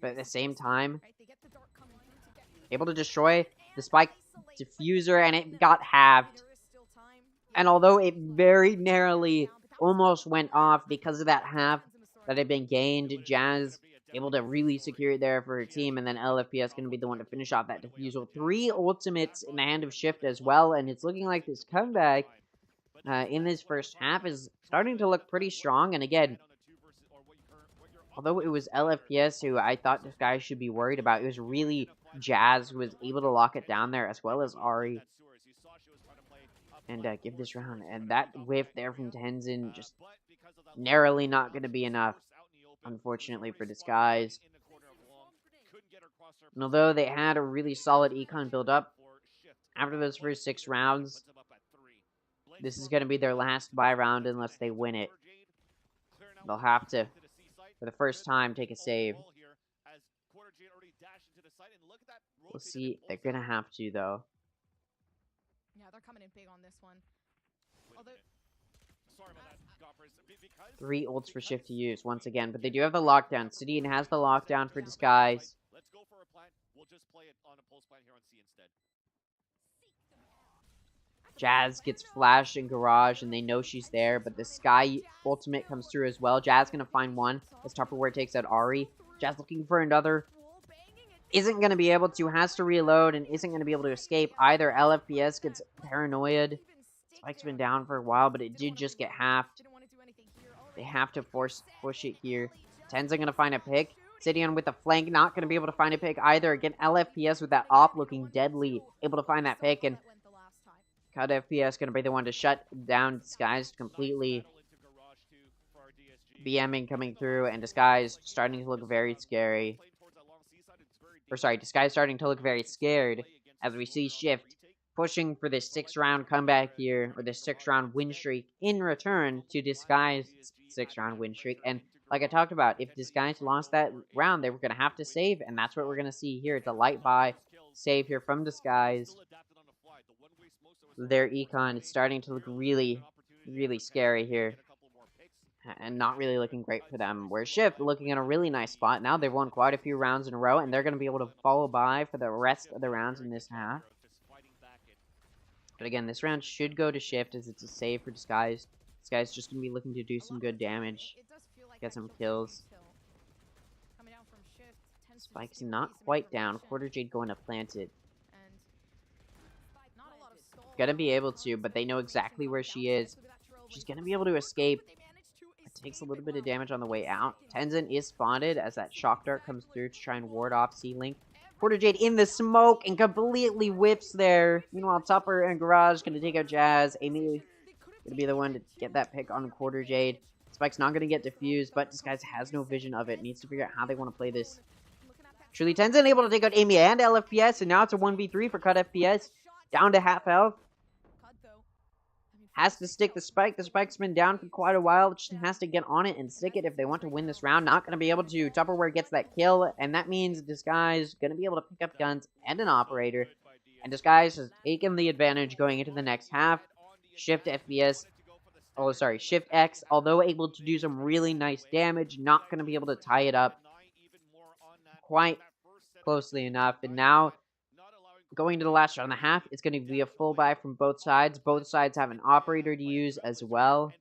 but at the same time, Right, they get the dart coming through to get able to destroy the spike isolate, diffuser, and it got halved. there is still time. And although it very narrowly almost went off because of that half that had been gained, Jazz able to really secure it there for her team, and then LFPS going to be the one to finish off that defusal. 3 ultimates in the hand of Shift as well, and it's looking like this comeback in this first half is starting to look pretty strong. And again, although it was LFPS who I thought this guy should be worried about, it was really Jazz who was able to lock it down there, as well as Ari, and give this round. And that whiff there from Tenzin just narrowly not going to be enough, unfortunately, for Disguise. And although they had a really solid econ build up after those first 6 rounds, this is going to be their last buy round unless they win it. They'll have to, for the first time, take a save. We'll see. They're going to have to, though. Yeah, they're coming in big on this one. Although, 3 ults for Shift to use once again, but they do have the lockdown. Sidian has the lockdown for Disguise. Let's go for a plant. We'll just play it on a post plant here on C instead. Jazz gets flashed in garage, and they know she's there, but the Sky ultimate comes through as well. Jazz gonna find one as Tupperware takes out Ari. Jazz looking for another. Isn't gonna be able to, has to reload, and isn't gonna be able to escape either. LFPS gets paranoid. Spike's been down for a while, but it did just get halved. They have to push it here. Tenzin gonna find a pick. Sidian with the flank, not gonna be able to find a pick either. Again, LFPS with that op looking deadly, able to find that pick, and Cut FPS gonna be the one to shut down Disguise completely. BMing coming through, and Disguise starting to look very scary. Or sorry, Disguise starting to look very scared as we see Shift pushing for this 6-round comeback here, or this 6-round win streak in return to Disguise's 6-round win streak. And like I talked about, if Disguise lost that round, they were going to have to save, and that's what we're going to see here. It's a light buy save here from Disguise. Their econ is starting to look really, really scary here, and not really looking great for them. Where Shift looking in a really nice spot. Now they've won quite a few rounds in a row, and they're going to be able to follow by for the rest of the rounds in this half. But again, this round should go to Shift as it's a save for Disguise. This guy's just going to be looking to do some good damage, get some kills. Spike's not quite down. Quarter Jade going to plant it. Gonna be able to, but they know exactly where she is. She's gonna be able to escape. It takes a little bit of damage on the way out. Tenzin is spotted as that shock dart comes through to try and ward off C-Link. Quarter Jade in the smoke and completely whips there. Meanwhile, Tupper and Garage gonna take out Jazz. Amy gonna be the one to get that pick on Quarter Jade. Spike's not gonna get defused, but Disguise has no vision of it. Needs to figure out how they want to play this. Truly, Tenzin able to take out Amy and LFPS, and now it's a 1v3 for Cut FPS. Down to half health. Has to stick the Spike. The Spike's been down for quite a while. Just has to get on it and stick it if they want to win this round. Not going to be able to. Tupperware gets that kill, and that means Disguise going to be able to pick up guns and an operator. And Disguise has taken the advantage going into the next half. Shift FPS. Oh, sorry. Shift X, although able to do some really nice damage, not going to be able to tie it up quite closely enough. And now, going to the last round and a half, it's going to be a full buy from both sides. Both sides have an operator to use as well.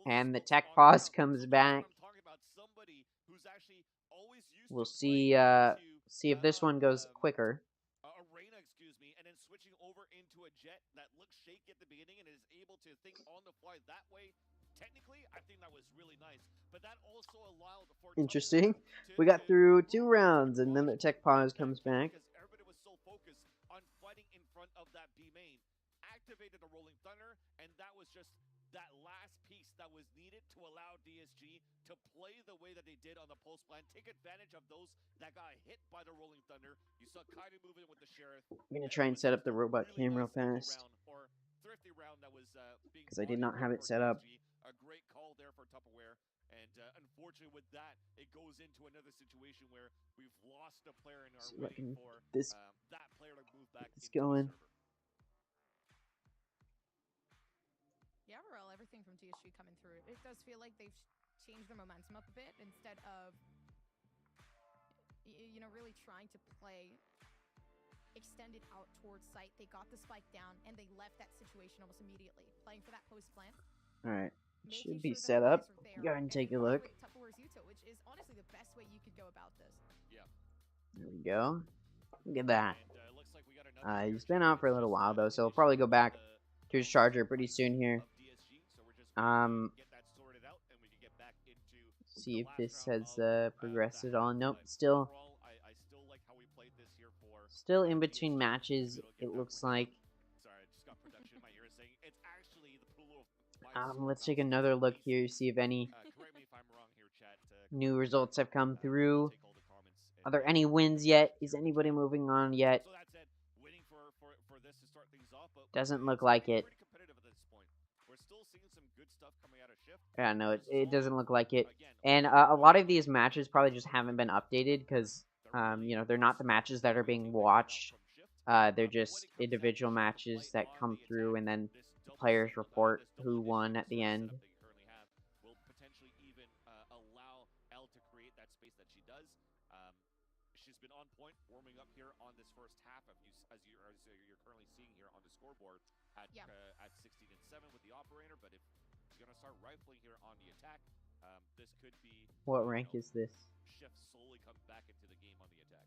And the tech pause comes back. We'll see if this one goes quicker. And then switching over into a jet that looks shaky at the beginning and is able to think on the fly that way. Technically, I think that was really nice, but that also allowed for interesting. We got through 2 rounds, and then the tech pause comes back. Everybody was so focused on fighting in front of that B main, activated the Rolling Thunder, and that was just that last piece that was needed to allow DSG to play the way that they did on the post plan, take advantage of those that got hit by the Rolling Thunder. You saw Kaido moving with the Sheriff. I'm gonna try and set up the robot cam real fast, because I did not have it set up. A great call there for Tupperware, and unfortunately with that, it goes into another situation where we've lost a player in our way for that player to move back. It's going. Yeah, Varel, everything thing from DSG coming through. It does feel like they've changed their momentum up a bit instead of, you know, really trying to play extended out towards site. They got the spike down and they left that situation almost immediately, playing for that post plant. All right, should be set up. Go ahead and take a look. Which is honestly the best way you could go about this. Yeah. There we go. Look at that. And, looks like we got another He's been out for a little while though, so he'll probably go back to his charger pretty soon here. See if this has progressed at all. Nope, still in between matches, it looks like. Let's take another look here, see if any new results have come through. Are there any wins yet? Is anybody moving on yet? Doesn't look like it. Yeah, no, it doesn't look like it. And a lot of these matches probably just haven't been updated because, you know, they're not the matches that are being watched. They're just individual matches that come through and then the players report who won at the end. She's been on point, warming up here on this first half, as you're currently seeing here on the scoreboard at 16 and 7 with the operator. But if she's gonna start rifling here on the attack, this could be. What rank is this? Shift slowly comes back into the game on the attack.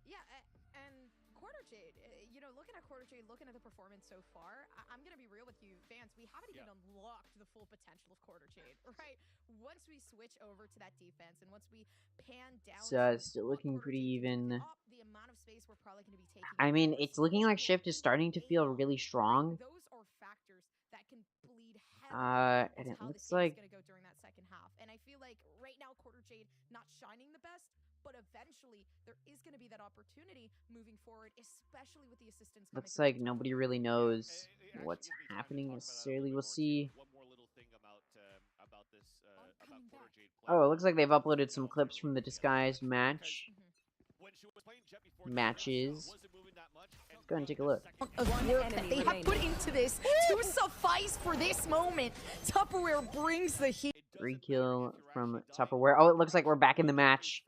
Yeah, and Quarter Jade, you know, looking at Quarter Jade, looking at the performance so far, I'm gonna be real with you, fans. We haven't even unlocked the full potential of Quarter Jade, right? Once we switch over to that defense, and once we pan down, Still looking pretty even. The amount of space we're probably gonna be taking. I mean, it's looking like Shift is starting to feel really strong. Those are factors that can bleed heavily and it how looks this game's like gonna go during that second half. And I feel like right now Quarter Jade not shining the best, but eventually there is going to be that opportunity moving forward, especially with the assistance. Looks like nobody really knows what's happening necessarily. We'll see. One more little thing about this about Quarter Jade. Oh, it looks like they've uploaded some clips from the Disguised match. Matches. Let's go ahead and take a look. Of work that they have put into this to suffice for this moment. Tupperware brings the heat. 3 kill from Tupperware. Oh, it looks like we're back in the match.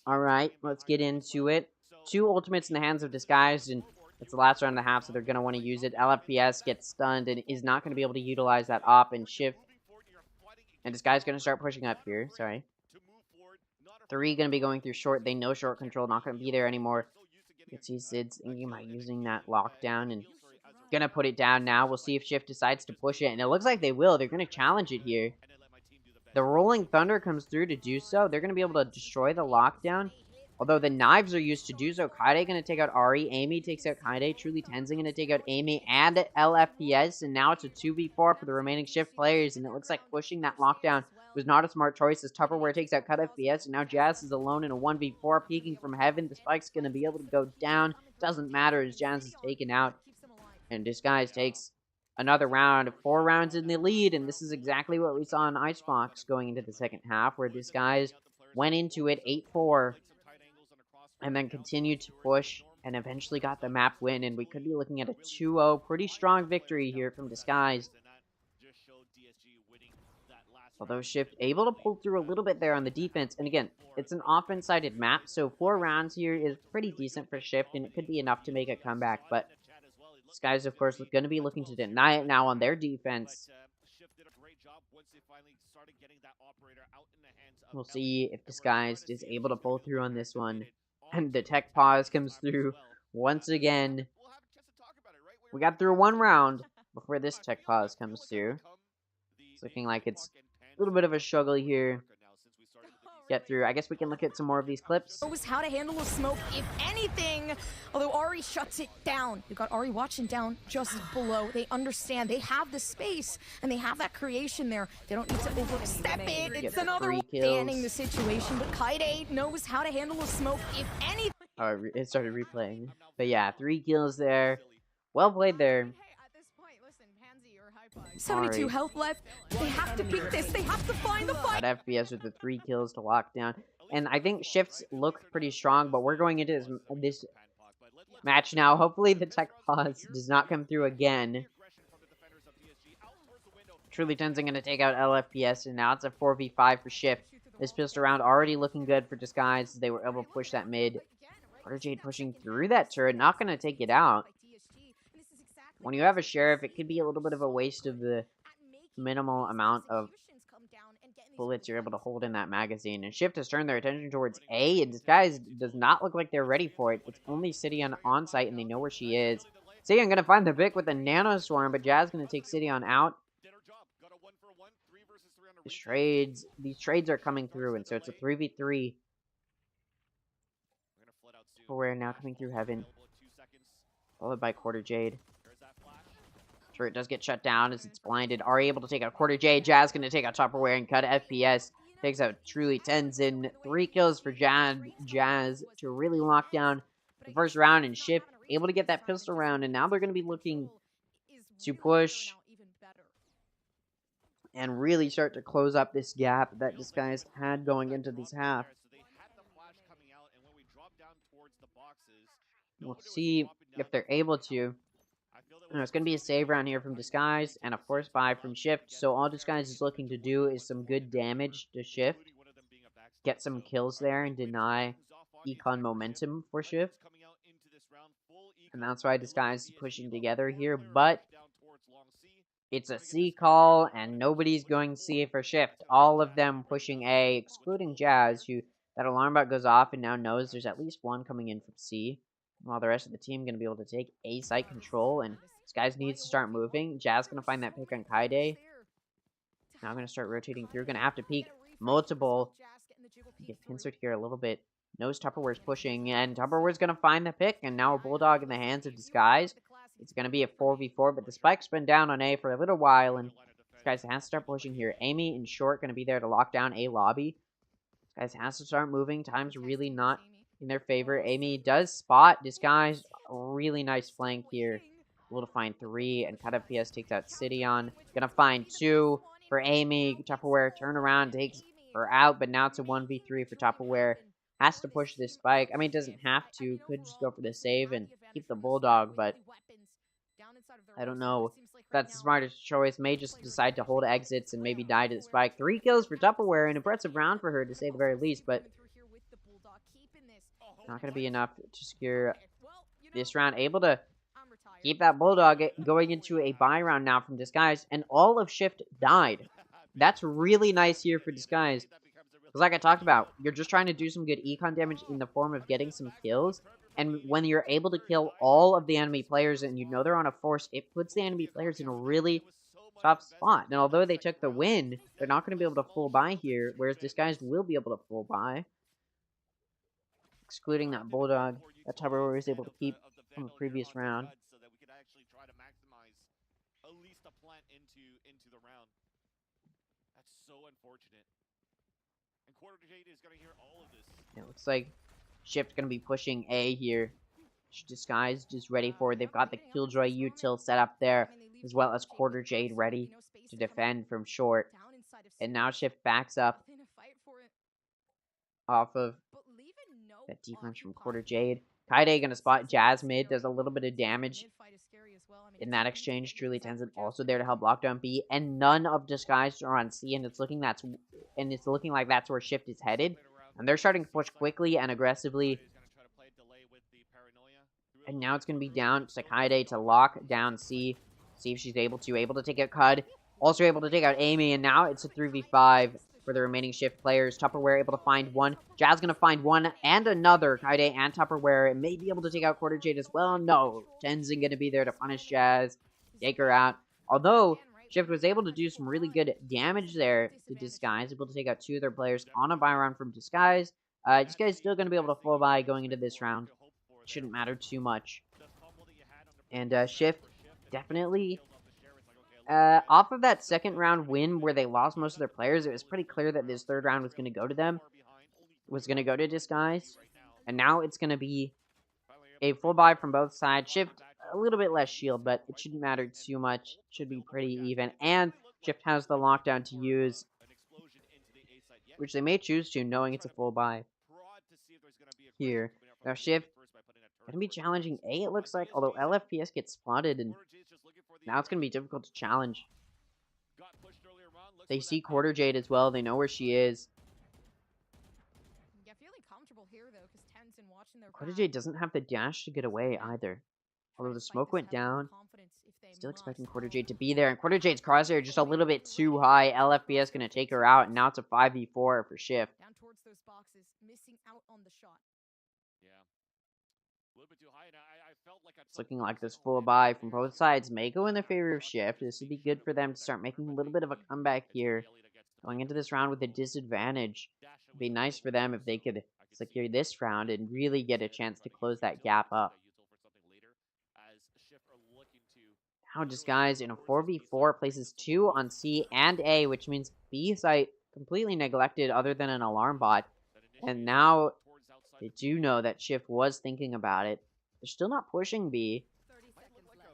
Alright, let's get into it. 2 ultimates in the hands of Disguised, and it's the last round and a half, so they're going to want to use it. LFPS gets stunned and is not going to be able to utilize that op and shift. And Disguised going to start pushing up here. Sorry. 3 going to be going through short. They know short control, not going to be there anymore. You can see Sid's thinking about using that lockdown and going to put it down now. We'll see if Shift decides to push it, and it looks like they will. They're going to challenge it here. The Rolling Thunder comes through to do so. They're going to be able to destroy the lockdown. Although the knives are used to do so. Kaide going to take out Ari. Amy takes out Kaide. Truly Tenzin going to take out Amy and LFPS. And now it's a 2v4 for the remaining Shift players. And it looks like pushing that lockdown was not a smart choice as Tupperware takes out Cut FPS. And now Jazz is alone in a 1v4. Peeking from heaven. The spike's going to be able to go down. Doesn't matter as Jazz is taken out. And Disguise takes another round, 4 rounds in the lead, and this is exactly what we saw in Icebox going into the second half, where Disguise went into it 8-4, and then continued to push, and eventually got the map win, and we could be looking at a 2-0, pretty strong victory here from Disguise. Although Shift able to pull through a little bit there on the defense, and again, it's an offense-sided map, so 4 rounds here is pretty decent for Shift, and it could be enough to make a comeback, but Disguise, of course, going to be looking to deny it now on their defense. We'll see if Disguised is able to pull through on this one. And the tech pause comes through once again. We got through 1 round before this tech pause comes through. It's looking like it's a little bit of a struggle here. Get through. I guess we can look at some more of these clips. Knows how to handle a smoke, if anything. Although Ari shuts it down. You've got Ari watching down just below. They understand. They have the space, and they have that creation there. They don't need to overstep it. It's another banning the situation. But Kaide knows how to handle a smoke, if anything. Oh, it started replaying. But yeah, 3 kills there. Well played there. 72 health left. They have to peek this. They have to find the fight. FPS with the 3 kills to lock down. And I think Shifts look pretty strong, but we're going into this match now. Hopefully the tech pause does not come through again. Truly Tenzin going to take out LFPS, and now it's a 4v5 for Shift. This pistol round already looking good for Disguise as they were able to push that mid. Quarter Jade pushing through that turret, not going to take it out. When you have a Sheriff, it could be a little bit of a waste of the minimal amount of bullets you're able to hold in that magazine. And Shift has turned their attention towards A, and Disguise does not look like they're ready for it. It's only City on site, and they know where she is. City going to find the Vic with a Nano Swarm, but Jazz going to take City on out. These trades are coming through, and so it's a 3v3. We're now coming through Heaven, followed by Quarter Jade. Turret does get shut down as it's blinded. Are able to take out Quarter Jade. Jazz going to take out Tupperware and cut FPS. Takes out Truly Tenzin. 3 kills for Jazz to really lock down the first round, and Shift able to get that pistol round, and now they're going to be looking to push and really start to close up this gap that Disguise had going into this half. We'll see if they're able to. It's going to be a save round here from Disguise and a force buy from Shift. So all Disguise is looking to do is some good damage to Shift. Get some kills there and deny Econ momentum for Shift. And that's why Disguise is pushing together here. But it's a C call, and nobody's going C for Shift. All of them pushing A, excluding Jazz, who that alarm bot goes off and now knows there's at least one coming in from C. While the rest of the team going to be able to take A site control, and Disguise needs to start moving. Jazz going to find that pick on Kaide. Now going to start rotating through. Going to have to peek multiple. Get pincered here a little bit. Knows Tupperware's pushing, and Tupperware's going to find the pick, and now a Bulldog in the hands of Disguise. It's going to be a 4v4, but the spike's been down on A for a little while, and Disguise has to start pushing here. Amy and Short going to be there to lock down A lobby. Disguise has to start moving. Time's really not in their favor. Amy does spot Disguise. Really nice flank here. Able to find 3, and cut FPS takes out Sidion. Gonna find 2 for Amy. Tupperware turn around, takes her out, but now it's a 1v3 for Tupperware. Has to push this spike. I mean, doesn't have to. Could just go for the save and keep the Bulldog, but I don't know if that's the smartest choice. May just decide to hold exits and maybe die to the spike. 3 kills for Tupperware. An impressive round for her, to say the very least, but not going to be enough to secure this round. Able to keep that Bulldog going into a buy round now from Disguise, and all of Shift died. That's really nice here for Disguise. Because like I talked about, you're just trying to do some good econ damage in the form of getting some kills. And when you're able to kill all of the enemy players and you know they're on a force, it puts the enemy players in a really tough spot. And although they took the win, they're not going to be able to full buy here, whereas Disguise will be able to full buy. Excluding that Bulldog that Tupperware was able to keep from the previous round. It looks like Shift going to be pushing A here. Disguise just ready for it. They've got the Killjoy util set up there, as well as Quarter Jade ready to defend from short. And now Shift backs up off of that defense from Quarter Jade. Kaide gonna spot Jazz mid, does a little bit of damage in that exchange. Truly Tenzin also there to help lock down B, and none of Disguise are on C, and it's looking like that's where Shift is headed. And they're starting to push quickly and aggressively. And now it's gonna be down to Kaide to lock down C. See if she's able to take out Cud. Also able to take out Amy, and now it's a 3v5 for the remaining Shift players. Tupperware able to find 1. Jazz gonna find 1 and another. Kaide and Tupperware may be able to take out Quarter Jade as well. No, Tenzin gonna be there to punish Jazz, take her out. Although Shift was able to do some really good damage there to Disguise, able to take out 2 of their players on a buy round from Disguise. Disguise still gonna be able to full buy going into this round. Shouldn't matter too much. And Shift definitely. Off of that second round win where they lost most of their players, it was pretty clear that this third round was going to go to them. Was going to go to Disguise. And now it's going to be a full buy from both sides. Shift, a little bit less shield, but it shouldn't matter too much. Should be pretty even. And Shift has the lockdown to use, which they may choose to, knowing it's a full buy here. Now Shift going to be challenging A, it looks like, although LFPS gets spotted, and now it's going to be difficult to challenge. They see Quarter Jade as well. They know where she is. Yeah, feeling comfortable here though, because Tenzin watching their Quarter back. Jade doesn't have the dash to get away either. Although the smoke went down, still expecting Quarter Jade to be there. And Quarter Jade's crosshair just a little bit too high. LFBS going to take her out. And now it's a 5v4 for Shift. Down towards those boxes, missing out on the shot. Yeah. A little bit too high. And I felt like It's looking like this full buy from both sides may go in the favor of Shift. This would be good for them to start making a little bit of a comeback here. Going into this round with a disadvantage. It'd be nice for them if they could secure this round and really get a chance to close that gap up. Now Disguised in a 4v4 places 2 on C and A, which means B site completely neglected other than an alarm bot. And now they do know that Shift was thinking about it. They're still not pushing B.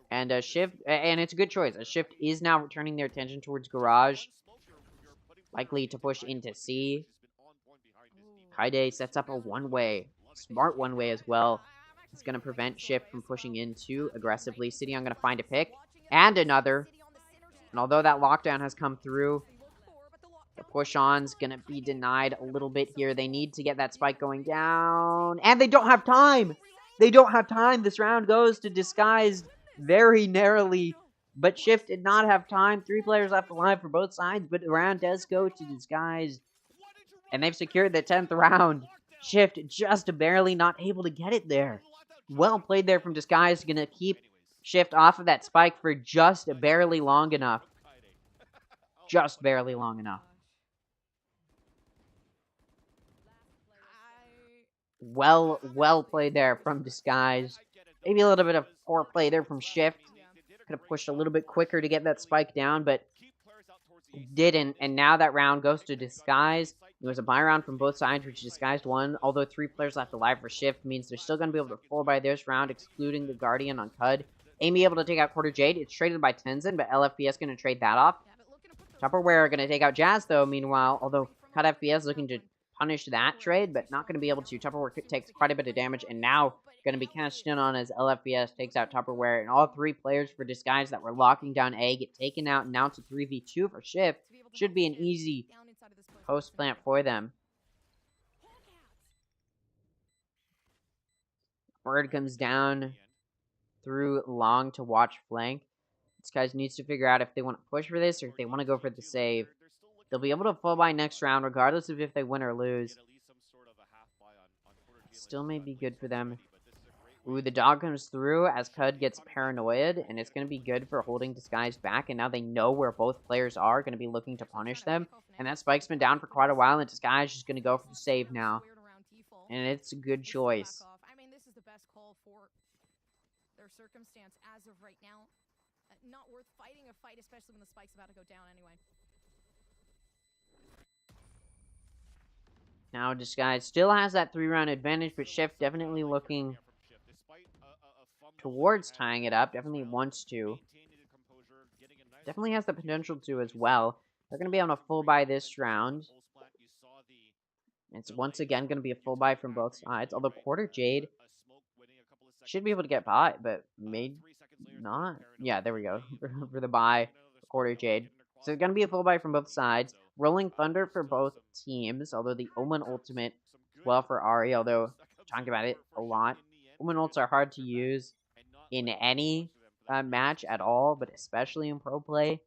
And Shift, and it's a good choice. Shift is now turning their attention towards Garage. Likely to push into C. Kaide sets up a one-way. Smart one-way as well. It's going to prevent Shift from pushing in too aggressively. City, I'm going to find a pick. And another. And although that lockdown has come through, the push-on's going to be denied a little bit here. They need to get that spike going down. And they don't have time! They don't have time. This round goes to Disguised very narrowly. But Shift did not have time. 3 players left alive for both sides. But the round does go to Disguised. And they've secured the 10th round. Shift just barely not able to get it there. Well played there from Disguised. Going to keep Shift off of that spike for just barely long enough. Just barely long enough. Well played there from Disguised. Maybe a little bit of poor play there from Shift. Could have pushed a little bit quicker to get that spike down, but didn't. And now that round goes to Disguised. It was a buy round from both sides, which Disguised won. Although 3 players left alive for Shift means they're still going to be able to full buy this round, excluding the Guardian on Cud. Amy able to take out Quarter Jade. It's traded by Tenzin, but LFBS going to trade that off. Tupperware going to take out Jazz, though, meanwhile. Although Cud FBS looking to punish that trade, but not going to be able to. Tupperware takes quite a bit of damage, and now going to be cashed in on as LFBS takes out Tupperware. And all 3 players for Disguise that were locking down A get taken out, and now it's a 3v2 for Shift. Should be an easy post plant for them. Bird comes down through long to watch flank. This guy needs to figure out if they want to push for this or if they want to go for the save. They'll be able to full buy next round regardless of if they win or lose. Still may be good for them. Ooh, the dog comes through as Cud gets paranoid, and it's going to be good for holding Disguise back, and now they know where both players are, going to be looking to punish them. And that spike's been down for quite a while, and Disguise is going to go for the save now. And it's a good choice. I mean, this is the best call for their circumstance as of right now. Not worth fighting a fight, especially when the spike's about to go down anyway. Now Disguise still has that 3-round advantage, but Shift definitely looking towards tying it up. Definitely wants to. Definitely has the potential to as well. They're going to be on a full buy this round. It's once again going to be a full buy from both sides. Although Quarter Jade should be able to get by, but may not. Yeah, there we go. For the buy, Quarter Jade. So it's going to be a full buy from both sides. Rolling Thunder for both teams, although the Omen ultimate as well for Ari, although talking about it a lot. Omen ults are hard to use in any match at all, but especially in pro play.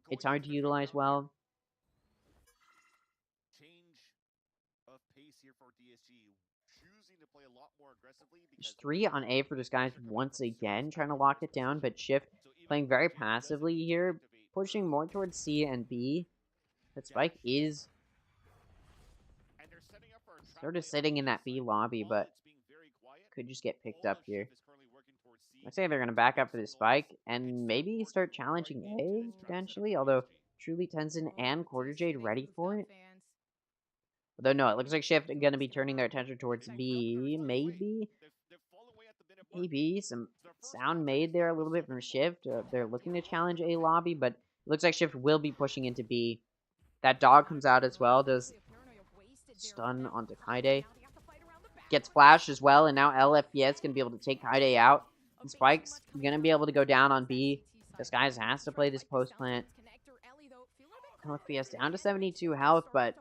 It's hard to utilize well. There's 3 on A for Disguise once again, trying to lock it down, but Shift playing very passively here, pushing more towards C and B. That spike is sort of sitting in that B lobby, but could just get picked up here. I say they're going to back up for the spike and maybe start challenging A, potentially, although truly Tenzin and Quarter Jade ready for it. Although, no, it looks like Shift are going to be turning their attention towards B, maybe. Maybe some sound made there a little bit from Shift. They're looking to challenge A lobby, but it looks like Shift will be pushing into B. That dog comes out as well, does stun onto Kaide. Gets flashed as well, and now LFBS going to be able to take Kaide out. And Spike's going to be able to go down on B. Disguise has to play this post plant. FPS down to 72 health, but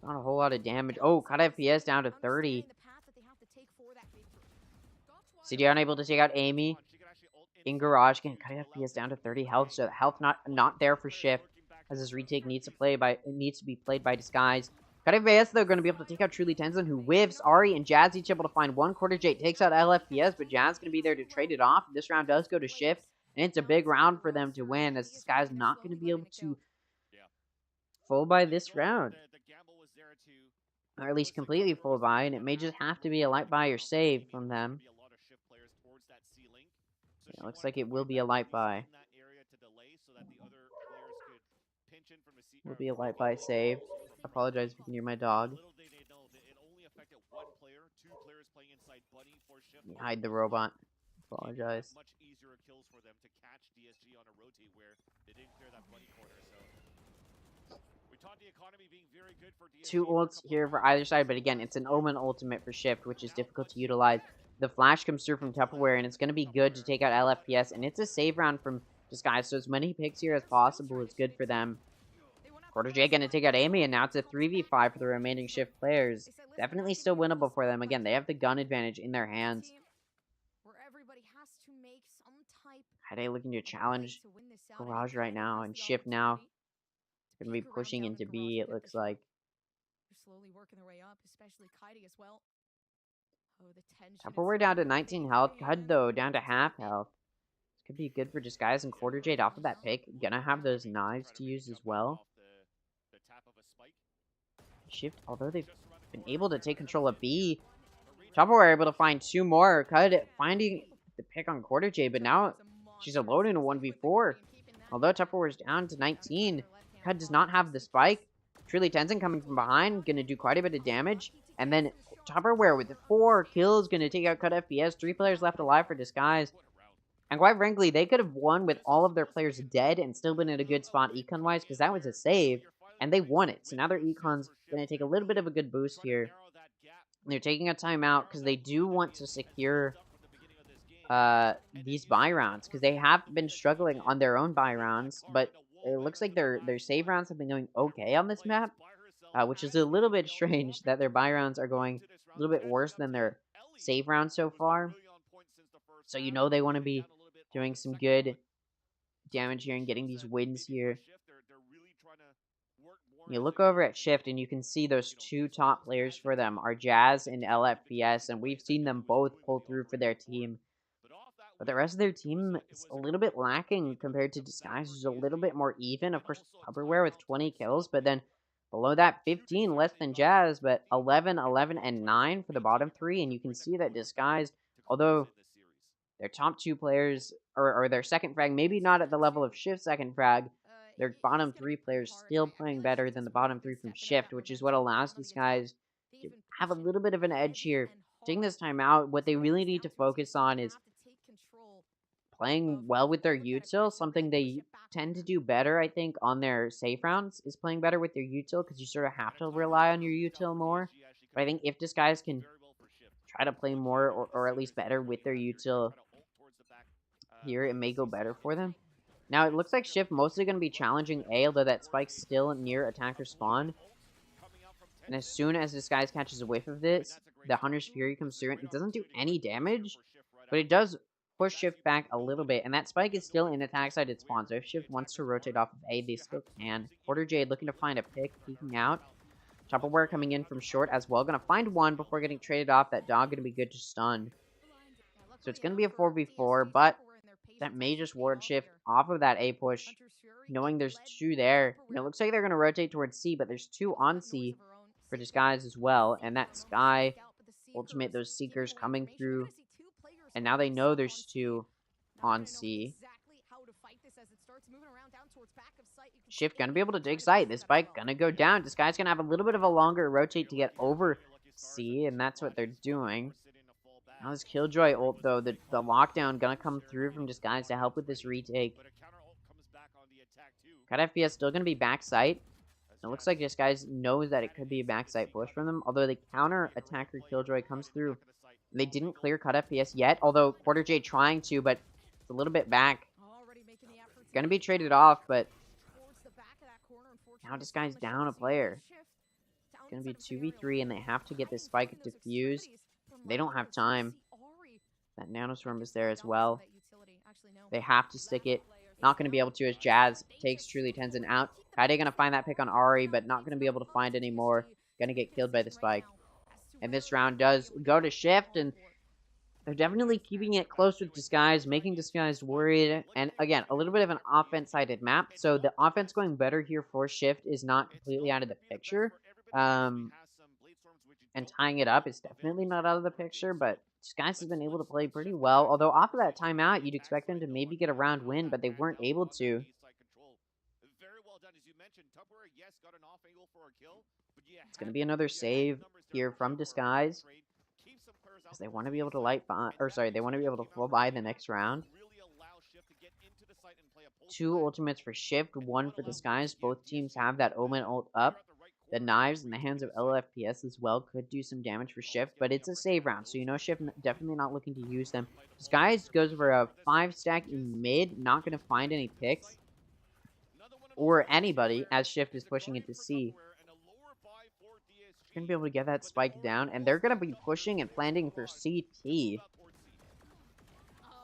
not a whole lot of damage. Oh, cut FPS down to 30. CD unable to take out Amy. In garage, getting cut FPS down to 30 health, so health not there for Shift, as his retake needs to be played by Disguise. Cut FPS, though, going to be able to take out Truly Tenzin, who whiffs. Ari and Jazz each able to find one. Quarter J takes out LFPS, but Jazz going to be there to trade it off. This round does go to Shift, and it's a big round for them to win, as Disguise not going to be able to full buy this round. Or at least completely full buy, and it may just have to be a light buy or save from them. It looks like it will be a light buy. Will be a light buy save. Apologize if you can hear my dog. Hide the robot. Apologize. Much easier kills for them to catch DSG on a rotate where they didn't clear that bunny corner. So we taught the economy being very good for DSG. Two ults here for either side, but again, it's an Omen ultimate for Shift, which is difficult to utilize. The flash comes through from Tupperware, and it's going to be good to take out LFPS, and it's a save round from Disguise, so as many picks here as possible is good for them. Quarter J going to take out Amy, and now it's a 3v5 for the remaining Shift players. Definitely still winnable for them. Again, they have the gun advantage in their hands. Hade looking to challenge Garage right now, and Shift now is going to be pushing into B, it looks like. Slowly working their way up, especially Kaidi as well. Tupperware down to 19 health. Cud, though, down to half health. This could be good for Disguise, and Quarter Jade off of that pick. Gonna have those knives to use as well. Shift, although they've been able to take control of B, Tupperware able to find two more. Cud finding the pick on Quarter Jade, but now she's alone in a 1v4. Although Tupperware's down to 19, Cud does not have the spike. Truly Tenzin coming from behind, gonna do quite a bit of damage. And then Tupperware with 4 kills, going to take out Cut FPS. 3 players left alive for Disguise. And quite frankly, they could have won with all of their players dead and still been in a good spot econ-wise, because that was a save, and they won it. So now their econ's going to take a little bit of a good boost here. They're taking a timeout because they do want to secure these buy rounds, because they have been struggling on their own buy rounds, but it looks like their save rounds have been going okay on this map. Which is a little bit strange that their buy rounds are going a little bit worse than their save rounds so far. So you know they want to be doing some good damage here and getting these wins here. You look over at Shift and you can see those two top players for them are Jazz and LFPS, and we've seen them both pull through for their team. But the rest of their team is a little bit lacking compared to Disguise, who's a little bit more even. Of course, Tupperware with 20 kills, but then below that, 15 less than Jazz, but 11, 11, and 9 for the bottom 3. And you can see that Disguise, although their top 2 players, or their second frag, maybe not at the level of Shift's second frag, their bottom 3 players still playing better than the bottom 3 from Shift, which is what allows Disguise to have a little bit of an edge here. Taking this time out, what they really need to focus on is playing well with their util, something they tend to do better, I think, on their safe rounds, is playing better with their util, because you sort of have to rely on your util more. But I think if Disguise can try to play more, or at least better with their util here, it may go better for them. Now, it looks like Shift mostly going to be challenging A, although that spike's still near attacker spawn. And as soon as Disguise catches a whiff of this, the Hunter's Fury comes through, and it doesn't do any damage, but it does push Shift back a little bit, and that spike is still in attack side at spawn, so if Shift wants to rotate off of A, they still can. Quarter Jade looking to find a pick, peeking out. Tupperware coming in from short as well, gonna find one before getting traded off. That dog gonna be good to stun. So it's gonna be a 4v4, but that may just ward Shift off of that A push, knowing there's 2 there. And it looks like they're gonna rotate towards C, but there's 2 on C for Disguise as well, and that Sky ultimate, those Seekers coming through. And now they know there's 2 on C. Shift gonna be able to take sight. This spike gonna go down. Disguise gonna have a little bit of a longer rotate to get over C, and that's what they're doing. Now this Killjoy ult, though, the lockdown gonna come through from Disguise to help with this retake. Cut FPS still gonna be backside. It looks like Disguise knows that it could be a backside push from them, although the counter attacker Killjoy comes through. They didn't clear Cut FPS yet, although Quarter J trying to, but it's a little bit back. Gonna be traded off, but Now Disguise down a player. It's going to be 2v3, and they have to get this spike defused. They don't have time. That Nanoswarm is there as well. They have to stick it. Not going to be able to as Jazz takes Truly Tenzin out. Kaide going to find that pick on Ari, but not going to be able to find any more. Going to get killed by the spike. And this round does go to Shift, and they're definitely keeping it close with Disguise, making Disguise worried. And again, a little bit of an offense-sided map. So the offense going better here for Shift is not completely out of the picture. And tying it up is definitely not out of the picture, but Disguise has been able to play pretty well. Although off of that timeout, you'd expect them to maybe get a round win, but they weren't able to. It's going to be another save here from Disguise, because they want to be able to they want to be able to full buy the next round. 2 ultimates for Shift, 1 for Disguise. Both teams have that Omen ult up. The knives in the hands of LFPS as well could do some damage for Shift, but it's a save round, so you know Shift definitely not looking to use them. Disguise goes for a 5-stack in mid, not going to find any picks or anybody as Shift is pushing into C. Going to be able to get that spike down, and they're going to be pushing and planting for CT.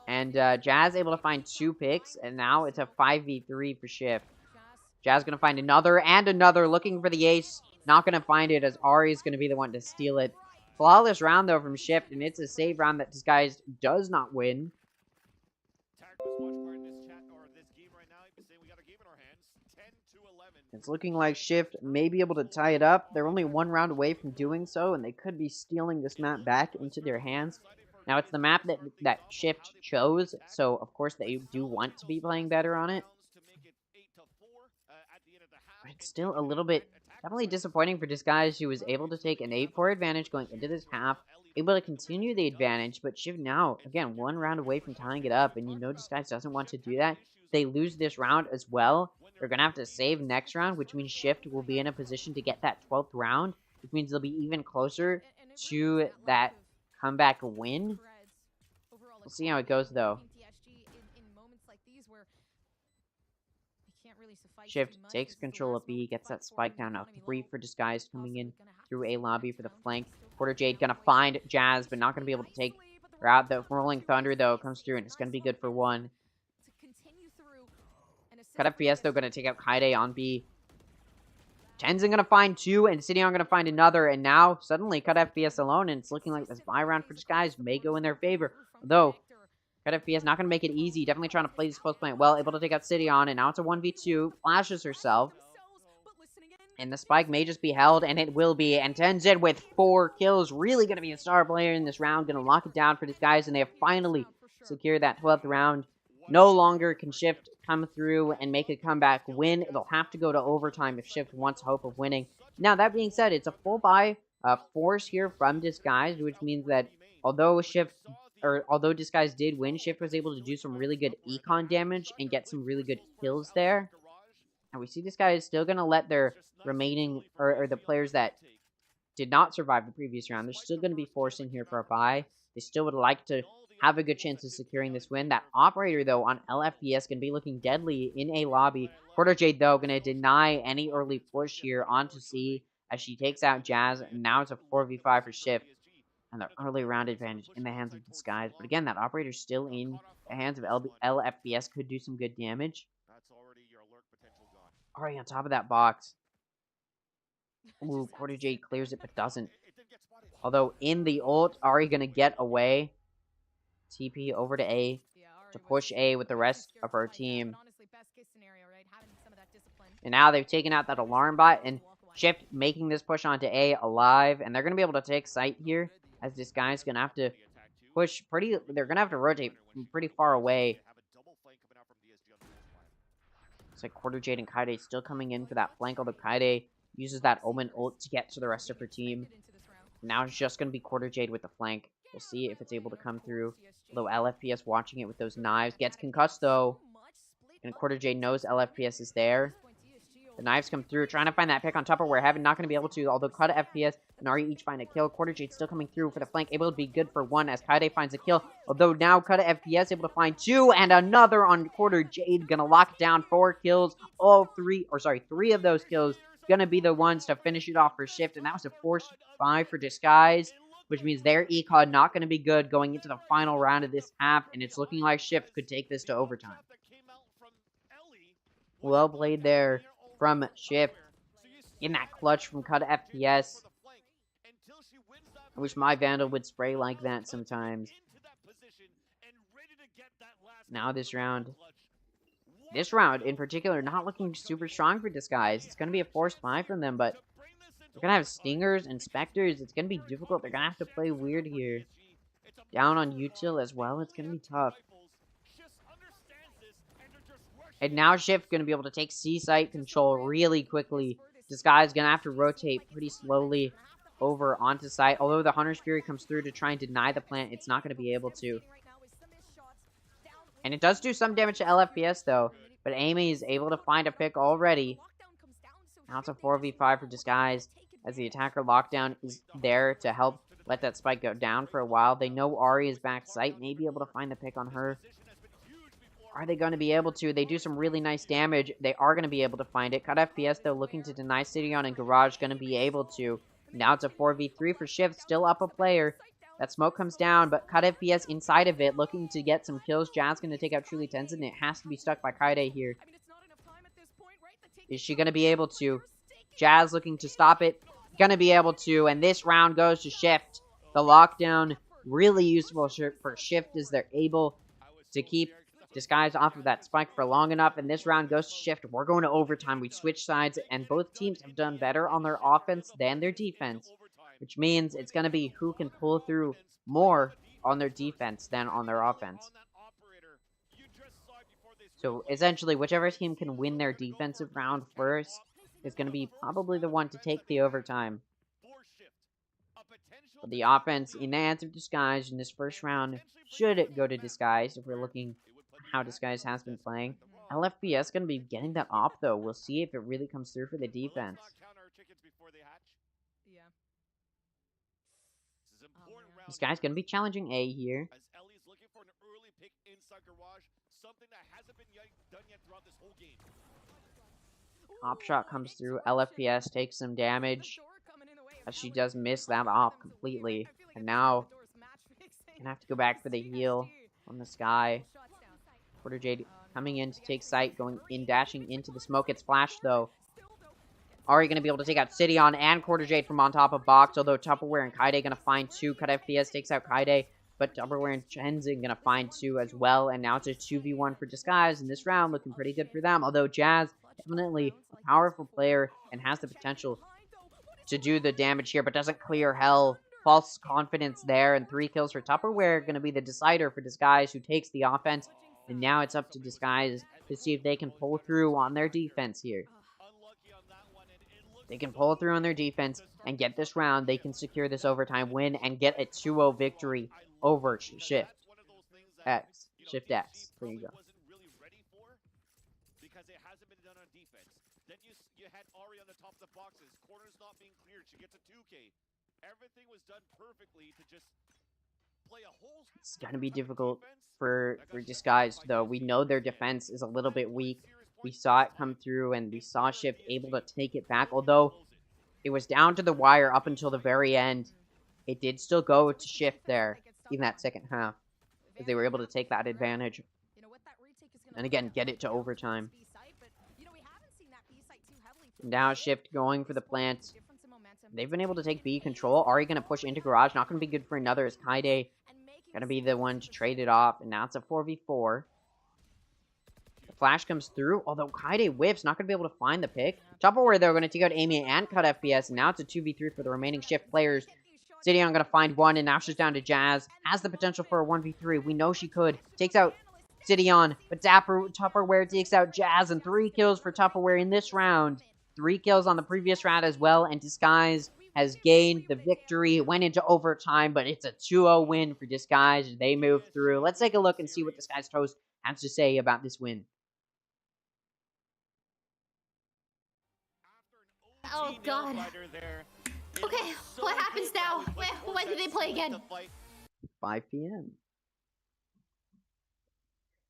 And Jazz able to find 2 picks, and now it's a 5v3 for Shift. Jazz going to find another and another, looking for the ace. Not going to find it, as Ari is going to be the one to steal it. Flawless round, though, from Shift, and it's a save round that Disguise does not win. It's looking like Shift may be able to tie it up. They're only 1 round away from doing so, and they could be stealing this map back into their hands. Now, it's the map that Shift chose, so of course they do want to be playing better on it. But it's still a little bit definitely disappointing for Disguise, who was able to take an 8-4 advantage going into this half, able to continue the advantage, but Shift now, again, 1 round away from tying it up, and you know Disguise doesn't want to do that. If they lose this round as well, they're going to have to save next round, which means Shift will be in a position to get that 12th round, which means they'll be even closer to that comeback win. We'll see how it goes, though. Shift takes control of B, gets that spike down. Now 3 for Disguise coming in through A lobby for the flank. Quarter Jade going to find Jazz, but not going to be able to take her out. The Rolling Thunder, though, comes through, and it's going to be good for 1. Cut FPS, though, going to take out Kaide on B. Tenzin going to find 2, and Sidion going to find another, and now, suddenly, Cut FPS alone, and it's looking like this buy round for Disguise may go in their favor. Though, Cut FPS not going to make it easy, definitely trying to play this post plant well, able to take out Sidion, and now it's a 1v2, flashes herself. And the spike may just be held, and it will be, and Tenzin with 4 kills, really going to be a star player in this round, going to lock it down for Disguise, and they have finally secured that 12th round. No longer can Shift come through and make a comeback win. They'll have to go to overtime if Shift wants hope of winning. Now, that being said, it's a full buy force here from Disguise, which means that although Disguise did win, Shift was able to do some really good econ damage and get some really good kills there. And we see Disguise still going to let their remaining, or the players that did not survive the previous round, they're still going to be forced in here for a buy. They still would like to have a good chance of securing this win. That operator, though, on LFPS can be looking deadly in a lobby. Quarter Jade, though, going to deny any early push here onto C as she takes out Jazz. And now it's a 4v5 for Shift. And the early round advantage in the hands of Disguise. But again, that operator still in the hands of LFPS could do some good damage. Already on top of that box. Ooh, Quarter Jade clears it but doesn't. Although in the ult, Ari going to get away. TP over to A to push A with the rest of her team. And now they've taken out that alarm bot, and Shift making this push onto A alive. And they're going to be able to take site here, as this guy's going to have to push pretty... They're going to have to rotate from pretty far away. It's like Quarter Jade and Kaide still coming in for that flank, although Kaide uses that Omen ult to get to the rest of her team. Now it's just going to be Quarter Jade with the flank. We'll see if it's able to come through. Although LFPS watching it with those knives. Gets concussed, though. And Quarter Jade knows LFPS is there. The knives come through, trying to find that pick on Tupperware. Heaven not going to be able to, although Cut FPS and Ari each find a kill. Quarterjade still coming through for the flank, able to be good for one as Kaide finds a kill. Although now Cut FPS able to find two, and another on Quarterjade. Gonna lock down 4 kills. Three of those kills gonna be the ones to finish it off for Shift, and that was a forced 5 for Disguise, which means their econ not gonna be good going into the final round of this half, and it's looking like Shift could take this to overtime. Well played there from Shift in that clutch from Cut FPS. I wish my Vandal would spray like that sometimes. Now this round in particular, not looking super strong for Disguise. It's going to be a forced 5 from them, but they're going to have Stingers and Spectres. It's going to be difficult. They're going to have to play weird here. Down on Util as well. It's going to be tough. And now Shift going to be able to take C-Site control really quickly. Disguise going to have to rotate pretty slowly over onto site. Although the Hunter's Fury comes through to try and deny the plant, it's not going to be able to. And it does do some damage to LFPS though. But Amy is able to find a pick already. Now it's a 4v5 for Disguise, as the attacker lockdown is there to help let that spike go down for a while. They know Ari is back site, may be able to find the pick on her. Are they going to be able to? They do some really nice damage. They are going to be able to find it. Cut FPS, though, looking to deny Cidion and Garage. Going to be able to. Now it's a 4v3 for Shift. Still up a player. That smoke comes down, but Cut FPS inside of it, looking to get some kills. Jazz going to take out Truly Tenzin. It has to be stuck by Kaide here. Is she going to be able to? Jazz looking to stop it. Going to be able to, and this round goes to Shift. The lockdown, really useful for Shift as they're able to keep Disguise off of that spike for long enough, and this round goes to Shift. We're going to overtime. We switch sides, and both teams have done better on their offense than their defense, which means it's going to be who can pull through more on their defense than on their offense. So, essentially, whichever team can win their defensive round first is going to be probably the one to take the overtime. But the offense, in the hands of Disguise in this first round, should go to Disguise if we're looking how Disguise has been playing. LFBS going to be getting that op, though. We'll see if it really comes through for the defense. This guy's going to be challenging A here. Op shot comes through. LFPS takes some damage, as she does miss that op completely. And now, gonna have to go back for the heal on the Sky. Quarterjade coming in to take site, going in, dashing into the smoke. It's flashed, though. Ari going to be able to take out Cidion and Quarterjade from on top of Box, although Tupperware and Kaide going to find 2. Cut FPS takes out Kaide, but Tupperware and Tenzin going to find 2 as well, and now it's a 2v1 for Disguise in this round, looking pretty good for them, although Jazz, definitely a powerful player and has the potential to do the damage here, but doesn't clear hell. False confidence there, and 3 kills for Tupperware, going to be the decider for Disguise, who takes the offense. And now it's up to Disguise to see if they can pull through on their defense here. They can pull through on their defense and get this round. They can secure this overtime win and get a 2-0 victory over Shift X. Shift X. There you go. Because it hasn't been done on defense. Then you had Ari on the top of the boxes. Corners not being cleared. She gets a 2K. Everything was done perfectly to just play a whole... It's going to be difficult for Disguise, though. We know their defense is a little bit weak. We saw it come through, and we saw Shift able to take it back. Although it was down to the wire up until the very end, it did still go to Shift there in that second half, as they were able to take that advantage. And again, get it to overtime. Now Shift going for the plant. They've been able to take B control. Ari going to push into Garage. Not going to be good for another, as Kaide going to be the one to trade it off. And now it's a 4v4. The flash comes through, although Kaide whips. Not going to be able to find the pick. Tupperware, they're going to take out Amy and Cut FPS. And now it's a 2v3 for the remaining Shift players. Cidion going to find one, and now she's down to Jazz. Has the potential for a 1v3. We know she could. Takes out Cidion, but Tupperware takes out Jazz, and 3 kills for Tupperware in this round. 3 kills on the previous round as well, and Disguise has gained the victory. It went into overtime, but it's a 2-0 win for Disguise. They move through. Let's take a look and see what Disguise Toast has to say about this win. Oh, God. Okay, what happens now? When do they play again? 5 p.m.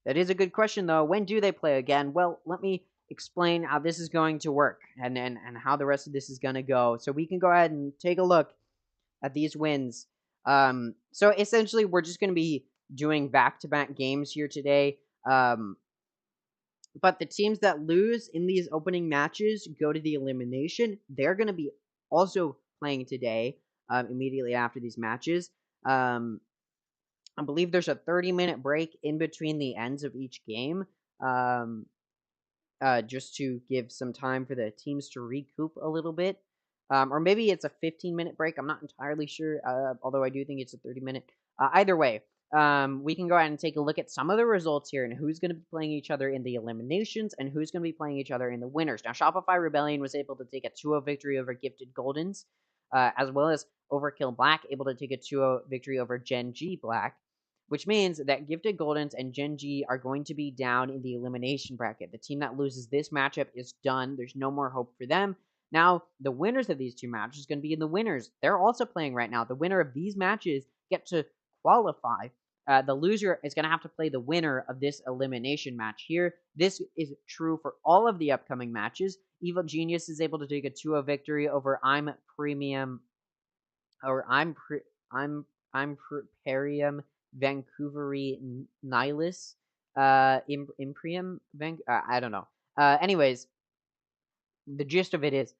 That is a good question, though. When do they play again? Well, let me explain how this is going to work and how the rest of this is going to go. So we can go ahead and take a look at these wins. So essentially, we're just going to be doing back-to-back games here today. But the teams that lose in these opening matches go to the elimination. They're going to be also playing today, immediately after these matches. I believe there's a 30-minute break in between the ends of each game, just to give some time for the teams to recoup a little bit. Or maybe it's a 15-minute break. I'm not entirely sure, although I do think it's a 30-minute. Either way, we can go ahead and take a look at some of the results here and who's going to be playing each other in the eliminations and who's going to be playing each other in the winners. Now, Shopify Rebellion was able to take a 2-0 victory over Gifted Goldens, as well as Overkill Black, able to take a 2-0 victory over Gen G Black, which means that Gifted Goldens and Gen G are going to be down in the elimination bracket. The team that loses this matchup is done. There's no more hope for them. Now, the winners of these two matches is going to be in the winners. They're also playing right now. The winner of these matches get to qualify. The loser is going to have to play the winner of this elimination match here. This is true for all of the upcoming matches. Evil Genius is able to take a 2-0 victory over I'm Premium Vancouveri Nihilus, Imprium, I don't know. Anyways, the gist of it is,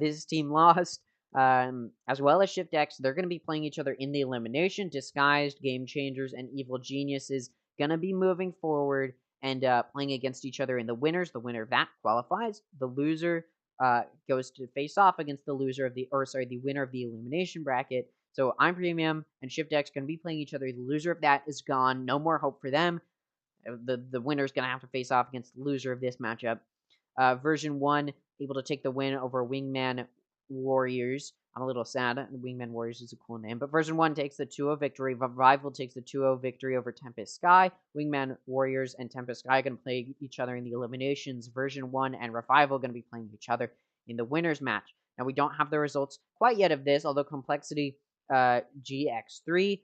this team lost, as well as ShiftX. They're going to be playing each other in the elimination. Disguised, Game Changers, and Evil Geniuses going to be moving forward and playing against each other in the winners. The winner of that qualifies. The loser goes to face off against the the winner of the elimination bracket. So I'm Premium and ShiftX going to be playing each other. The loser of that is gone. No more hope for them. The winner's going to have to face off against the loser of this matchup. Version 1 able to take the win over Wingman Warriors. I'm a little sad. Wingman Warriors is a cool name. But Version 1 takes the 2-0 victory. Revival takes the 2-0 victory over Tempest Sky. Wingman Warriors and Tempest Sky are going to play each other in the eliminations. Version 1 and Revival are going to be playing each other in the winners match. Now, we don't have the results quite yet of this, although Complexity GX3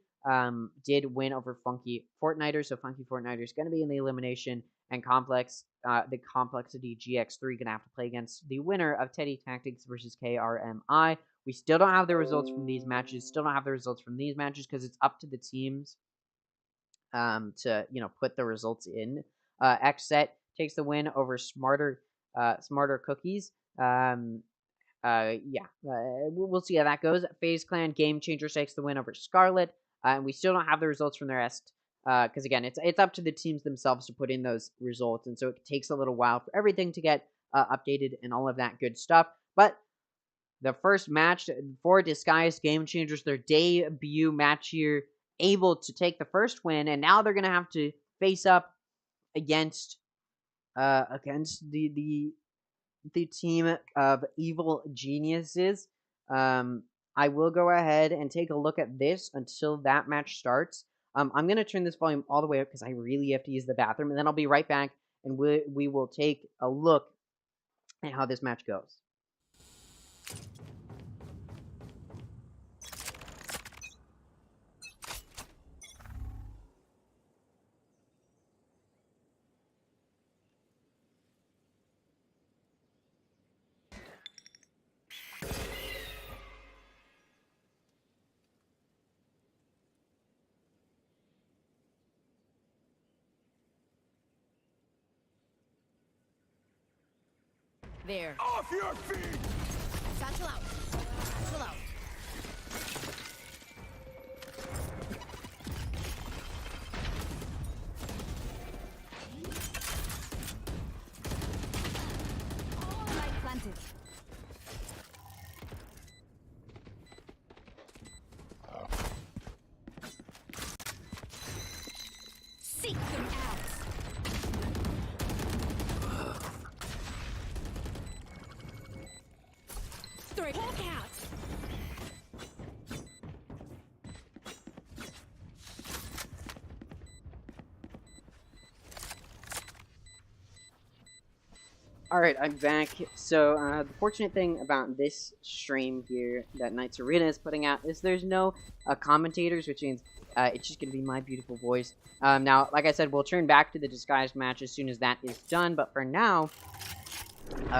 did win over Funky Fortniter. So Funky Fortniter is going to be in the elimination. And the Complexity GX3 going to have to play against the winner of Teddy Tactics versus KRMI. We still don't have the results from these matches. Because it's up to the teams to put the results in. XSET takes the win over Smarter Cookies. We'll see how that goes. FaZe Clan Game Changer takes the win over Scarlet. And we still don't have the results from the rest. Because again, it's up to the teams themselves to put in those results, and so it takes a little while for everything to get updated and all of that good stuff. But the first match for Disguised Game Changers, their debut match here, able to take the first win, and now they're gonna have to face up against the team of Evil Geniuses. I will go ahead and take a look at this until that match starts. I'm going to turn this volume all the way up because I really have to use the bathroom, and then I'll be right back, and we will take a look at how this match goes. There. Off your feet! Satchel out. Satchel out. All right, planted. Seek them out. Hawk out! Alright, I'm back. So, the fortunate thing about this stream here that Knights Arena is putting out is there's no commentators, which means it's just going to be my beautiful voice. Now, like I said, we'll turn back to the Disguised match as soon as that is done, but for now,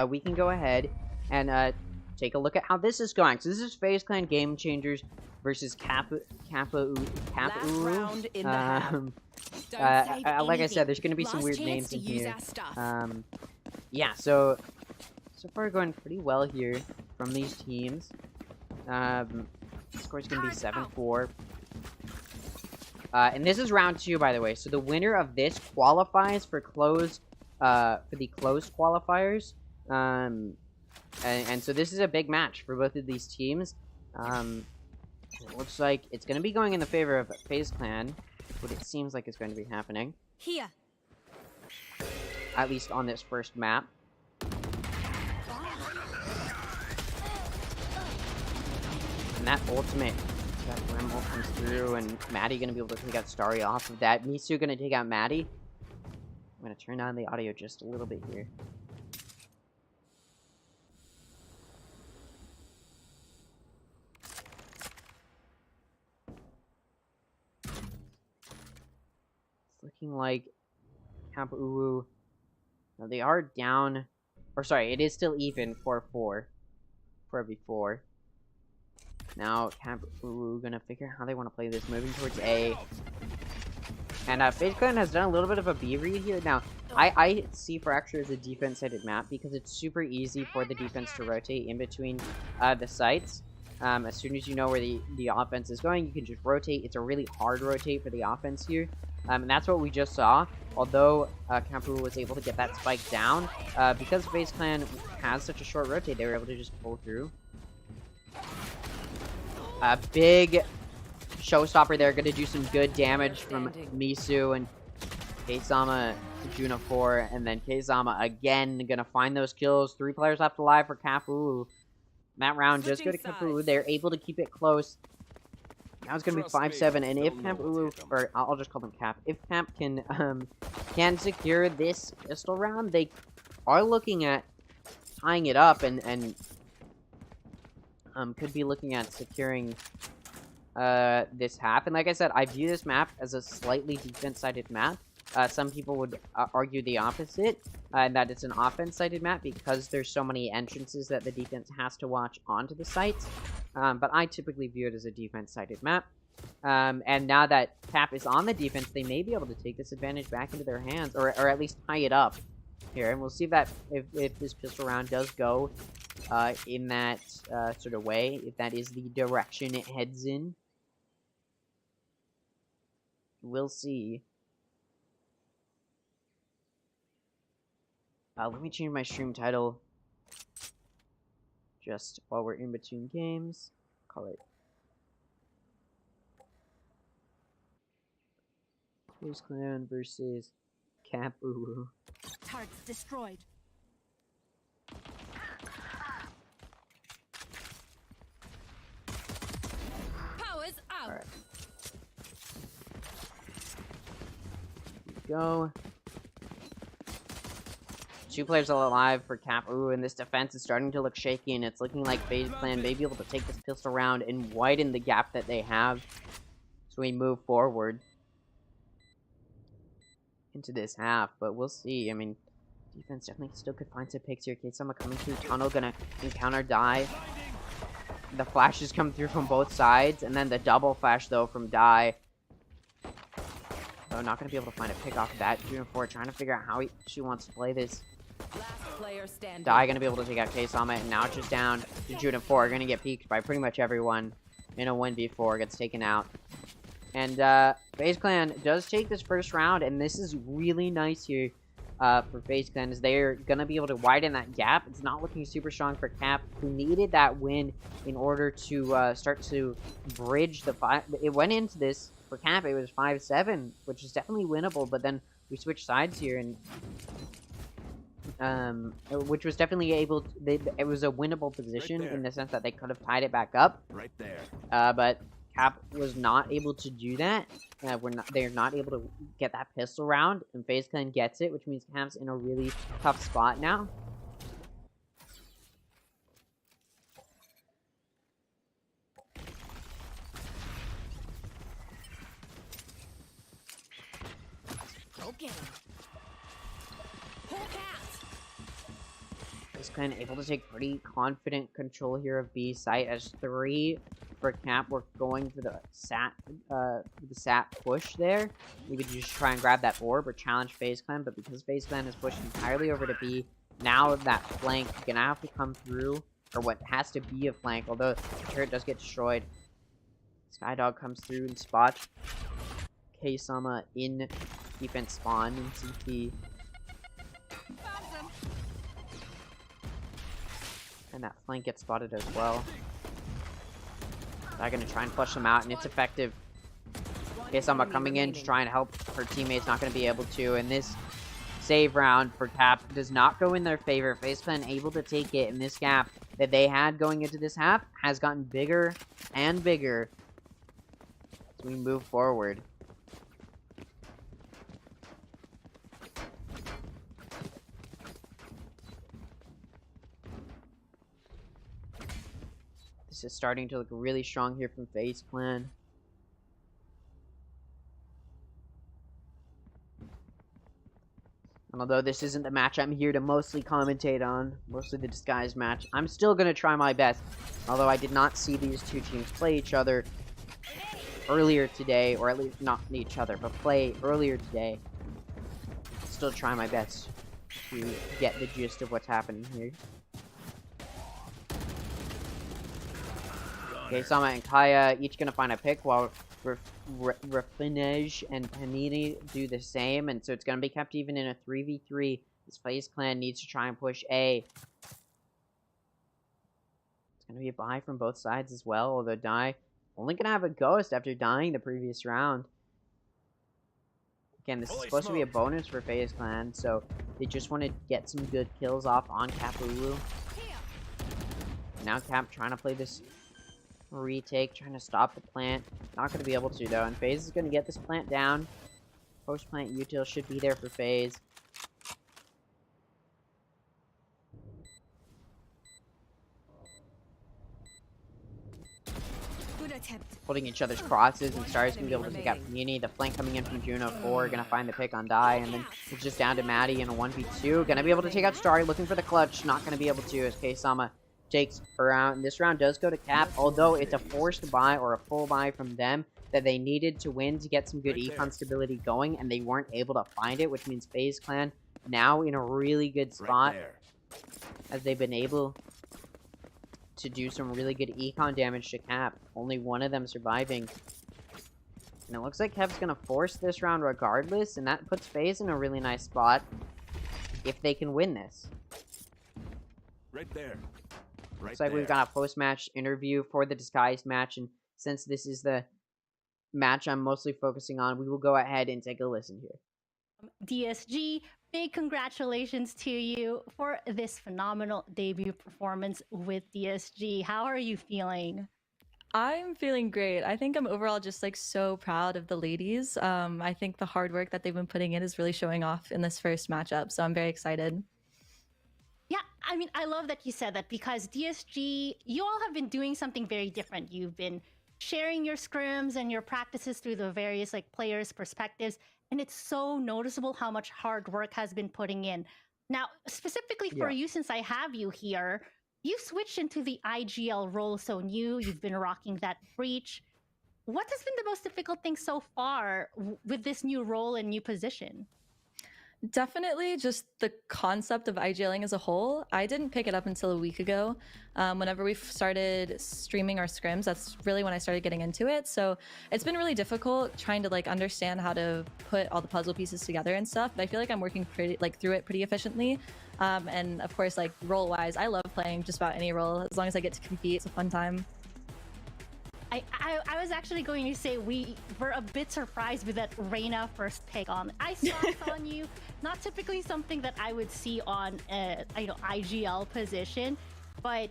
we can go ahead and take a look at how this is going. So this is FaZe Clan Game Changers versus Kappa round in the half. Like I said, there's going to be some weird names in here. Yeah, so far going pretty well here from these teams. Score's going to be 7-4. And this is round 2, by the way. So the winner of this qualifies for the closed qualifiers. And so this is a big match for both of these teams. It looks like it's going to be going in the favor of FaZe Clan. What it seems like is going to be happening. Here. At least on this first map. And that ultimate, that Grim ult comes through, and Maddie gonna be able to take out Starry off of that. Misu gonna take out Maddie. I'm gonna turn down the audio just a little bit here. It's looking like Kappa Uwu. Now they are down, or sorry, it is still even 4-4. 4v4. Now Kappa Uwu gonna figure out how they want to play this, moving towards A. And FaZe Clan has done a little bit of a B read here. Now, I see Fracture as a defense-sided map because it's super easy for the defense to rotate in between the sites. As soon as you know where the offense is going, you can just rotate. It's a really hard rotate for the offense here. And that's what we just saw. Although Kampu was able to get that spike down, because FaZe Clan has such a short rotate, they were able to just pull through. A big showstopper there, going to do some good damage from Misu and Keisama, Juna 4, and then Keisama again going to find those kills. 3 players left alive for Kapu. That round just go to Kapu. They're able to keep it close. Now it's going to be 5-7, and if Camp Ulu, or I'll just call them Cap, if Cap can secure this pistol round, they are looking at tying it up and could be looking at securing this half. And like I said, I view this map as a slightly defense-sided map. Some people would argue the opposite, and that it's an offense-sided map because there's so many entrances that the defense has to watch onto the sites. But I typically view it as a defense-sided map. And now that Cap is on the defense, they may be able to take this advantage back into their hands, or at least tie it up here. And we'll see if this pistol round does go in that sort of way, if that is the direction it heads in. We'll see. Let me change my stream title just while we're in between games. Call it FaZe Clan versus Kapu. Targets destroyed. Powers out. Alright. Here we go. 2 players are alive for Cap. Ooh, and this defense is starting to look shaky, and it's looking like FaZe Clan may be able to take this pistol round and widen the gap that they have as we move forward into this half. But we'll see. I mean, defense definitely still could find some picks here. Keisama coming through tunnel, gonna encounter Die. The flashes come through from both sides, and then the double flash, though, from Die. So not gonna be able to find a pick off of that. Juna 4 trying to figure out how she wants to play this. Die gonna be able to take out Keisama, and now it's just down to Juna 4. Gonna get peeked by pretty much everyone in a 1v4. Gets taken out. And FaZe Clan does take this first round, and this is really nice here for FaZe Clan, as they're gonna be able to widen that gap. It's not looking super strong for Cap, who needed that win in order to start to bridge the five. It went into this for Cap, it was 5-7, which is definitely winnable, but then we switched sides here, and which was definitely able to, it was a winnable position in the sense that they could have tied it back up. Right there. But Cap was not able to do that. They're not able to get that pistol round, and FaZe Clan gets it, which means Cap's in a really tough spot now. FaZe able to take pretty confident control here of B site as 3 for Cap. We're going for the sat push there. We could just try and grab that orb or challenge FaZe, but because FaZe is pushed entirely over to B, now that flank gonna have to come through, or what has to be a flank, although the turret does get destroyed. Skydog comes through and spots K-Sama in defense spawn in CT. And that flank gets spotted as well. They're gonna try and flush them out, and it's effective. K-Sama coming in to try and help her teammates, not gonna be able to, and this save round for Cap does not go in their favor. FaZe able to take it, and this gap that they had going into this half has gotten bigger and bigger as we move forward. This is starting to look really strong here from FaZe Clan. And although this isn't the match I'm here to mostly commentate on, mostly the Disguised match, I'm still going to try my best. Although I did not see these two teams play each other earlier today, or at least not each other, but play earlier today. Still try my best to get the gist of what's happening here. Okay, Sama and Kaya each gonna find a pick while Rafinej and Panini do the same, and so it's gonna be kept even in a 3v3. This FaZe Clan needs to try and push A. It's gonna be a buy from both sides as well, although Die only gonna have a ghost after dying the previous round. Again, this is supposed to be a bonus for FaZe Clan, so they just want to get some good kills off on Kapulu. Now Cap trying to play this retake, trying to stop the plant. Not going to be able to, though, and FaZe is going to get this plant down. Post-plant util should be there for FaZe. Holding each other's crosses, and Star's going to be able to take out Panini. The flank coming in from Juno 4, going to find the pick on Die, and then it's just down to Maddie in a 1v2. Going to be able to take out Starry, looking for the clutch. Not going to be able to, as K-Sama takes around. This round does go to Cap, although it's a forced buy or a full buy from them that they needed to win to get some good econ stability going, and they weren't able to find it, which means FaZe Clan now in a really good spot as they've been able to do some really good econ damage to Cap. Only one of them surviving. And it looks like Cap's gonna force this round regardless, and that puts FaZe in a really nice spot if they can win this. Right there. Looks like we've got a post-match interview for the Disguised match, and since this is the match I'm mostly focusing on, we will go ahead and take a listen here. DSG, big congratulations to you for this phenomenal debut performance with DSG. How are you feeling? I'm feeling great. I think I'm overall just like so proud of the ladies. I think the hard work that they've been putting in is really showing off in this first matchup, so I'm very excited. Yeah, I mean, I love that you said that, because DSG, you all have been doing something very different. You've been sharing your scrims and your practices through the various like players' perspectives, and it's so noticeable how much hard work has been putting in. Now, specifically for you, since I have you here, you switched into the IGL role so new. You've been rocking that breach. What has been the most difficult thing so far with this new role and new position? Definitely just the concept of IGLing as a whole. I didn't pick it up until a week ago. Whenever we started streaming our scrims, that's really when I started getting into it. So it's been really difficult trying to like understand how to put all the puzzle pieces together and stuff. But I feel like I'm working pretty through it pretty efficiently. And of course, like role wise, I love playing just about any role as long as I get to compete. It's a fun time. I was actually going to say we were a bit surprised with that Reyna first pick on. I saw it on you, not typically something that I would see on a IGL position, but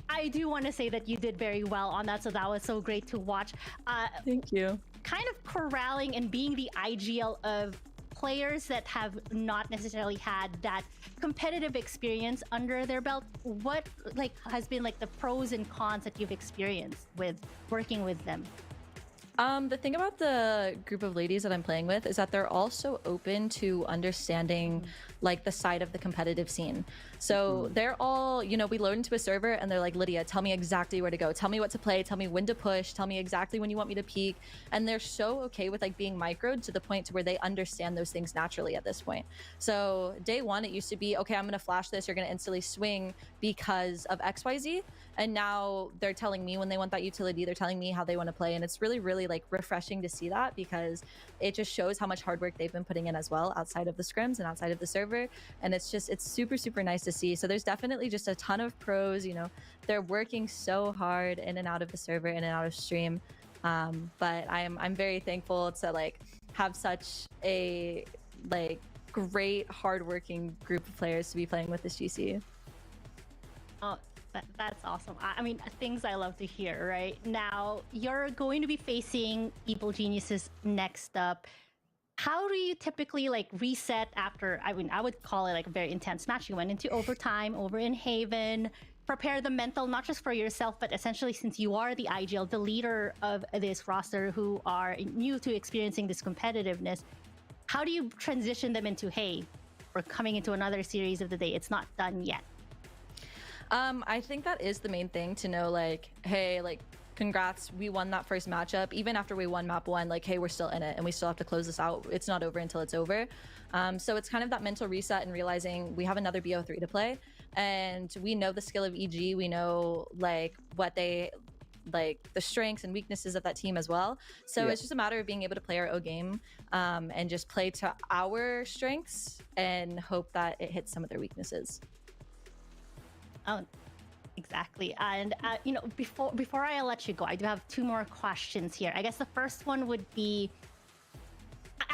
I do want to say that you did very well on that, so that was so great to watch. Thank you. Kind of corralling and being the IGL of players that have not necessarily had that competitive experience under their belt. What has been like the pros and cons that you've experienced with working with them? The thing about the group of ladies that I'm playing with is that they're all so open to understanding like the side of the competitive scene. So they're all, you know, we load into a server and they're like, Lydia, tell me exactly where to go. Tell me what to play. Tell me when to push. Tell me exactly when you want me to peek. And they're so okay with like being microed to the point to where they understand those things naturally at this point. So day one, it used to be, okay, I'm going to flash this. You're going to instantly swing because of XYZ. And now they're telling me when they want that utility, they're telling me how they want to play. And it's really, really like refreshing to see that, because it just shows how much hard work they've been putting in as well outside of the scrims and outside of the server. And it's just, it's super, super nice to see. So there's definitely just a ton of pros, you know, they're working so hard in and out of the server, in and out of stream. But I'm very thankful to like have such a like great hardworking group of players to be playing with this GC. Oh, that's awesome. I mean, things I love to hear, right? Now, you're going to be facing Evil Geniuses next up. How do you typically like reset after, I mean, I would call it like a very intense match. You went into overtime over in Haven, prepare the mental, not just for yourself, but essentially since you are the IGL, the leader of this roster who are new to experiencing this competitiveness, how do you transition them into, hey, we're coming into another series of the day, it's not done yet? I think that is the main thing, to know like, hey, like, congrats, we won that first matchup. Even after we won map 1, like, hey, we're still in it and we still have to close this out. It's not over until it's over. So it's kind of that mental reset and realizing we have another BO3 to play, and we know the skill of EG. We know like what they like, the strengths and weaknesses of that team as well. So it's just a matter of being able to play our O game and just play to our strengths and hope that it hits some of their weaknesses. Oh, exactly. And you know, before I let you go, I do have 2 more questions here. I guess the first one would be,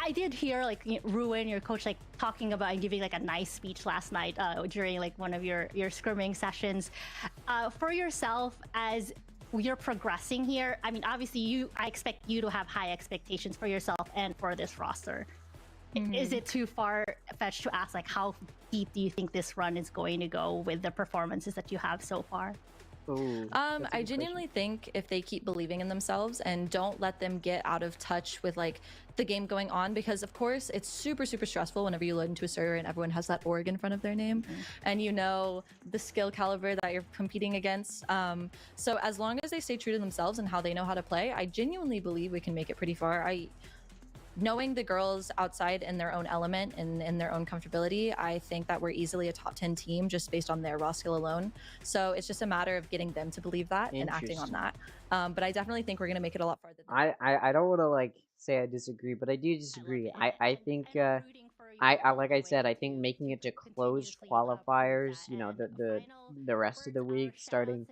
I did hear like Ruin, your coach, like talking about and giving like a nice speech last night during like one of your scrimming sessions. For yourself, as you're progressing here, I mean, obviously I expect you to have high expectations for yourself and for this roster. Is it too far-fetched to ask, like, how deep do you think this run is going to go with the performances that you have so far? Ooh, I genuinely think if they keep believing in themselves and don't let them get out of touch with like the game going on, because of course it's super, super stressful whenever you load into a server and everyone has that org in front of their name and you know the skill caliber that you're competing against. So as long as they stay true to themselves and how they know how to play, I genuinely believe we can make it pretty far. Knowing the girls outside in their own element and in their own comfortability, I think that we're easily a top 10 team just based on their raw skill alone. So it's just a matter of getting them to believe that and acting on that. But I definitely think we're going to make it a lot farther than that. I don't want to like say I disagree, but I do disagree. I think like I said, I think making it to closed qualifiers, you know, the rest of the week, starting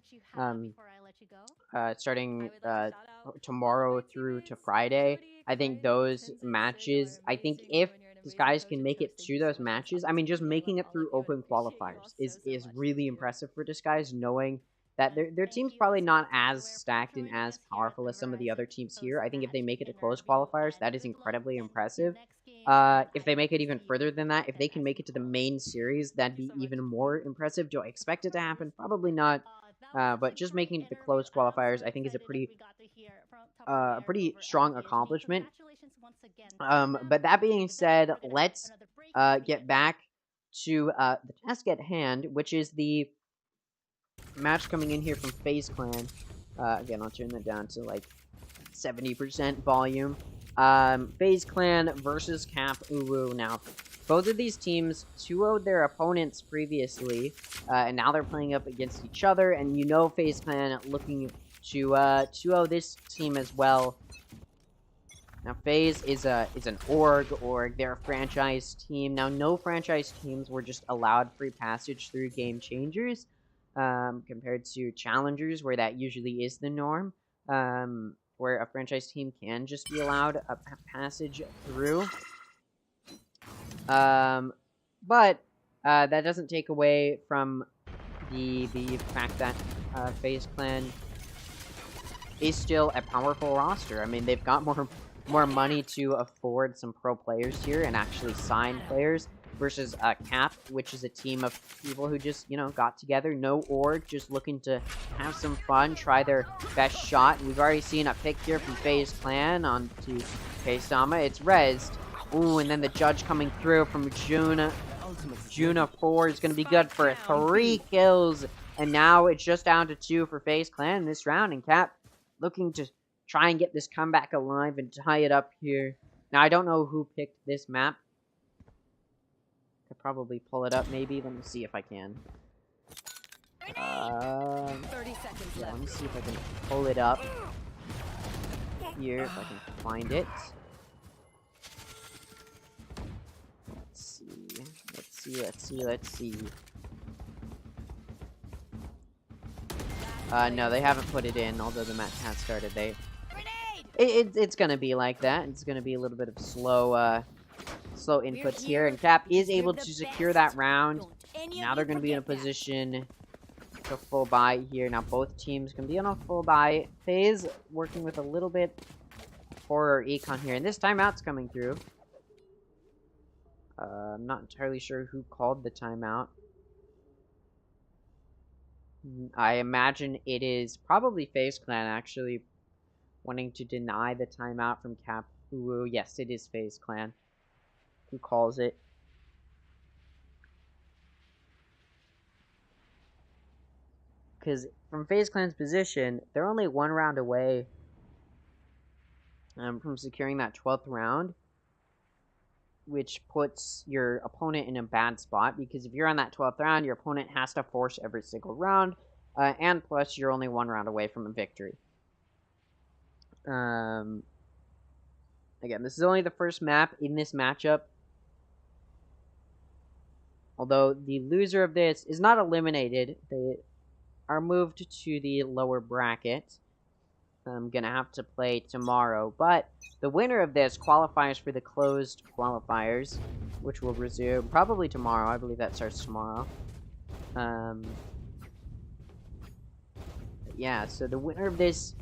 tomorrow through to Friday, I think those matches, I think if Disguise can make it to those matches, I mean, just making it through open qualifiers is really impressive for Disguise, knowing that their team's probably not as stacked and as powerful as some of the other teams here. I think if they make it to close qualifiers, that is incredibly impressive. If they make it even further than that, if they can make it to the main series, that'd be even more impressive. Do I expect it to happen? Probably not. But just making it to close qualifiers, I think, is a pretty strong accomplishment. But that being said, let's get back to the task at hand, which is the match coming in here from FaZe Clan. Again, I'll turn that down to like 70% volume. FaZe Clan versus Cap Uwu. Now, both of these teams 2-0'd their opponents previously, and now they're playing up against each other. And you know, FaZe Clan looking to 2-0 this team as well. Now, FaZe is an org. They're a franchise team. Now, no franchise teams were just allowed free passage through game changers, compared to challengers, where that usually is the norm. Where a franchise team can just be allowed a passage through. But that doesn't take away from the fact that FaZe Clan is still a powerful roster. I mean, they've got more money to afford some pro players here and actually sign players. versus Cap, which is a team of people who just, you know, got together, no org, just looking to have some fun, try their best shot. We've already seen a pick here from FaZe Clan onto K-Sama. It's rezzed. Ooh, and then the judge coming through from Juna 4 is going to be good for 3 kills. And now it's just down to 2 for FaZe Clan in this round. And Cap looking to try and get this comeback alive and tie it up here. Now, I don't know who picked this map. Could probably pull it up, maybe. Let me see if I can. 30 seconds Yeah, left. let me see if I can pull it up here, if I can find it. Let's see. No, they haven't put it in, although the match has started. It's gonna be like that. It's gonna be a little bit of slow inputs here, and Cap is able to secure that round. Now they're gonna be in a position to full buy here. Now both teams can be on a full buy. FaZe working with a little bit poorer econ here, and this timeout's coming through. I'm not entirely sure who called the timeout. I imagine it is probably FaZe Clan actually wanting to deny the timeout from Cap. Ooh, yes, it is FaZe Clan who calls it. Because from FaZe Clan's position, they're only 1 round away from securing that 12th round, which puts your opponent in a bad spot, because if you're on that 12th round, your opponent has to force every single round, and plus you're only 1 round away from a victory. Again, this is only the first map in this matchup, although the loser of this is not eliminated. They are moved to the lower bracket. I'm gonna have to play tomorrow, but the winner of this qualifies for the closed qualifiers, which will resume probably tomorrow. I believe that starts tomorrow. Yeah, so the winner of this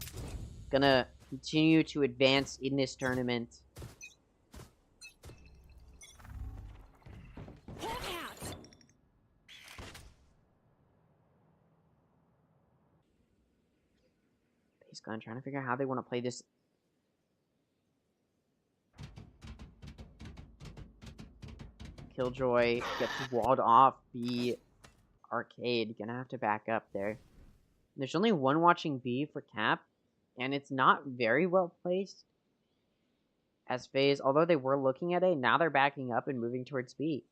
gonna continue to advance in this tournament. I'm trying to figure out how they want to play this. Killjoy gets walled off. B Arcade gonna have to back up there. There's only 1 watching B for Cap, and it's not very well placed. As FaZe, although they were looking at it, now they're backing up and moving towards B.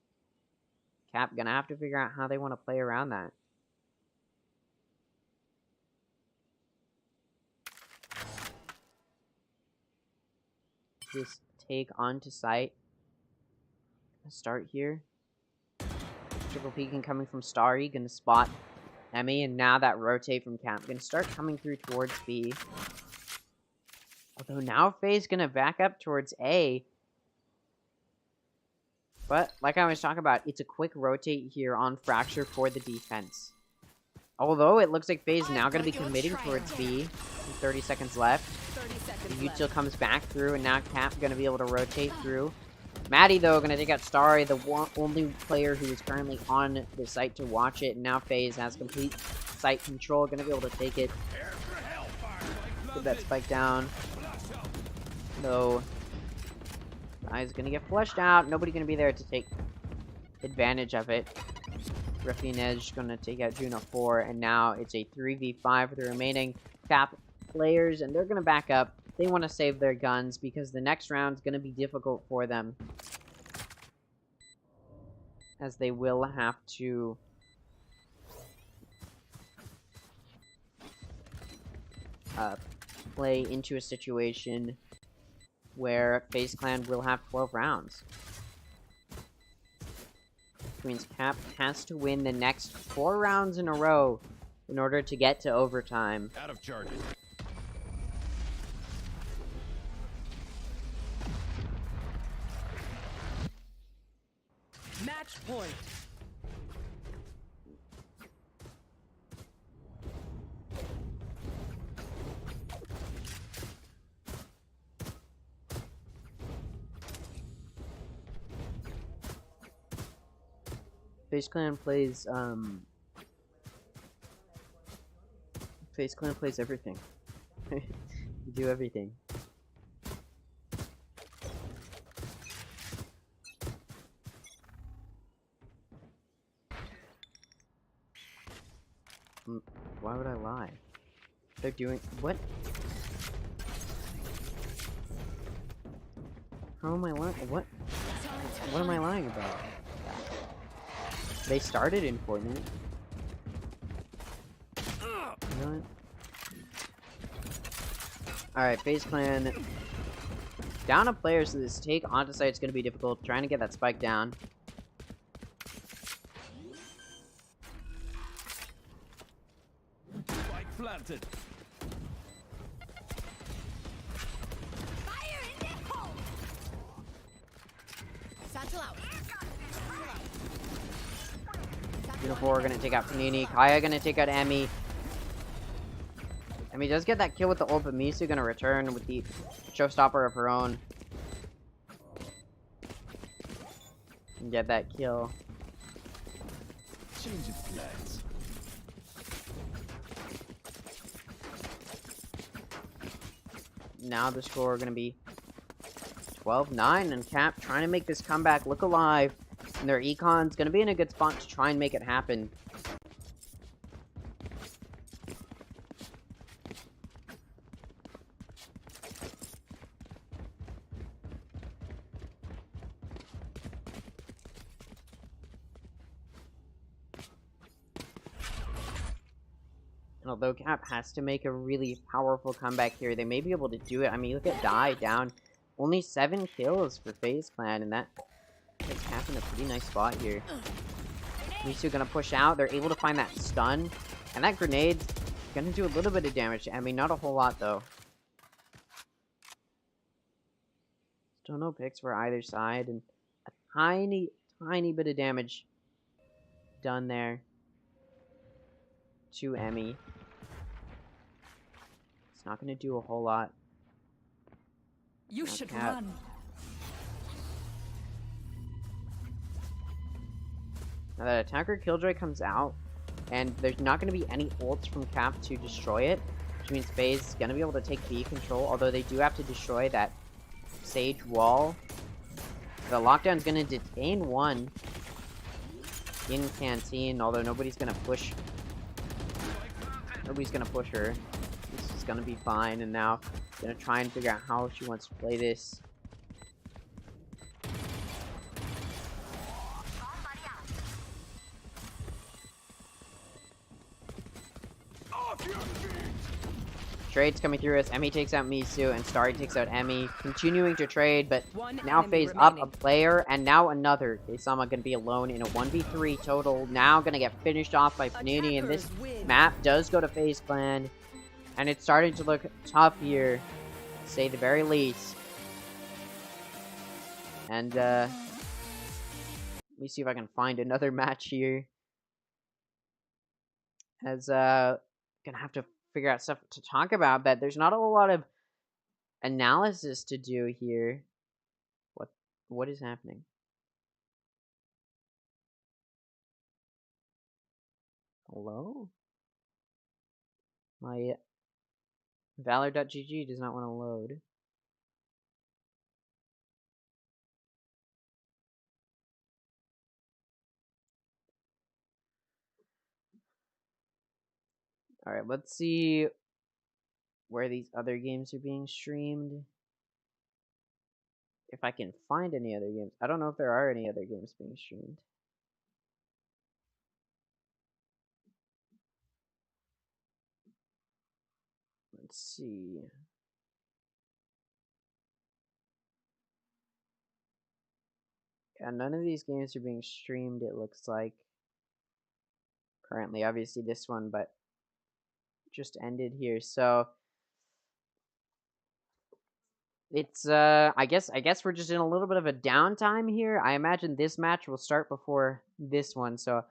Cap gonna have to figure out how they want to play around that. This take onto site. Start here. Triple peeking coming from Starry, gonna spot Emmy, and now that rotate from Cap gonna start coming through towards B. Although now FaZe gonna back up towards A. But like I was talking about, it's a quick rotate here on Fracture for the defense. Although it looks like FaZe now gonna be committing towards B. 30 seconds left. Util comes back through, and now Cap gonna be able to rotate through. Maddie, though, gonna take out Starry, the only player who is currently on the site to watch it. And now FaZe has complete site control, gonna be able to take it. Put that spike down. Though, guy's gonna get flushed out. Nobody gonna be there to take advantage of it. Rifty Edge gonna take out Juna 4, and now it's a 3v5 for the remaining Cap players, and they're gonna back up. They want to save their guns because the next round's gonna be difficult for them, as they will have to play into a situation where FaZe Clan will have 12 rounds. Which means Cap has to win the next 4 rounds in a row in order to get to overtime. Out of charges. Match point. FaZe Clan plays FaZe Clan plays everything. You do everything. Why would I lie? They're doing what? How am I lying? What? What am I lying about? They started in Fortnite. You know what? Alright, FaZe Clan. Down a player, so this take onto site is going to be difficult. Trying to get that spike down. Spike planted. Fire in the hole! Satchel out. Unifor gonna take out Panini. Kaya gonna take out Emmy. Emmy does get that kill with the ult, but Misu gonna return with the showstopper of her own. And get that kill. Change of plans. Now the score gonna be 12-9, and Cap trying to make this comeback look alive. And their econ's gonna be in a good spot to try and make it happen. And although Cap has to make a really powerful comeback here, they may be able to do it. I mean, look at Die down. Only 7 kills for FaZe Clan, and that puts Cap in a pretty nice spot here. Misu gonna push out. They're able to find that stun. And that grenade's gonna do a little bit of damage. I mean, not a whole lot, though. Still no picks for either side, and a tiny, tiny bit of damage done there to Emmy. It's not gonna do a whole lot. You should run. Now that attacker Killjoy comes out, and there's not going to be any ults from Cap to destroy it, which means FaZe is going to be able to take B control, although they do have to destroy that Sage wall. The lockdown is going to detain one in Canteen, although nobody's going to push. Nobody's going to push her. This is going to be fine, and now going to try and figure out how she wants to play this. Trades coming through as Emmy takes out Misu and Starry takes out Emmy. Continuing to trade, but now FaZe up a player and now another. Keisama gonna be alone in a 1v3 total. Now gonna get finished off by Panini, and this map does go to FaZe Clan. And it's starting to look tough here, to say the very least. And let me see if I can find another match here. As gonna have to figure out stuff to talk about, but there's not a whole lot of analysis to do here. What is happening? Hello? My Valor.gg does not want to load. Alright, let's see where these other games are being streamed. If I can find any other games. I don't know if there are any other games being streamed. Let's see. Yeah, none of these games are being streamed, it looks like. Currently, obviously this one, but just ended here, so it's I guess we're just in a little bit of a downtime here. I imagine this match will start before this one, so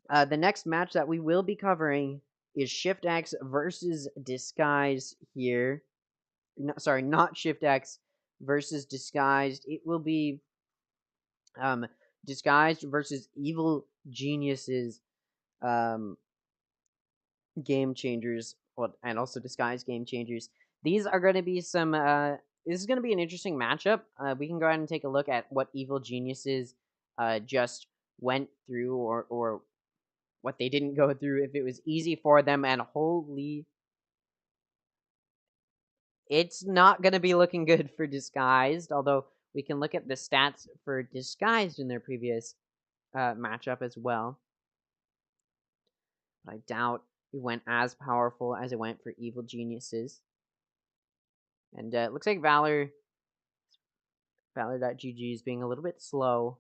the next match that we will be covering is ShiftX versus Disguised here. No, sorry, not ShiftX versus Disguised. It will be Disguised versus Evil Geniuses Game Changers, and also Disguised Game Changers. These are going to be some. This is going to be an interesting matchup. We can go ahead and take a look at what Evil Geniuses just went through, or what they didn't go through. If it was easy for them, and holy, it's not going to be looking good for Disguised. Although we can look at the stats for Disguised in their previous matchup as well. But I doubt it went as powerful as it went for Evil Geniuses. And it looks like Valor.gg is being a little bit slow.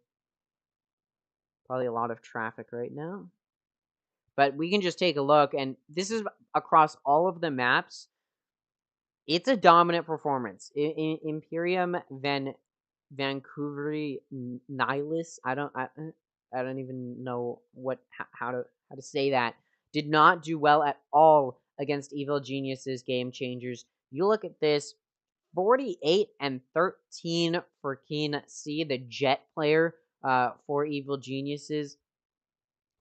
Probably a lot of traffic right now. But we can just take a look, and this is across all of the maps. It's a dominant performance. Imperium Vancouveri Nihilus. I don't even know how to say that. Did not do well at all against Evil Geniuses Game Changers. You look at this, 48 and 13 for Keen C, the Jet player for Evil Geniuses.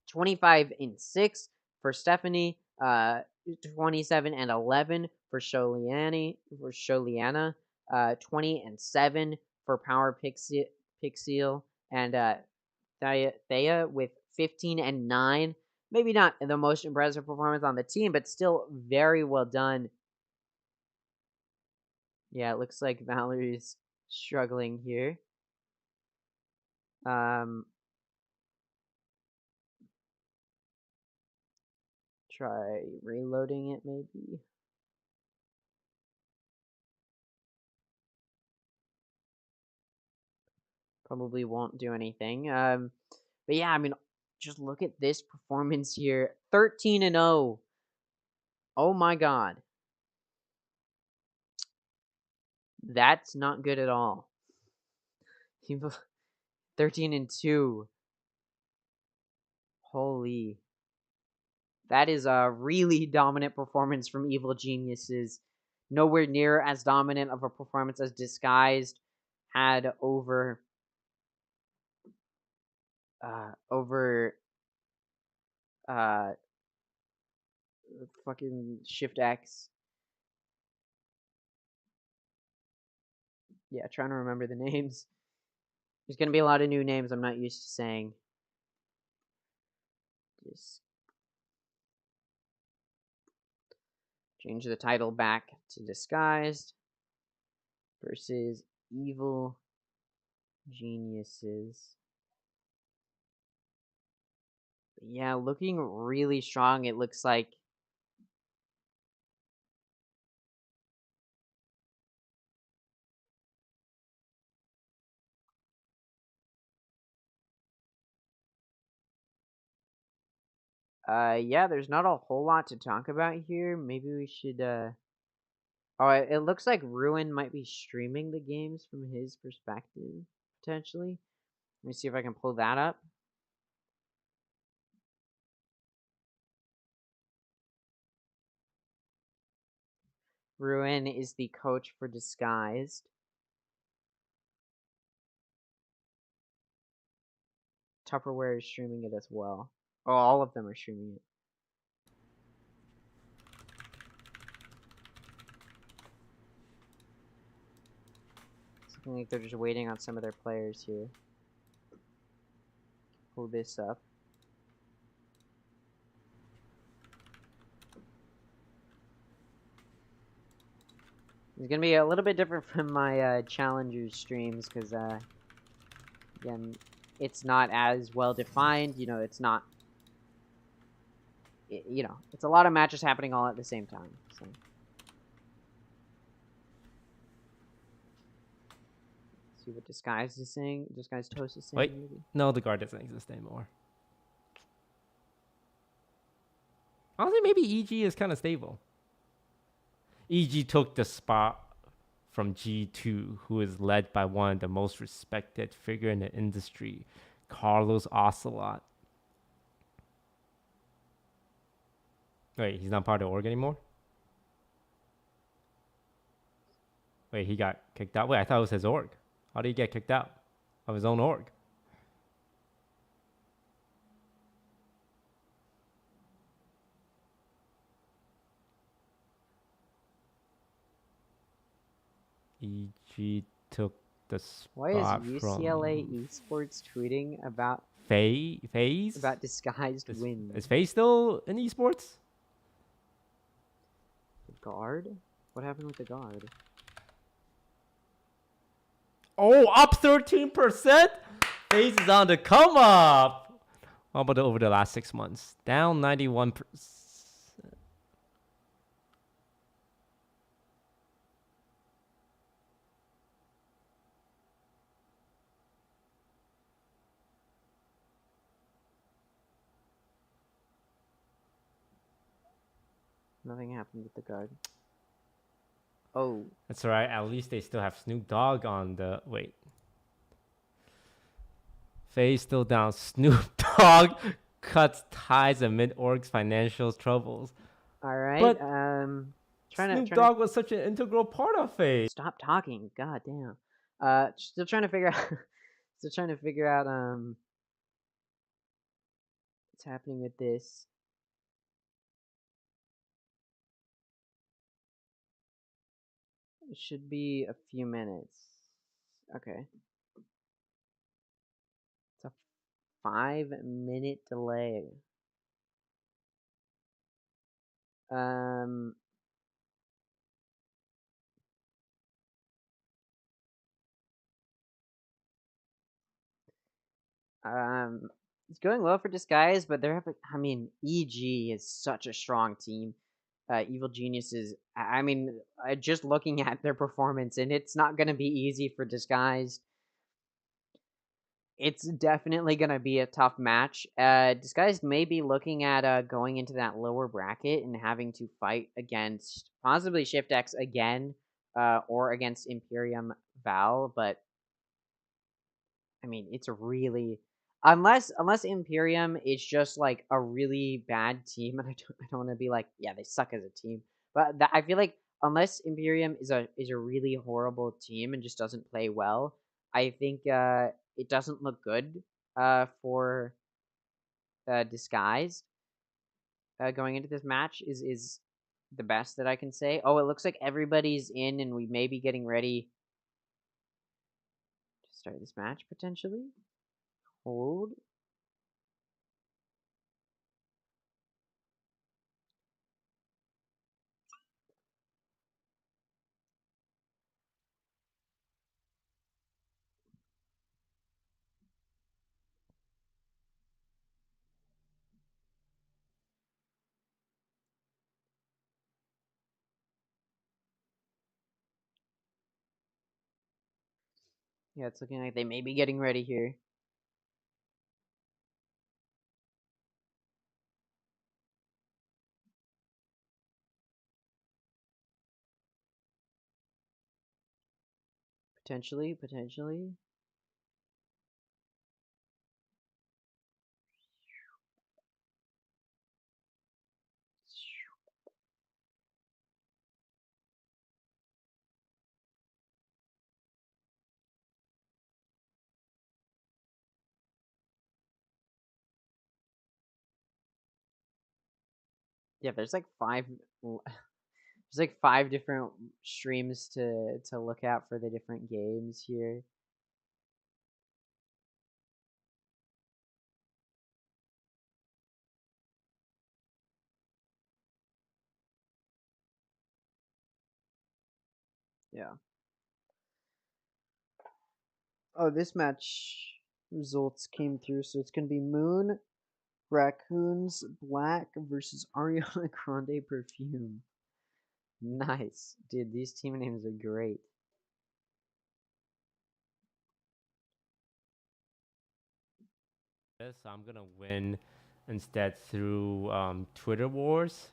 25 and 6 for Stephanie. 27 and 11 for Sholiana. 20 and 7 for Power Pixel. And Thea with 15 and 9. Maybe not the most impressive performance on the team, but still very well done. Yeah, it looks like Valerie's struggling here. Try reloading it, maybe. Probably won't do anything. But yeah, I mean, just look at this performance here. 13 and 0. Oh my god. That's not good at all. 13 and 2. Holy. That is a really dominant performance from Evil Geniuses. Nowhere near as dominant of a performance as Disguised had over fucking Shift X. Yeah, trying to remember the names. There's gonna be a lot of new names I'm not used to saying. Just change the title back to Disguised versus Evil Geniuses. But yeah, looking really strong. It looks like yeah, there's not a whole lot to talk about here. Maybe we should oh, it looks like Ruin might be streaming the games from his perspective, potentially. Let me see if I can pull that up. Ruin is the coach for Disguised. Tupperware is streaming it as well. Oh, all of them are streaming it. It's looking like they're just waiting on some of their players here. Pull this up. It's gonna be a little bit different from my Challengers streams because again, it's not as well defined. You know, it's not. You know, it's a lot of matches happening all at the same time. So. See what Disguised is saying. Disguised Toast is saying. Wait, maybe? no, the guard doesn't exist anymore. Honestly, maybe EG is kind of stable. EG took the spot from G2, who is led by one of the most respected figure in the industry, Carlos Ocelot. Wait, he's not part of the org anymore? Wait, he got kicked out? Wait, I thought it was his org. How did he get kicked out of his own org? EG took the Why is spot UCLA from Esports tweeting about FaZe? Disguised wins? Is FaZe still in esports? The guard? What happened with the guard? Oh, up 13%? FaZe is on the come up. How about over the last 6 months? Down 91%. Nothing happened with the guard. Oh. That's alright. At least they still have Snoop Dogg on the... Wait. FaZe still down. Snoop Dogg cuts ties amid org's financial troubles. Alright, But Snoop Dogg was such an integral part of FaZe. Stop talking. God damn. Still trying to figure out... still trying to figure out, what's happening with this. It should be a few minutes. Okay. It's a 5-minute delay. It's going well for Disguise, but they're I mean, EG is such a strong team. Evil Geniuses, I mean, just looking at their performance, and it's not going to be easy for Disguise. It's definitely going to be a tough match. Disguise may be looking at going into that lower bracket and having to fight against possibly Shift X again, or against Imperium Val, but I mean, it's really unless Imperium is just like a really bad team, and I don't want to be like, yeah, they suck as a team, but I feel like unless Imperium is a really horrible team and just doesn't play well, I think it doesn't look good for Disguised going into this match is the best that I can say. Oh, it looks like everybody's in, and we may be getting ready to start this match potentially. Hold. Yeah, it's looking like they may be getting ready here. Potentially. Yeah, there's like five different streams to look at for the different games here. Yeah. Oh, this match results came through, so it's gonna be Moon, Raccoons, Black versus Ariana Grande Perfume. Nice. Dude, these team names are great. So I'm gonna win instead through Twitter Wars.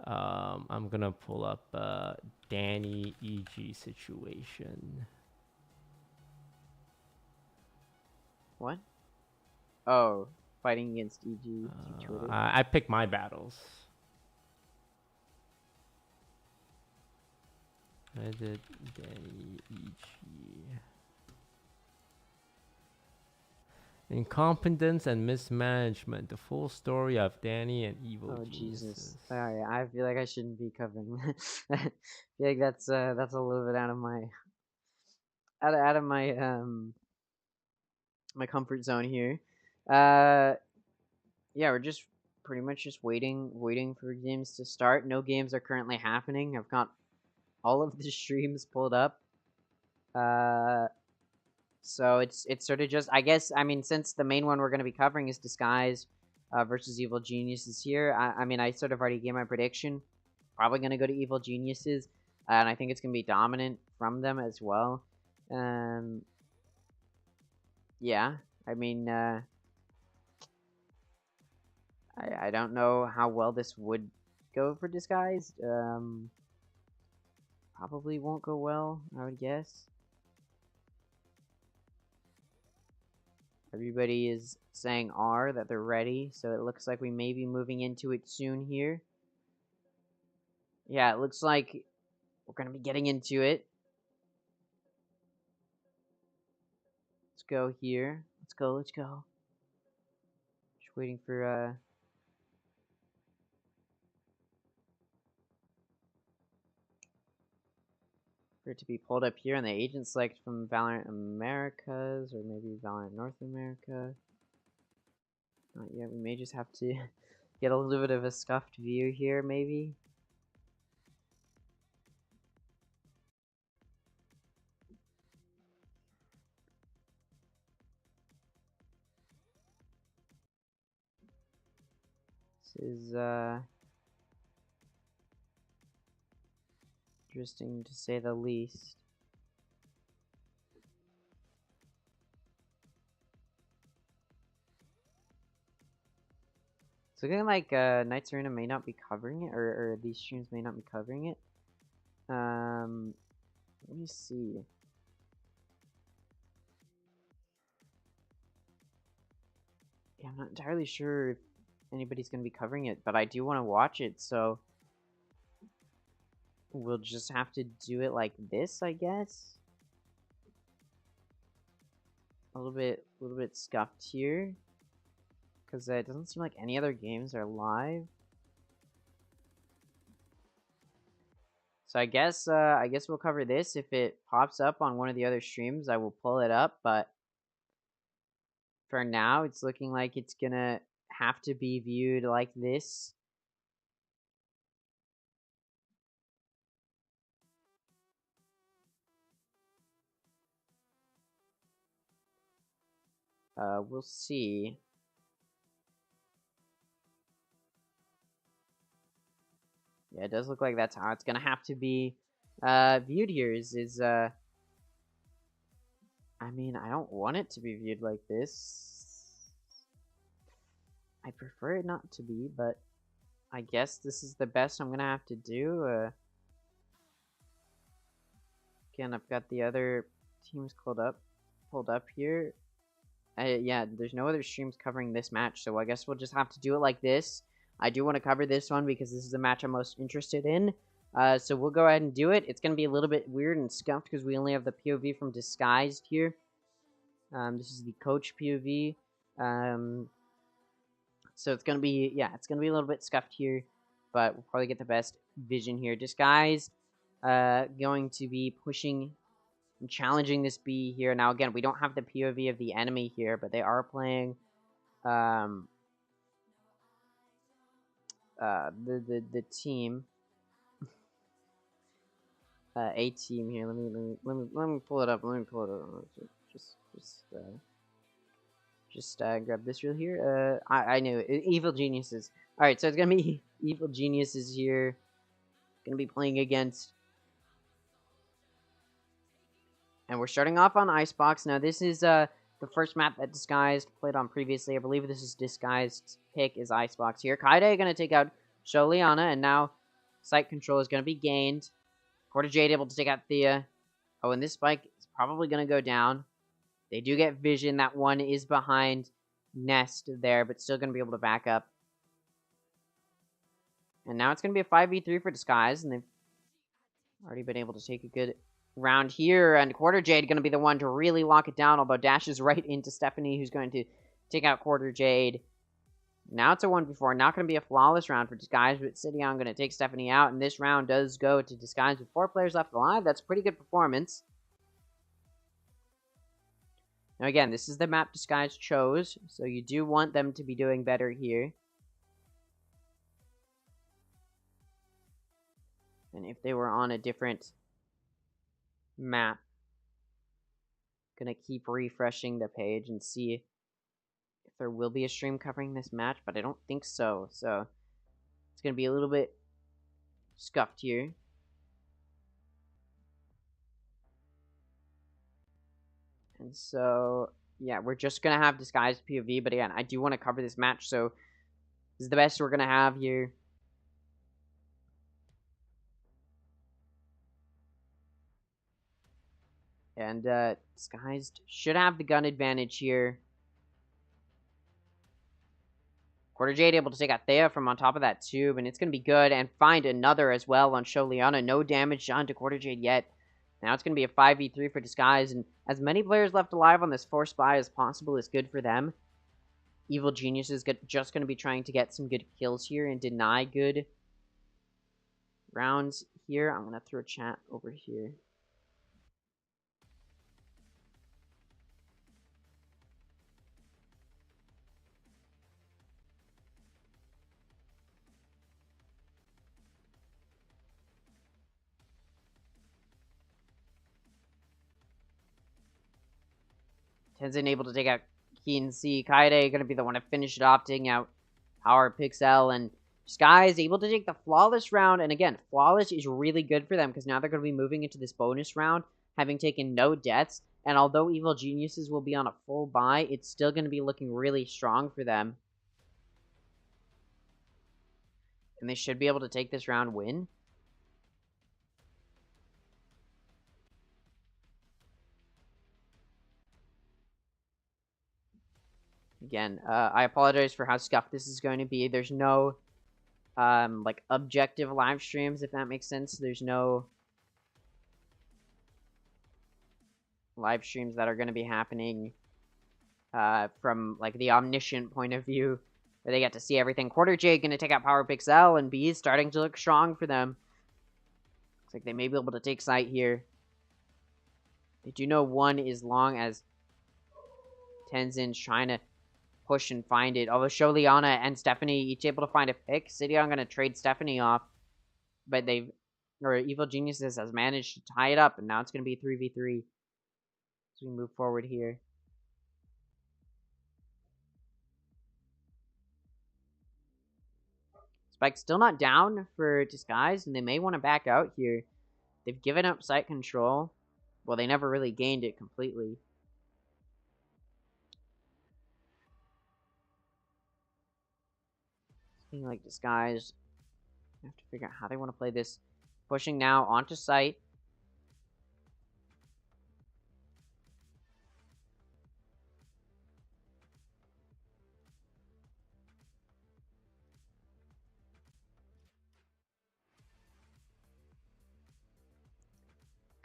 I'm gonna pull up Danny EG situation. What? Oh, fighting against EG through Twitter. I pick my battles. I did Danny EG. Incompetence and mismanagement. The full story of Danny and Evil Oh Geniuses. Jesus! Sorry, I feel like I shouldn't be covering that. I feel like that's a little bit out of my my comfort zone here. Yeah, we're just pretty much just waiting for games to start. No games are currently happening. I've got all of the streams pulled up. So it's sort of just, I guess, I mean, since the main one we're going to be covering is Disguised versus Evil Geniuses here, I mean, I sort of already gave my prediction. Probably going to go to Evil Geniuses, and I think it's going to be dominant from them as well. Yeah, I mean, I don't know how well this would go for Disguised. Probably won't go well, I would guess. Everybody is saying R, that they're ready, so it looks like we may be moving into it soon here. Yeah, it looks like we're going to be getting into it. Let's go here. Let's go. Just waiting for it to be pulled up here, and the agent select from Valorant Americas, or maybe Valorant North America. Not yet. We may just have to get a little bit of a scuffed view here, maybe. This is interesting to say the least. It's looking like Knights Arena may not be covering it, or these streams may not be covering it. Let me see. Yeah, I'm not entirely sure if anybody's going to be covering it, but I do want to watch it, so we'll just have to do it like this, I guess. A little bit scuffed here, because it doesn't seem like any other games are live. So I guess we'll cover this. If it pops up on one of the other streams, I will pull it up, but for now, it's looking like it's gonna have to be viewed like this. We'll see. Yeah, it does look like that's how it's gonna have to be viewed here. I mean, I don't want it to be viewed like this. I prefer it not to be, but I guess this is the best I'm gonna have to do. Again, I've got the other teams pulled up here. Yeah, there's no other streams covering this match, so I guess we'll just have to do it like this. I do want to cover this one because this is the match I'm most interested in. So we'll go ahead and do it. It's going to be a little bit weird and scuffed because we only have the POV from Disguised here. This is the coach POV. So it's going to be, yeah, it's going to be a little bit scuffed here, but we'll probably get the best vision here. Disguised, going to be pushing and challenging this B here. Now, again, we don't have the POV of the enemy here, but they are playing the team. A team here. Let me pull it up. Just grab this real here. I knew it. Evil Geniuses. All right, so it's gonna be Evil Geniuses here. Gonna be playing against, and we're starting off on Icebox. Now this is the first map that Disguised played on previously. I believe this is Disguised's pick is Icebox here. Kaide gonna take out Sholiana, and now site control is gonna be gained. Quarter Jade able to take out Thea. Oh, and this spike is probably going to go down. They do get vision. That one is behind Nest there, but still going to be able to back up. And now it's going to be a 5v3 for Disguise, and they've already been able to take a good round here, and Quarter Jade going to be the one to really lock it down, although dashes right into Stephanie, who's going to take out Quarter Jade. Now it's a 1v4, not going to be a flawless round for Disguise, but Sidion going to take Stephanie out, and this round does go to Disguise with 4 players left alive. That's a pretty good performance. Now again, this is the map Disguise chose, so you do want them to be doing better here. And if they were on a different map, gonna keep refreshing the page and see if there will be a stream covering this match, but I don't think so. So it's gonna be a little bit scuffed here. And so, yeah, we're just going to have Disguised POV. But again, I do want to cover this match. So this is the best we're going to have here. And Disguised should have the gun advantage here. Quarter Jade able to take out Thea from on top of that tube. And it's going to be good. And find another as well on Sholiana. No damage done to Quarter Jade yet. Now it's going to be a 5v3 for Disguise, and as many players left alive on this force buy as possible is good for them. Evil Genius is just going to be trying to get some good kills here and deny good rounds here. I'm going to throw chat over here. Tenzin able to take out Keen C. Kaide going to be the one to finish it off, taking out Power Pixel. And Disguise able to take the flawless round. And again, flawless is really good for them because now they're going to be moving into this bonus round, having taken no deaths. And although Evil Geniuses will be on a full buy, it's still going to be looking really strong for them. And they should be able to take this round win. Again, I apologize for how scuffed this is going to be. There's no, like, objective live streams, if that makes sense. There's no live streams that are going to be happening from, like, the omniscient point of view, where they get to see everything. Quarter J going to take out Power Pixel, and B is starting to look strong for them. Looks like they may be able to take site here. They do know one is long as Tenzin's trying to push and find it. Although Sholiana and Stephanie each able to find a pick. Sidion going to trade Stephanie off. But Evil Geniuses has managed to tie it up. And now it's going to be 3v3. As we move forward here. Spike's still not down for Disguise. And they may want to back out here. They've given up site control. Well, they never really gained it completely. Like Disguise, have to figure out how they want to play this. Pushing now onto site.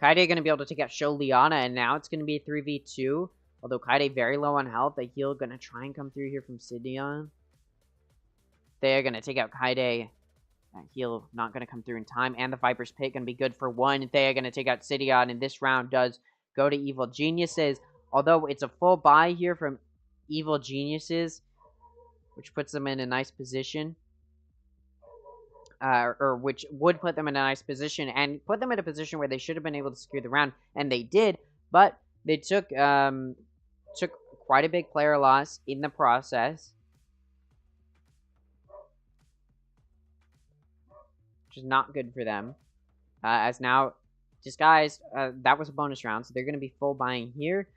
Kaide going to be able to take out Sholiana, and now it's going to be a 3v2. Although Kaide very low on health, a heal going to try and come through here from Sidion. They're going to take out Kaide. That heal not going to come through in time. And the Viper's Pit going to be good for one. They're going to take out Sidion. And this round does go to Evil Geniuses. Although it's a full buy here from Evil Geniuses. Which puts them in a nice position. Or which would put them in a nice position. And put them in a position where they should have been able to secure the round. And they did. But they took quite a big player loss in the process. Which is not good for them. As now, Disguised, that was a bonus round, so they're going to be full buying here.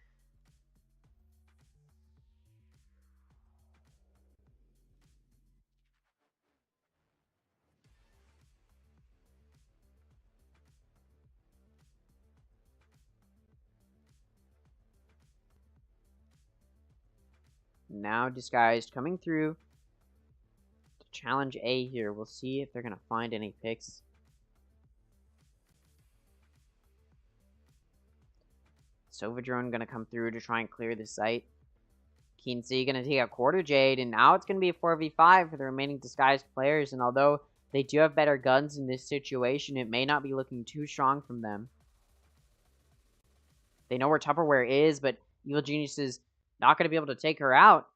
Now Disguised coming through to challenge A here. We'll see if they're going to find any picks. Sova drone gonna come through to try and clear the site. Kinsey gonna take out Quarter Jade, and now it's gonna be a 4v5 for the remaining Disguised players, and although they do have better guns in this situation, it may not be looking too strong from them. They know where Tupperware is, but Evil Genius is not gonna be able to take her out.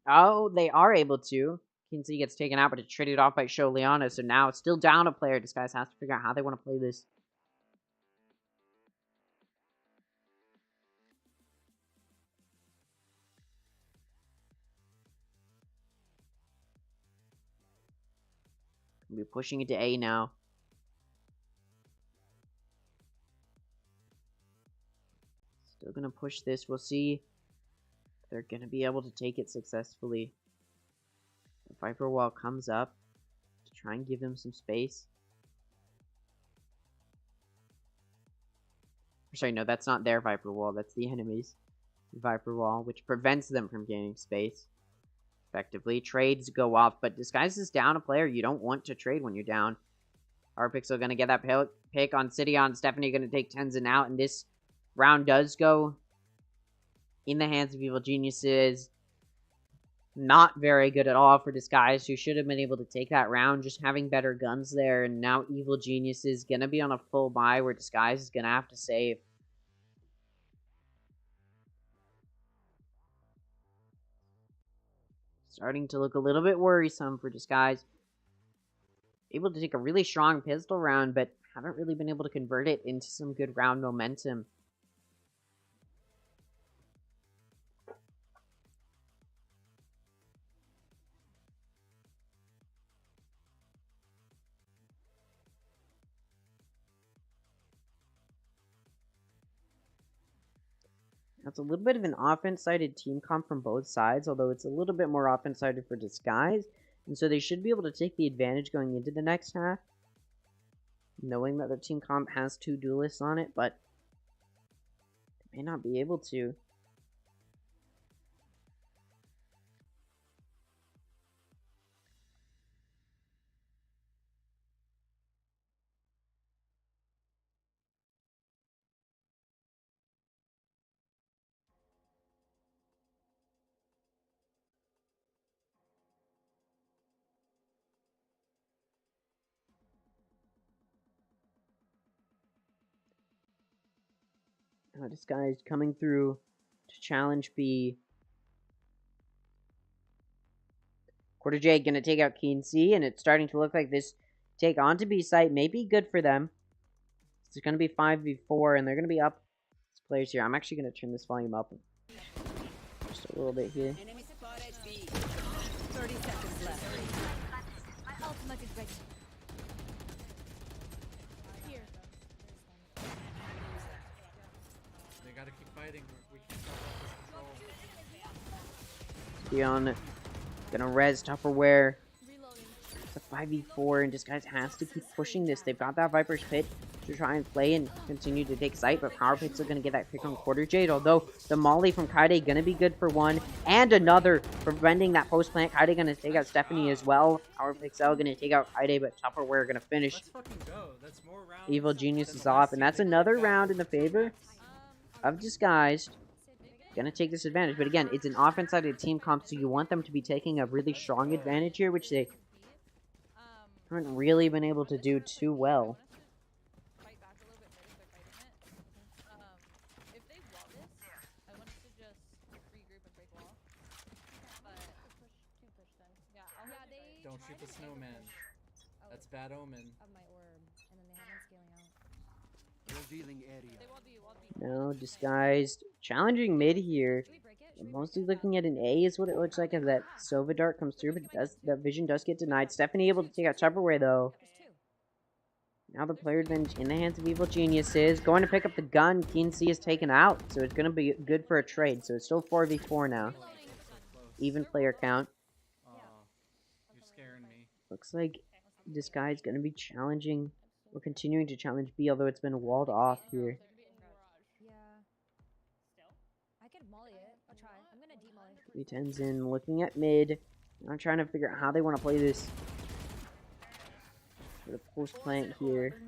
Oh, they are able to. Kinsey gets taken out, but it's traded off by Sholiana, so now it's still down a player. Disguise has to figure out how they want to play this. We'll be pushing into A now. Still gonna push this. We'll see if they're gonna be able to take it successfully. The Viper Wall comes up to try and give them some space. Sorry, no, that's not their Viper Wall. That's the enemy's Viper Wall, which prevents them from gaining space. Effectively, trades go off, but Disguise is down a player. You don't want to trade when you're down. Pixel gonna get that pick on Sidion. Stephanie gonna take Tenzin out, and this round does go in the hands of Evil Geniuses. Not very good at all for Disguise, who should have been able to take that round, just having better guns there, and now Evil Geniuses gonna be on a full buy where Disguise is gonna have to save. Starting to look a little bit worrisome for Disguise. Able to take a really strong pistol round, but haven't really been able to convert it into some good round momentum. That's a little bit of an offense-sided team comp from both sides, although it's a little bit more offense-sided for Disguise, and so they should be able to take the advantage going into the next half, knowing that their team comp has 2 duelists on it, but they may not be able to. Disguise coming through to challenge B. Quarter J gonna take out Keen C, and it's starting to look like this take onto B site may be good for them. It's gonna be 5v4, and they're gonna be up players here. I'm actually gonna turn this volume up just a little bit here. 30 seconds left. Ultimate is ready. Here. They gotta keep fighting. We can stop this control. Dion gonna res Tupperware. It's a 5v4, and Disguise has to keep pushing this. They've got that Viper's Pit to try and play and continue to take site, but PowerPixel gonna get that pick on Quarter Jade, although the Molly from Kaide gonna be good for one, and another, preventing that post plant. Kaide gonna take out Stephanie as well. PowerPixel gonna take out Kaide, but Tupperware gonna finish. Let's fucking go. That's more rounds. Evil Genius is off, and that's another round in the favor of Disguised. Gonna take this advantage, but again, it's an offense-sided team comp, so you want them to be taking a really strong advantage here, which they haven't really been able to do too well. Don't shoot the snowman. That's bad omen. Revealing area. No, Disguised challenging mid here. Mostly looking at an A is what it looks like as that Sova dart comes through, but that vision does get denied. Stephanie able to take out Tupperware though. Now the player advantage in the hands of Evil Geniuses. Going to pick up the gun. Keen C is taken out, so it's going to be good for a trade. So it's still 4v4 now. Even player count. You're scaring me. Looks like this guy's going to be challenging, or continuing to challenge B, although it's been walled off here. Tenzin looking at mid. I'm trying to figure out how they want to play this. For the post plant here.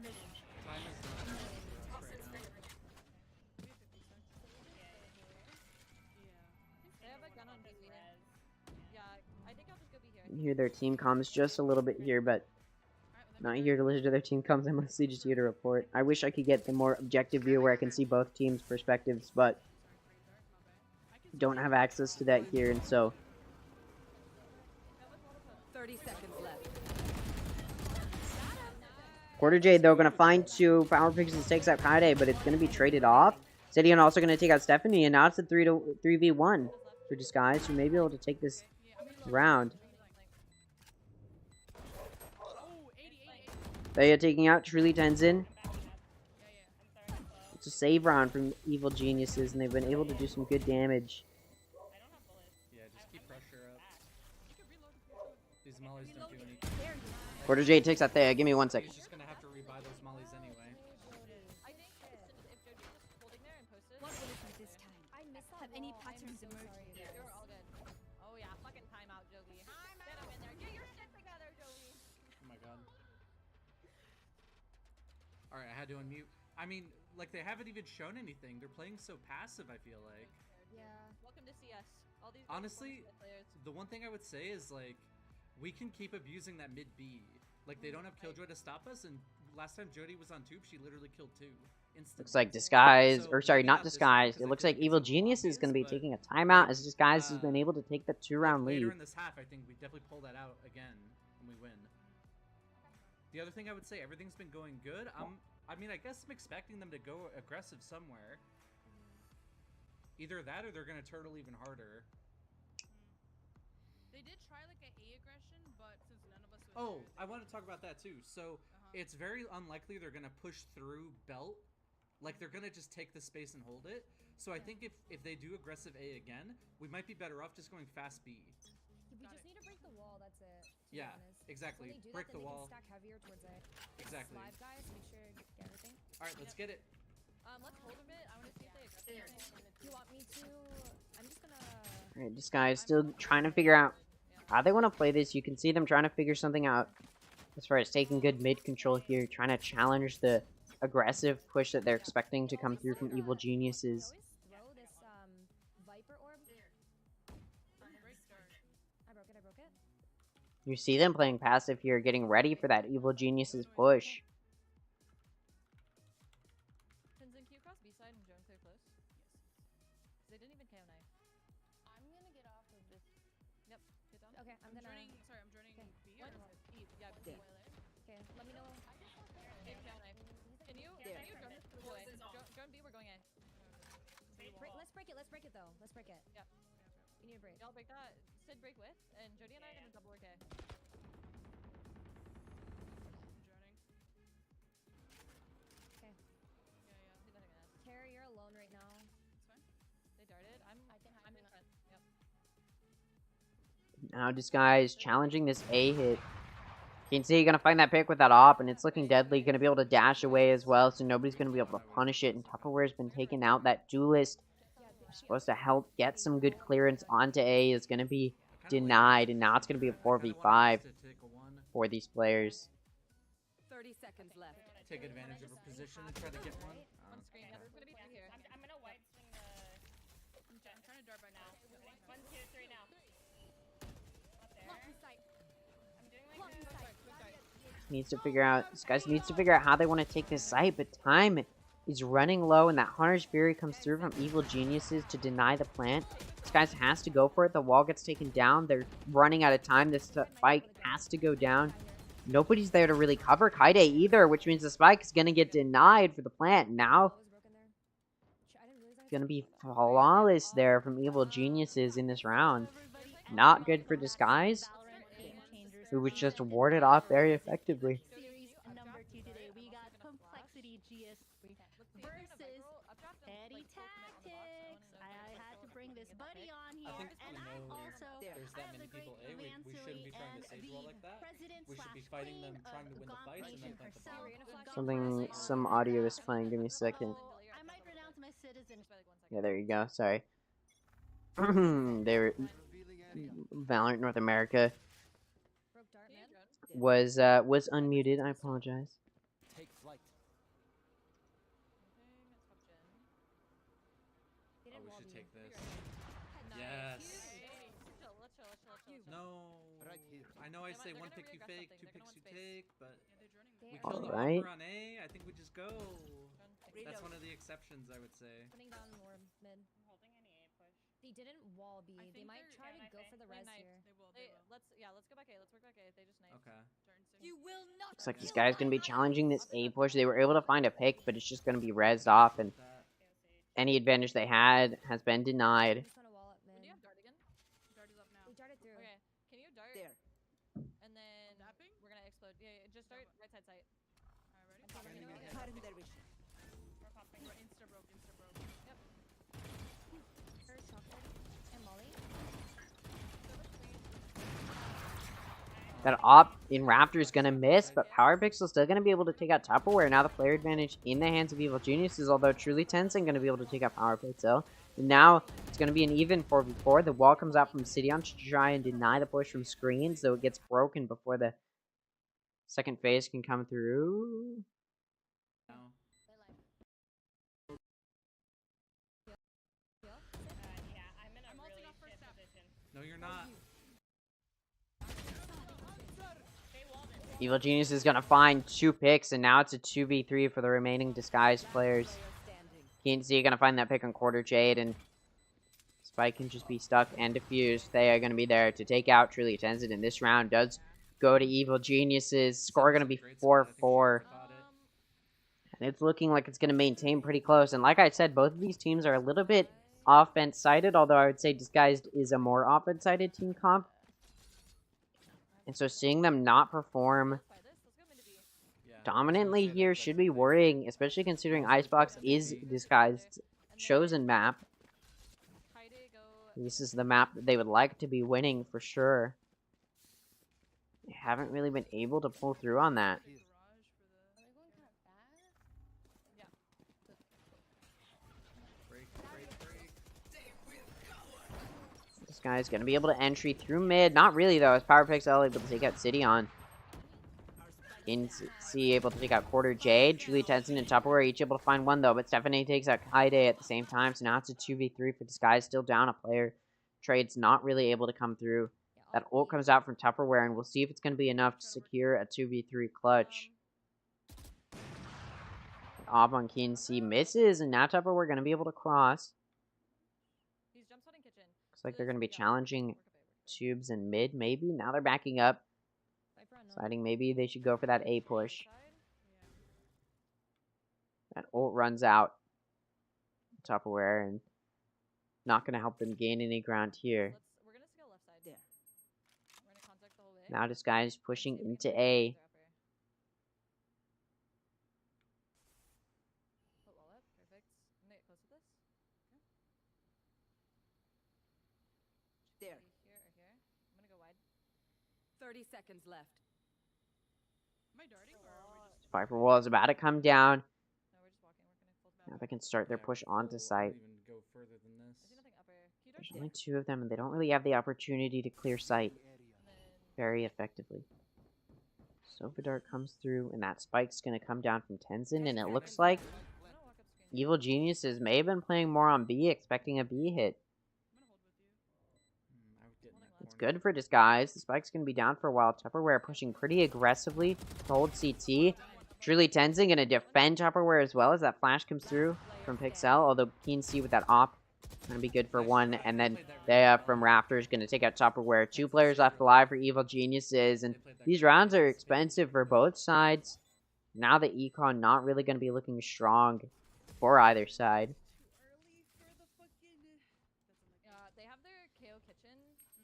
You hear their team comms just a little bit here, but not here to listen to their team comms. I'm mostly just here to report. I wish I could get the more objective view where I can see both teams' perspectives, but don't have access to that here, and so 30 seconds left. Quarter Jade, though, gonna find two power picks and takes out Kaide, but it's gonna be traded off. Sidian also gonna take out Stephanie, and now it's a 3v1 for Disguise, who may be able to take this round. They are taking out Truly Tenzin. It's a save round from Evil Geniuses, and they've been able to do some good damage. Yeah, just keep pressure up. These mollies don't do anything. Quarter Jade takes out Thea. Give me 1 second. He's just gonna have to rebuy those mollies anyway. What will it be this time? Have any patterns emerged? You're all good. Oh yeah, fucking timeout, Joey. Get him in there. Get your shit together, Joey. Oh my god. Alright, I had to unmute. I mean, like, they haven't even shown anything. They're playing so passive, I feel like. Yeah. Welcome to CS. All these Honestly, the one thing I would say is, like, we can keep abusing that mid B. Like, they don't have Killjoy to stop us, and last time Jody was on tube, she literally killed 2 instantly. Looks like Disguise, So or sorry, maybe not this Disguise. time, It 'cause looks I like think Evil it's Genius is going to be but, taking a timeout, as Disguise has been able to take the 2-round lead. Later in this half, I think we definitely pull that out again, and we win. The other thing I would say, everything's been going good. I mean, I guess I'm expecting them to go aggressive somewhere. Either that, or they're going to turtle even harder. They did try like an A aggression, but since none of us was Oh, I want to talk about that too. So it's very unlikely they're gonna push through belt. Like, they're gonna just take the space and hold it. So I think if they do aggressive A again, we might be better off just going fast B. We just need to break the wall, that's it. Yeah, exactly. So Break the wall. Stack heavier towards A. Exactly. Live guys, make sure you get everything. All right, let's get it. Let's hold a bit. I want to see if they aggressive. You want me to? I'm just gonna. Alright, Disguise still trying to figure out how they want to play this. You can see them trying to figure something out as far as taking good mid control here, trying to challenge the aggressive push that they're expecting to come through from Evil Geniuses. Throw this Viper orb. I broke it. You see them playing passive here, getting ready for that Evil Geniuses push. Tenzin, can you cross B side and drone clear close? Yes. They didn't even KO knife. I'm gonna get off of this. Yep. Get down. Okay, I'm joining. Sorry, I'm joining Okay. B. What? E. Yeah. B. Okay, let me know. Big KO knife. Can you drone this to the way? Drone B. We're going A. Let's break it though. Let's break it. Yep. We need a break. Y'all break that. Sid break with, and Jody and I are gonna double work A. I'm joining. Okay. See that again. Carrie, you're alone right now. It's fine. They darted. I'm in front. Yep. Now Disguise challenging this A hit. You can see gonna find that pick with that op, and it's looking deadly. Gonna be able to dash away as well, so nobody's gonna be able to punish it. And Tupperware's been taken out. That duelist supposed to help get some good clearance onto A is gonna be denied, and now it's gonna be a 4v5 for these players. 30 seconds left. Take advantage of her position and try to get one. One screen. Yep. It's gonna be through here. I'm gonna wide swing the. I'm trying to dart right now. 1, 2, 3 now. Up there. Lock in sight. I'm doing like Needs to figure out, this guy needs to figure out how they want to take this site, but time is running low, and that Hunter's Fury comes through from Evil Geniuses to deny the plant. This guy has to go for it. The wall gets taken down. They're running out of time. This spike has to go down. Nobody's there to really cover Kaide either, which means the spike is going to get denied for the plant. Now, it's going to be flawless there from Evil Geniuses in this round. Not good for Disguise, who was just warded off very effectively. Series number 2 today, we got Complexity GS3 versus Petty Tactics. I had to bring this buddy on here, I think and we I'm know also there's that many people A. We shouldn't be trying to save wall like that. We should be fighting them, trying to win the fights, and then plant the bomb. Some audio is playing. Give me a second. I might renounce my citizen. Yeah, there you go. Sorry. They were Valorant North America was unmuted. I apologize. Take flight. Oh, we should take this. Yes. Chill. Let's chill. No. I know I say They're one gonna pick you re-aggress fake, something. two They're gonna picks you want space. take, but we They're kill the Alright. Whopper on A. I think we just go. That's one of the exceptions, I would say. Putting down more mid. Holding any A push. They didn't wall B. I They think might they're- try to yeah, go knife for the A. They res knifed. here. Let's go back A. Let's work back A. They just knifed. Okay. You will not. Looks like this guy's gonna be challenging this A push. They were able to find a pick, but it's just gonna be rezzed off, and That. any advantage they had has been denied. Just gonna wall up When mid. do you have dart again? Dart is up now. They darted through. Okay. Can you dart? There. And then Tapping? we're gonna explode. Yeah, just start right side sight. Alright, I'm popping ready? it. Harun Dervish. We're popping. We're insta broke, insta broke. Yep. First chocolate and Molly. That op in Raptor is gonna miss, but Power Pixel's still gonna be able to take out Tupperware. Now the player advantage in the hands of Evil Geniuses, although Truly Tenzin gonna be able to take out Power Pixel. And now it's gonna be an even 4v4. The wall comes out from Sidion to try and deny the push from Screen, so it gets broken before the second phase can come through. No. I'm ulting off first step. No, you're not. Evil Genius is gonna find 2 picks, and now it's a 2v3 for the remaining Disguised players. Player standing. KNC gonna find that pick on Quarter Jade, and Spike can just be stuck and defused. They are gonna be there to take out Truly Tenzin, and this round does go to Evil Geniuses. Score gonna be Great spot. I think she 4-4. caught it. And it's looking like it's going to maintain pretty close. And like I said, both of these teams are a little bit offense-sided, although I would say Disguised is a more offense-sided team comp. And so seeing them not perform Let's go mid to B. Yeah, I was gonna dominantly say here that's should the be thing. worrying, especially considering Icebox is Disguised's chosen map. Kaide go. This is the map that they would like to be winning for sure. They haven't really been able to pull through on that. Are they going kind of fast? Break, break, break. This guy's going to be able to entry through mid. Not really, though, as Power Pixel able to take out Sidion. C able to take out Quarter Jade. Truly Tenzin and Tupperware each able to find one, though, but Stephanie takes out Kaide at the same time, so now it's a 2v3 for Disguise. Still down a player. Trade's not really able to come through. That ult comes out from Tupperware, and we'll see if it's going to be enough to secure a 2v3 clutch. Ob on Keen C misses, and now Tupperware going to be able to cross. He's jump spotting kitchen. Looks like they're going to be challenging Tubes and mid, maybe. Now they're backing up. Deciding maybe they should go for that A push. That ult runs out. Tupperware, and not going to help them gain any ground here. We're gonna scale left side. There. We're gonna contact the whole way. Now Disguise pushing See if we into can A. get their upper. Put wall up. Perfect. I'm gonna get close to this. There. Here or here. I'm gonna go wide. 30 seconds left. Am I darting or are we just... Viper Wall is about to come down. No, we're just walking. We're gonna fold Now back. they can start their Yeah, push we'll onto go- site. I wouldn't even go further than this. I see nothing upper. Can you There's dart? only 2 of them, and they don't really have the opportunity to clear sight And then very effectively. Sofadart comes through, and that spike's going to come down from Tenzin, and it looks like I'm gonna walk up screen. Evil Geniuses may have been playing more on B, expecting a B hit. I'm gonna hold with you. I would get in that It's corner. good for Disguise. The spike's going to be down for a while. Tupperware pushing pretty aggressively to hold CT. Truly Tenzin going to defend Tupperware as well as that flash comes through from Pixel, although Keen C with that op going to be good for one. And then they from Raptors going to take out Tupperware. 2 players left alive for Evil Geniuses, and these rounds are expensive for both sides. Now the Econ not really going to be looking strong for either side. They have their KO kitchen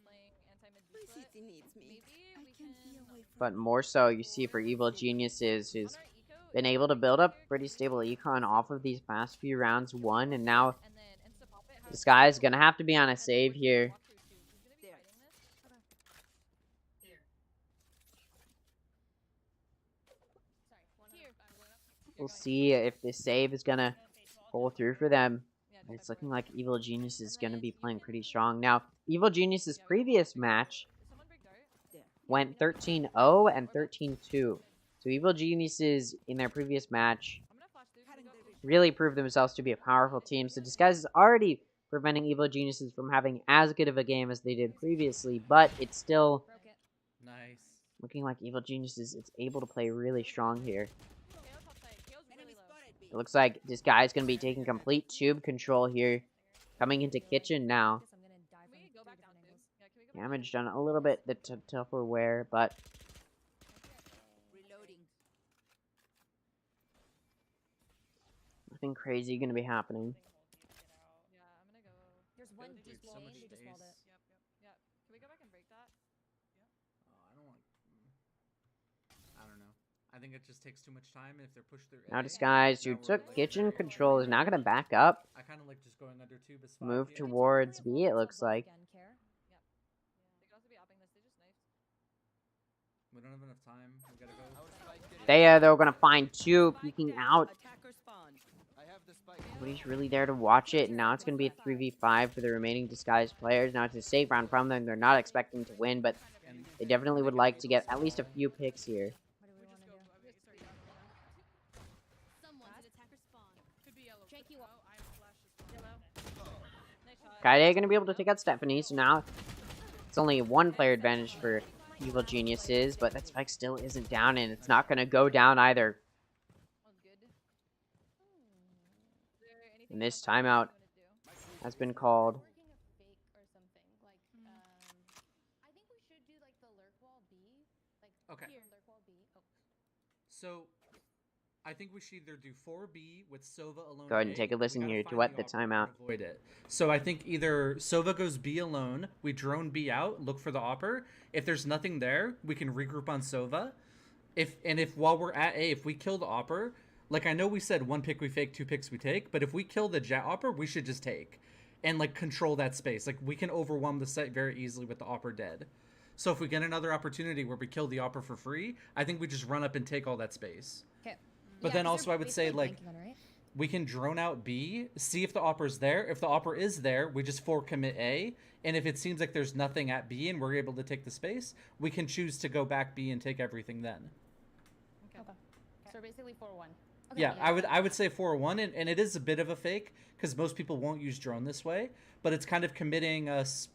playing anti-mid My split. city needs me. Maybe I we can can. be away from But more so you see for Evil Geniuses, who's On our eco, been able to build up pretty stable Econ off of these past few rounds won, and now and then insta pop it. this guy's going to have to be on a save here. Walk through too. He's gonna be There. fighting this. Sorry. Here. We'll see if this save is going to pull through for them. Yeah, But it's go looking for it. like Evil Genius is going to be playing pretty strong. Now, Evil Genius's previous match Did someone break dart? went 13-0 and 13-2. So Evil Geniuses in their previous match I'm gonna flash through. Harun Dervish. really proved themselves to be a powerful team. So Disguise has already preventing Evil Geniuses from having as good of a game as they did previously, but it's still Broke it. Nice. looking like Evil Geniuses is able to play really strong here. KO top side. KO's really low. It looks like this guy's going to be taking complete tube control here. Coming into kitchen now. I'm gonna dive Can we from go back three down different too? angles. Yeah, can we go back Damage done a little bit the Tupperware, but Reloading. nothing crazy going to be happening. Yeah, I'm gonna go. There's one Dude, deep so lane. much They just walled it. space. Yep. Can we go back and break that? Oh, I don't want. I don't know. I think it just takes too much time if they're pushed through. Now A, Disguised, who now we're took like kitchen very control, is now going to back up. I kind of like just going under tube as 5 Move here. towards B, it looks like. They could also be upping this. They just knifed. We don't have enough time. We gotta go. They're going to find two peeking out. Attacker spawn. Nobody's really there to watch it, and now it's going to be a 3v5 for the remaining Disguised players. Now it's a safe round from them. They're not expecting to win, but And they definitely would like to get at least a few picks here. What do we want to do? Someone's at attacker spawn. Could be yellow. Janky wall. I'm flash yellow. Nice shot. Kaide going to be able to take out Stephanie, so now it's only one player advantage for Evil Geniuses, but that spike still isn't down, and it's not going to go down either. One's good. Is there anything And this else that you timeout wanna do? has been called. Working a fake or something. Like, I think we should do like the lurk wall B. Like Okay. here, lurk wall B. Oh. So, I think we should either do 4B with Sova alone. Go ahead and A. take a listen We gotta here to find what the operator and timeout. Avoid it. So I think either Sova goes B alone, we drone B out, look for the opper. If there's nothing there, we can regroup on Sova. If while we're at A, if we kill the opper, like I know we said 1 pick we fake, 2 picks we take, but if we kill the jet opper, we should just take and like control that space. Like we can overwhelm the site very easily with the opper dead. So if we get another opportunity where we kill the opper for free, I think we just run up and take all that space. Okay. But then also I would say like we can drone out B, see if the opper's there. If the opper is there, we just 4 commit A. And if it seems like there's nothing at B and we're able to take the space, we can choose to go back B and take everything then. Okay. So basically 4-1. Yeah, I would say 4-1, and it is a bit of a fake because most people won't use drone this way, but it's kind of committing us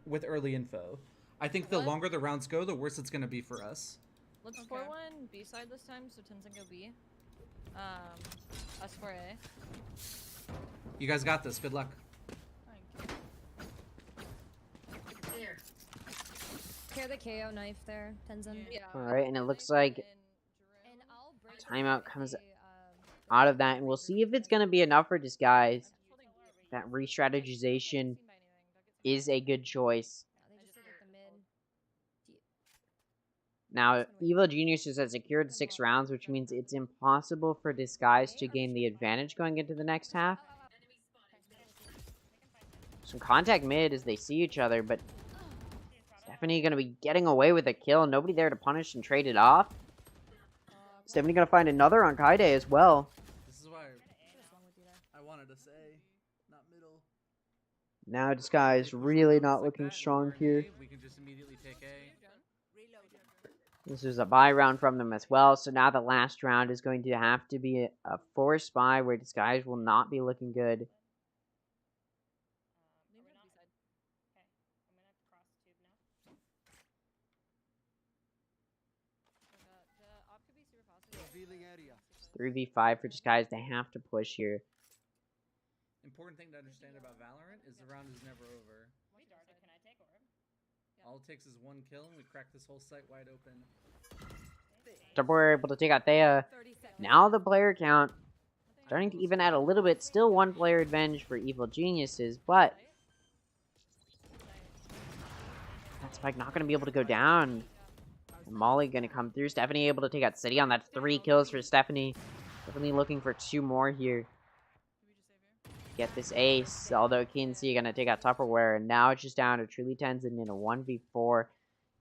with early info. I think the longer the rounds go, the worse it's going to be for us. Let's 4-1 B side this time, so Tenzin go B. Us for A. You guys got this. Good luck. Care the KO knife there, Tenzin. Yeah. Alright, and it looks like And I'll break timeout comes out of that, and we'll see if it's going to be enough for Disguise. That re-strategization is a good choice. They just hit the mid. Now, Evil Geniuses has secured 6 rounds, which means it's impossible for Disguise to gain the advantage going into the next half. Some contact mid as they see each other, but Stephanie going to be getting away with a kill. Nobody there to punish and trade it off. Stephanie going to find another on Kaide as well. This is why I wanted to say, not middle. Now Disguise really not looking strong here. We can just immediately take A. This is a buy round from them as well, so now the last round is going to have to be a forced buy where Disguise will not be looking good. It's 3v5 for Disguise. They have to push here. Important thing to understand about Valorant is the round is never over. All it takes is 1 kill and we crack this whole site wide open. We're able to take out Thea. Now the player count starting to even out a little bit. Still 1 player advantage for Evil Geniuses, but that spike not going to be able to go down. And Molly going to come through. Stephanie able to take out City on that 3 kills for Stephanie. Definitely looking for 2 more here. Get this ace, although Kinsey going to take out Tupperware, and now it's just down to Truly Tenzin in a 1v4.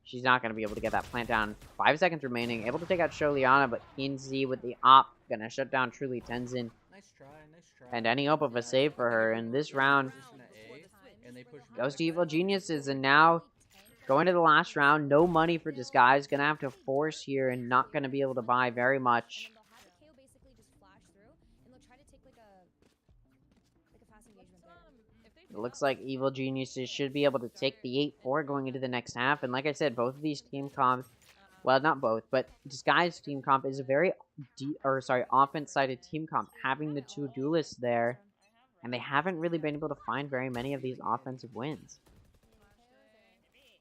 She's not going to be able to get that plant down. 5 seconds remaining, able to take out Sholiana, but Kinsey with the op going to shut down Truly Tenzin. Nice try, nice try. And any hope of a save for her in this round goes to Evil Geniuses, and now going to the last round, no money for Disguise, going to have to force here and not going to be able to buy very much. And they'll have the KO basically just flash through, and they'll try to take like a fast engagement there. If they It looks like Evil Geniuses should be able to take the 8-4 going into the next half. And like I said, both of these team comps, well, not both, but Disguised team comp is a very, offense-sided team comp, having the two duelists there. And they haven't really been able to find very many of these offensive wins.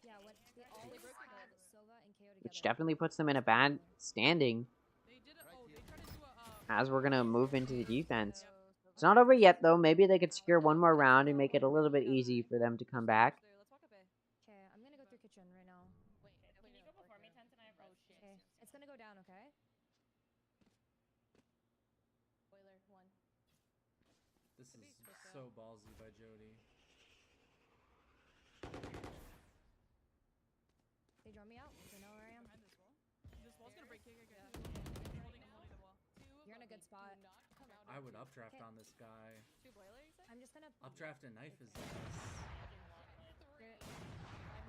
Yeah, what they always had Sova and KO together. Which definitely puts them in a bad standing as we're going to move into the defense. It's not over yet, though. Maybe they could secure one more round and make it a little bit easy for them to come back. Okay, I'm gonna go through kitchen right now. Wait, can you go before me, Tenzin? I have roast. Okay, it's gonna go down, okay? Boiler 1. This is so ballsy by Jody. They draw me out. They know where I am. This wall's gonna break. Here. I'm holding the wall. You're in a good spot. I would updraft on this guy. 2 boiler, you said? I'm just gonna. Updraft and knife is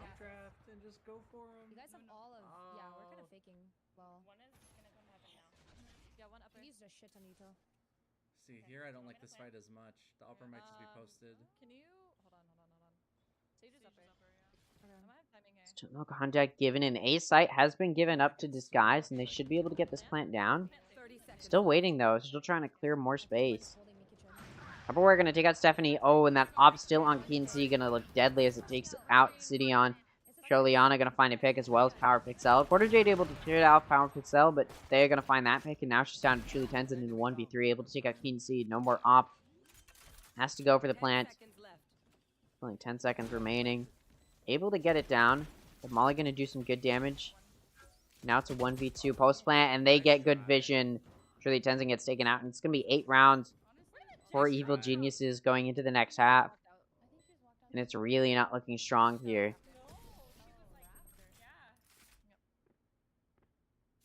updraft and just go for him. You guys have all of. Yeah, we're kind of faking. Well, One is gonna come heaven now. Yeah, one upper. he used a shit ton of util. See, here I don't like this fight as much. The upper might just be posted. Can you hold on. Sage is upper. Okay. I might have timing here. Still no contact given, and A site has been given up to Disguise, and they should be able to get this plant down. 30 seconds. Still waiting, though. Still trying to clear more space. Holding me kitchen. Tupperware gonna take out Stephanie. Oh, and that op still on Kinsey gonna look deadly as it takes out Sidion. Sholiana gonna find a pick as well as Power Pixel. Quarter Jade able to clear out Power Pixel, but they're gonna find that pick, and now she's down to Truly Tenzin in 1v3, able to take out Kinsey. No more op. Has to go for the 10 plant. seconds left. Only 10 seconds remaining. Able to get it down. But Molly gonna do some good damage. Now it's a 1v2 post plant, and they get good vision. Truly Tenzin gets taken out, and it's gonna be 8 rounds for Evil Geniuses going into the next half. And it's really not looking strong here.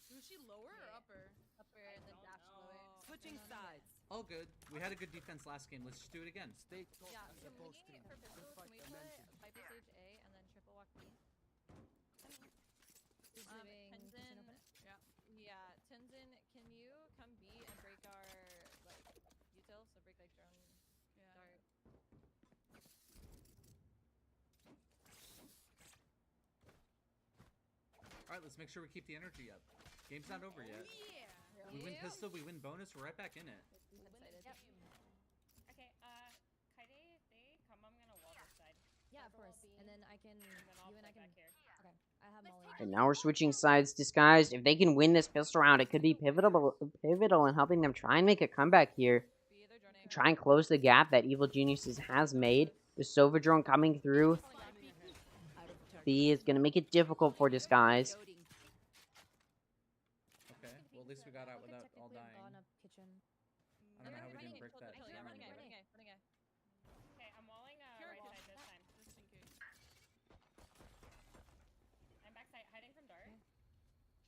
Was she lower or upper? Upper and then dash lower. Switching sides. All good. We had a good defense last game. Let's just do it again. Yeah, so looking for pistol, can we put Viper Sage A and then triple walk B? Tenzin, yeah, Tenzin, can you come B and break our, util? So break, drone, dart. Alright, let's make sure we keep the energy up. Game's not over yet. We win pistol, we win bonus, we're right back in it. Yep. Okay, Kaide, if they come, I'm gonna wall this side. Yeah, of course. And then I can. And then I'll You and I play can. back here. Okay, I have Molly. And now we're switching sides. Disguised. If they can win this pistol round, it could be pivotal in helping them try and make a comeback here. B, they're droning. Try and close the gap that Evil Geniuses has made. The Sova drone coming through. B is going to make it difficult for Disguise. Okay, well at least we got out without all dying. Gone up kitchen. I don't know how we didn't break that. Yeah, running A. Okay, I'm walling right side this time. Just in case. I'm backside, hiding from dart.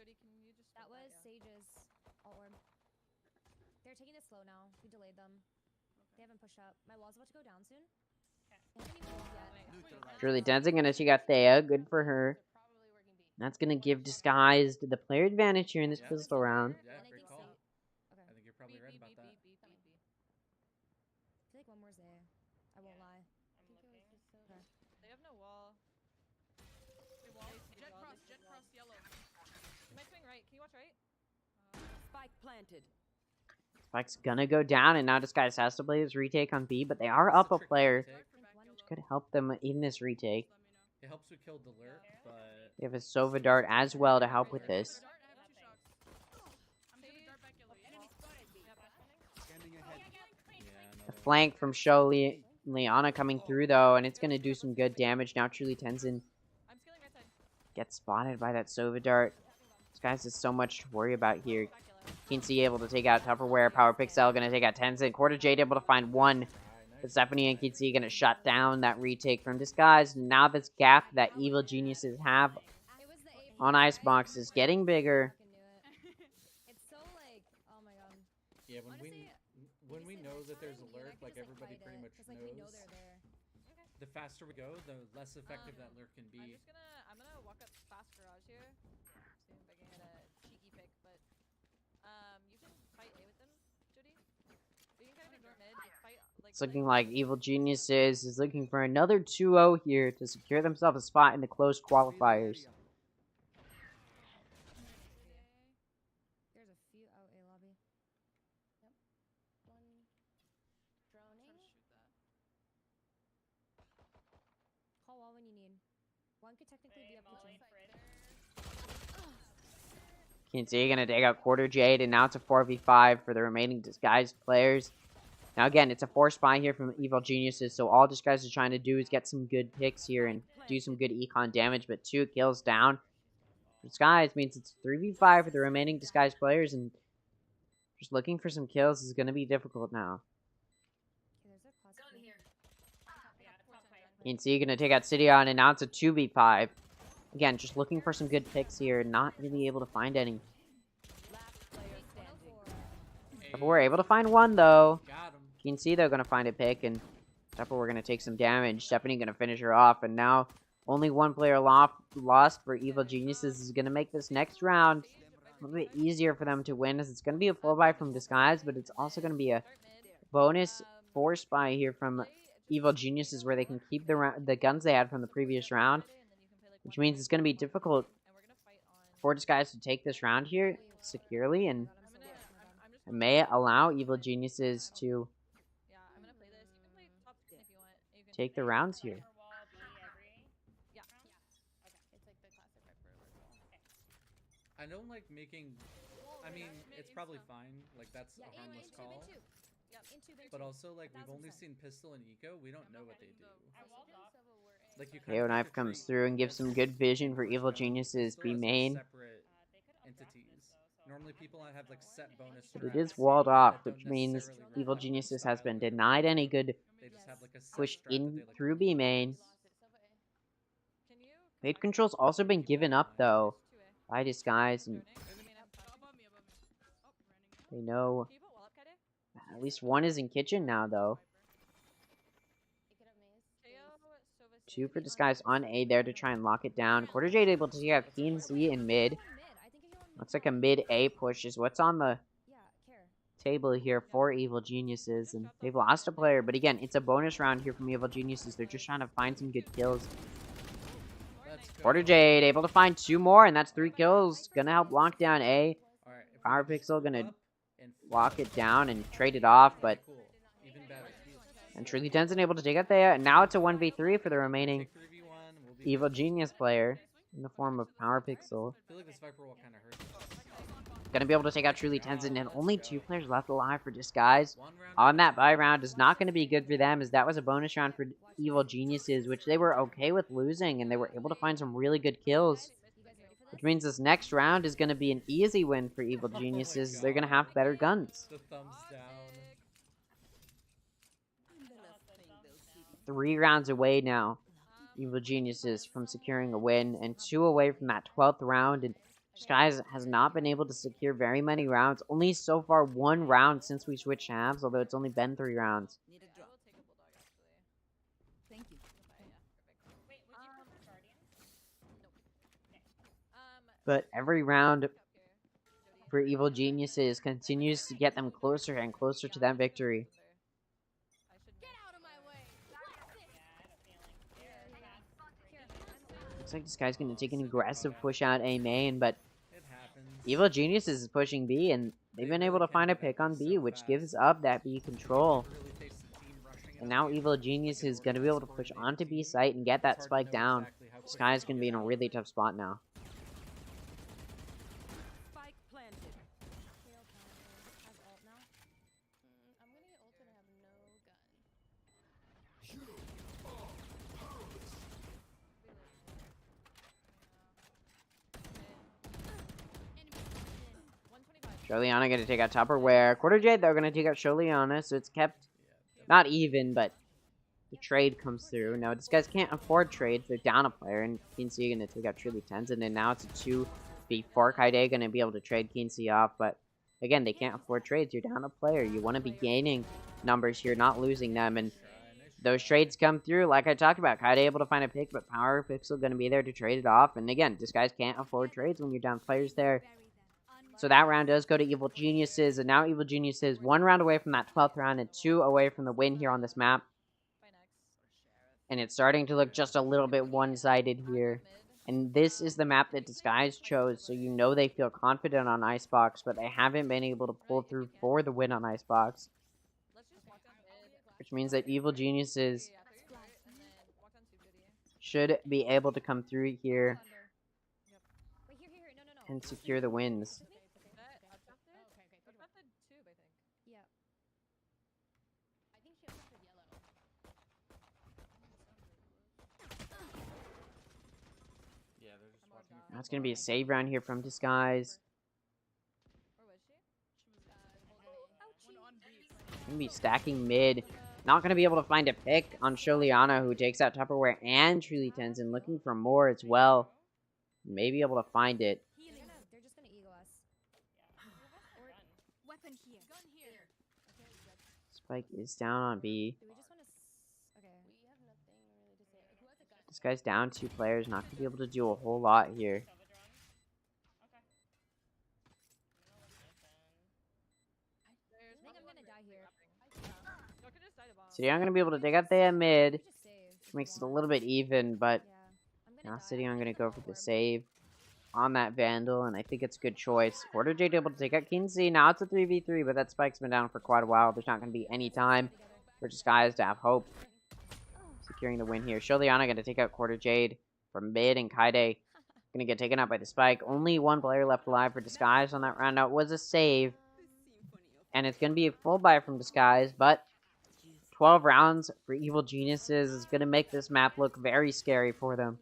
Jody, can you just... That was Sage's alt orb. They're taking it slow now. We delayed them. They haven't pushed up. My wall's about to go down soon. They haven't even moved yet. Truly Tenzin going to take out Thea. Good for her. That's going to give Disguised the player advantage here in this pistol round. Yeah, And I great think call. Okay. I think you're probably right about that. I feel like one more's there. I won't lie. I'm looking. Okay. They have no wall. They wall. Jet cross, yellow. You might swing right. Can you watch right? Spike planted. Spike's going to go down, and now Disguised has to play his retake on B, but they are up a player. Which could help them in this retake. It helps we killed the lurk, but They have a Sova dart as well to help with this. A flank from Liana coming through though, and it's gonna do some good damage. Now Truly Tenzin I'm scaling right side. gets spotted by that Sova dart. This guy's just so much to worry about here. Kinsey able to take out Tupperware. Power Pixel gonna take out Tenzin. Quarter Jade able to find one. But Stephanie and Kinsey gonna shut down that retake from Disguise. Now this gap that Evil Geniuses have It was the on Icebox is getting bigger. It's so like, oh my god. yeah, when we know that there's a lurk, like Just, everybody fight pretty it, much 'cause, like, we know knows. they're there. The faster we go, the less effective that lurk can be. I'm gonna walk up fast garage here. See if I can get a cheeky pick, but you can fight A with them, Jody. You can kind of ignore mid, just fight like It's looking like Evil Geniuses is looking for another 2-0 here to secure themselves a spot in the closed qualifiers. There's a few out A lobby. Yep. One droning. Call wall when you need. One could technically be up kitchen. Kinsey gonna take out Quarter Jade, and now it's a 4v5 for the remaining Disguised players. Now again, it's a 4 spy here from Evil Geniuses, so all Disguised is trying to do is get some good picks here and do some good econ damage, but 2 kills down. Disguised means it's 3v5 for the remaining Disguised players, and just looking for some kills is gonna be difficult now. Kinsey gonna take out Sidion, and now it's a 2v5. Again, just looking for some good picks here, not really able to find any. If we're able to find one, though, Kinsey, they're going to find a pick, and we're going to take some damage. Stephanie going to finish her off, and now only one player lost for Evil Geniuses is going to make this next round a little bit easier for them to win, as it's going to be a full buy from Disguise, but it's also going to be a bonus 4 spy here from Evil Geniuses, where they can keep the guns they had from the previous round, which means it's going to be difficult for Disguise to take this round here securely, and it may allow Evil Geniuses to take the rounds here. I don't like making... I mean, it's probably fine. Like, that's a harmless call. But also, like, we've only seen Pistol and Eco. We don't know what they do. Like, you KO Knife comes through and gives some good vision for Evil Geniuses B main. Separate entities. Normally people have like set bonus. But it is walled off, which means Evil Geniuses has been denied any good push in through B main. Fade control's also been given up though by Disguise, and they know at least one is in kitchen now though. 2 for Disguise on A there to try and lock it down. Quarter Jade able to take out Keen Z in mid. Looks like a mid A push is what's on the table here for Evil Geniuses, and they've lost a player, but again, it's a bonus round here from Evil Geniuses. They're just trying to find some good kills. Quarter Jade able to find 2 more, and that's 3 kills. Gonna help lock down A. Power Pixel gonna lock it down and trade it off, but and Truly Tenzin able to take out Thea, and now it's a 1v3 for the remaining Evil Genius player in the form of Power Pixel. I feel like this Viper wall kind of hurts. Gonna be able to take out Truly Tenzin, and only 2 players left alive for Disguise. On that buy round is not going to be good for them, as that was a bonus round for Evil Geniuses, which they were okay with losing, and they were able to find some really good kills. Which means this next round is going to be an easy win for Evil Geniuses. They're going to have better guns. The thumbs down. 3 rounds away now, Evil Geniuses, from securing a win, and 2 away from that 12th round, and Disguise has not been able to secure very many rounds. Only so far 1 round since we switched halves, although it's only been 3 rounds. But every round for Evil Geniuses continues to get them closer and closer to that victory. Looks like this guy's going to take an aggressive push out A main, but Evil Geniuses is pushing B, and they've been able to find a pick on B, which gives up that B control. And now Evil Genius is going to be able to push onto B site and get that spike down. This guy's going to be in a really tough spot now. Sholiana going to take out Tupperware. Quarter Jade, they're going to take out Sholiana, so it's kept not even, but the trade comes through. Now, this guys can't afford trades. They're down a player, and Kinsey going to take out Truly Tenzin, and now it's a 2v4. Kaide going to be able to trade Kinsey off, but again, they can't afford trades. You're down a player. You want to be gaining numbers here, not losing them, and those trades come through, like I talked about. Kaide able to find a pick, but Power Pixel going to be there to trade it off, and again, this guys can't afford trades when you're down players there. So that round does go to Evil Geniuses, and now Evil Geniuses 1 round away from that 12th round and 2 away from the win here on this map. And it's starting to look just a little bit one-sided here. And this is the map that Disguise chose, so you know they feel confident on Icebox, but they haven't been able to pull through for the win on Icebox. Which means that Evil Geniuses should be able to come through here and secure the wins. That's going to be a save round here from Disguise. Going to be stacking mid. Not going to be able to find a pick on Sholiana, who takes out Tupperware and Truly Tenzin, looking for more as well. Maybe able to find it. They're just gonna ego us. Weapon here. Gun here. Spike is down on B. Do we just want to? Okay. We have nothing really to say. Who has a gun? This guy's down 2 players. Not going to be able to do a whole lot here. I think I'm gonna die here. So yeah, I'm going to be able to take out the mid, which makes it a little bit even, but now City, I'm going to go for the save on that Vandal, and I think it's a good choice. Quarter Jade able to take out Kinsey. Now it's a 3v3, but that Spike's been down for quite a while. There's not going to be any time for Disguise to have hope. Securing the win here. Sholiana going to take out Quarter Jade from mid, and Kaide going to get taken out by the Spike. Only 1 player left alive for Disguise on that round. Now it was a save, and it's going to be a full buy from Disguise, but 12 rounds for Evil Geniuses is going to make this map look very scary for them.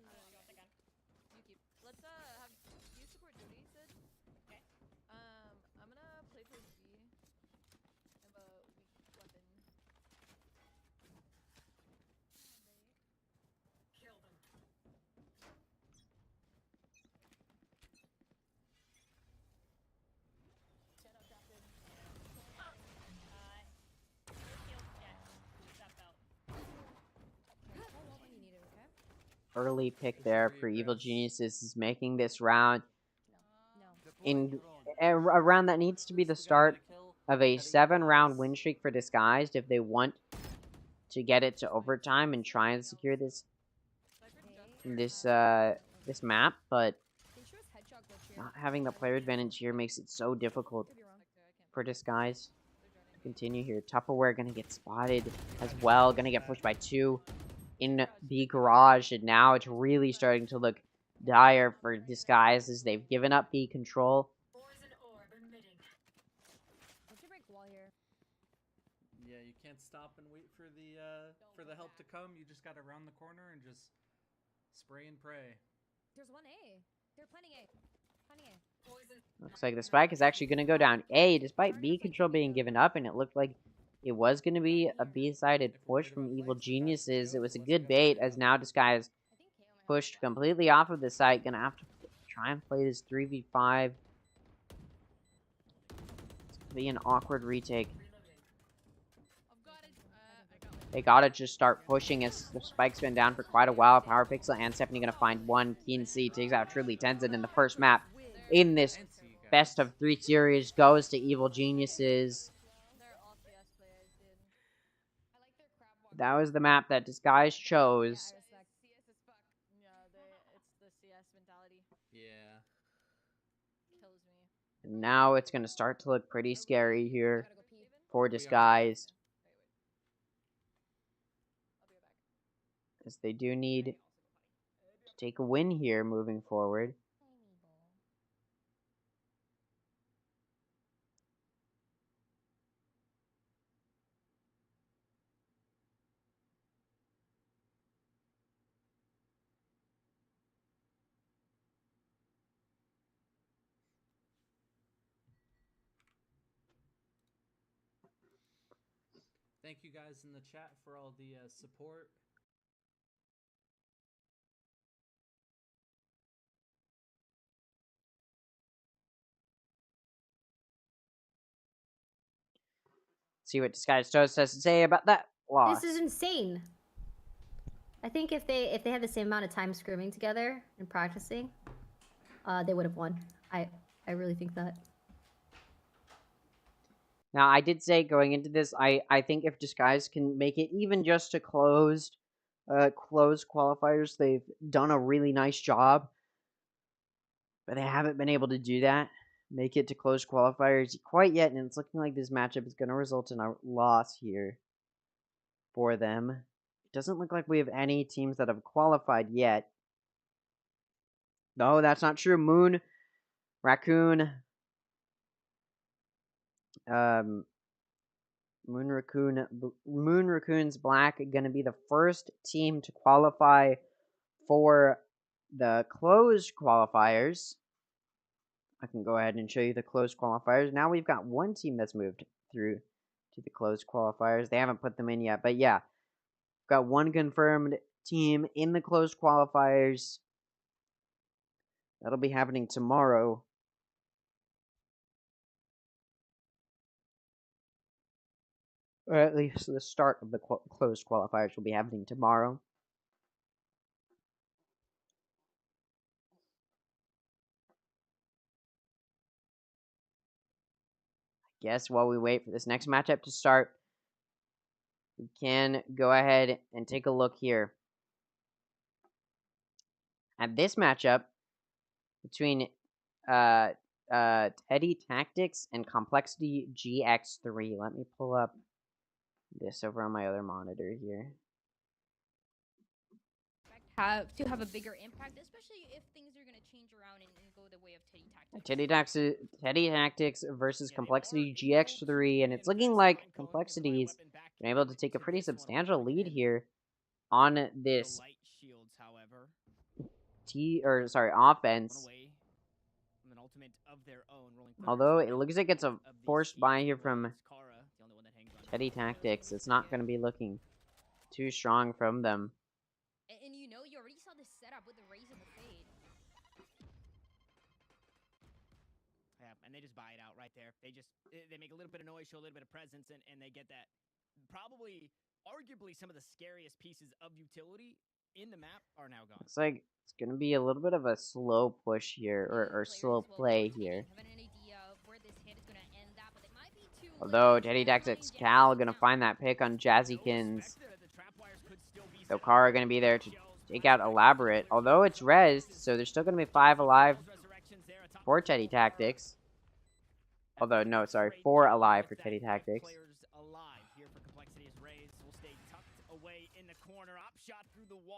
Early pick there for Evil Geniuses is making this round in a round that needs to be the start of a 7-round win streak for Disguised if they want to get it to overtime and try and secure this map, but not having the player advantage here makes it so difficult for Disguise to continue here. Tupperware gonna get spotted as well, gonna get pushed by 2 in B garage, and now it's really starting to look dire for Disguise as they've given up B control. Yeah, you can't stop and wait for the help to come. You just gotta round the corner and just spray and pray. There's 1A. They're planning A. Planning A. Looks like the Spike is actually going to go down A despite B control being given up, and it looked like it was going to be a B-sided push from Evil Geniuses. It was a good bait, as now Disguise pushed completely off of the site. Going to have to try and play this 3v5. It's going to be an awkward retake. They got to just start pushing as the Spike's been down for quite a while. Power Pixel and Stephanie going to find 1. Kinsey takes out Truly Tenzin in the first map in this best of 3 series. Goes to Evil Geniuses. That was the map that Disguise chose. Yeah. And now it's going to start to look pretty scary here for Disguised, as they do need to take a win here moving forward. Thank you guys in the chat for all the support. See what Disguised Toast has to say about that loss. This is insane. I think if they had the same amount of time scrimming together and practicing, they would have won. I really think that. Now, I did say going into this, I think if Disguise can make it even just to closed qualifiers, they've done a really nice job. But they haven't been able to do that, make it to closed qualifiers quite yet, and it's looking like this matchup is going to result in a loss here for them. It doesn't look like we have any teams that have qualified yet. No, that's not true. Moon, Raccoon, Moon Raccoon's Black going to be the first team to qualify for the closed qualifiers. I can go ahead and show you the closed qualifiers. Now we've got one team that's moved through to the closed qualifiers. They haven't put them in yet, but yeah. We've got one confirmed team in the closed qualifiers. That'll be happening tomorrow. Or at least the start of the closed qualifiers will be happening tomorrow. I guess while we wait for this next matchup to start, we can go ahead and take a look here at this matchup between Teddy Tactics and Complexity GX3. Let me pull up this over on my other monitor here. Have a bigger impact, especially if things are going to change around and go the way of Teddy Tactics versus Complexity GX3, and it's looking like Complexity's been able to take a pretty substantial lead here on this offense. Although it looks like it's a forced buy here from Teddy Tactics, it's not going to be looking too strong from them. And you already saw this setup with the raise and the fade. Yeah, and they just buy it out right there. They make a little bit of noise, show a little bit of presence, and they get that. Probably, arguably, some of the scariest pieces of utility in the map are now gone. Looks like it's going to be a little bit of a slow push here, or slow play here. Although Teddy Tactics Cal going to find that pick on Jazzykins. So Kara going to be there to take out Elaborate. Although it's rezzed, so there's still going to be 5 alive for Teddy Tactics. Although, no, sorry, 4 alive for Teddy Tactics.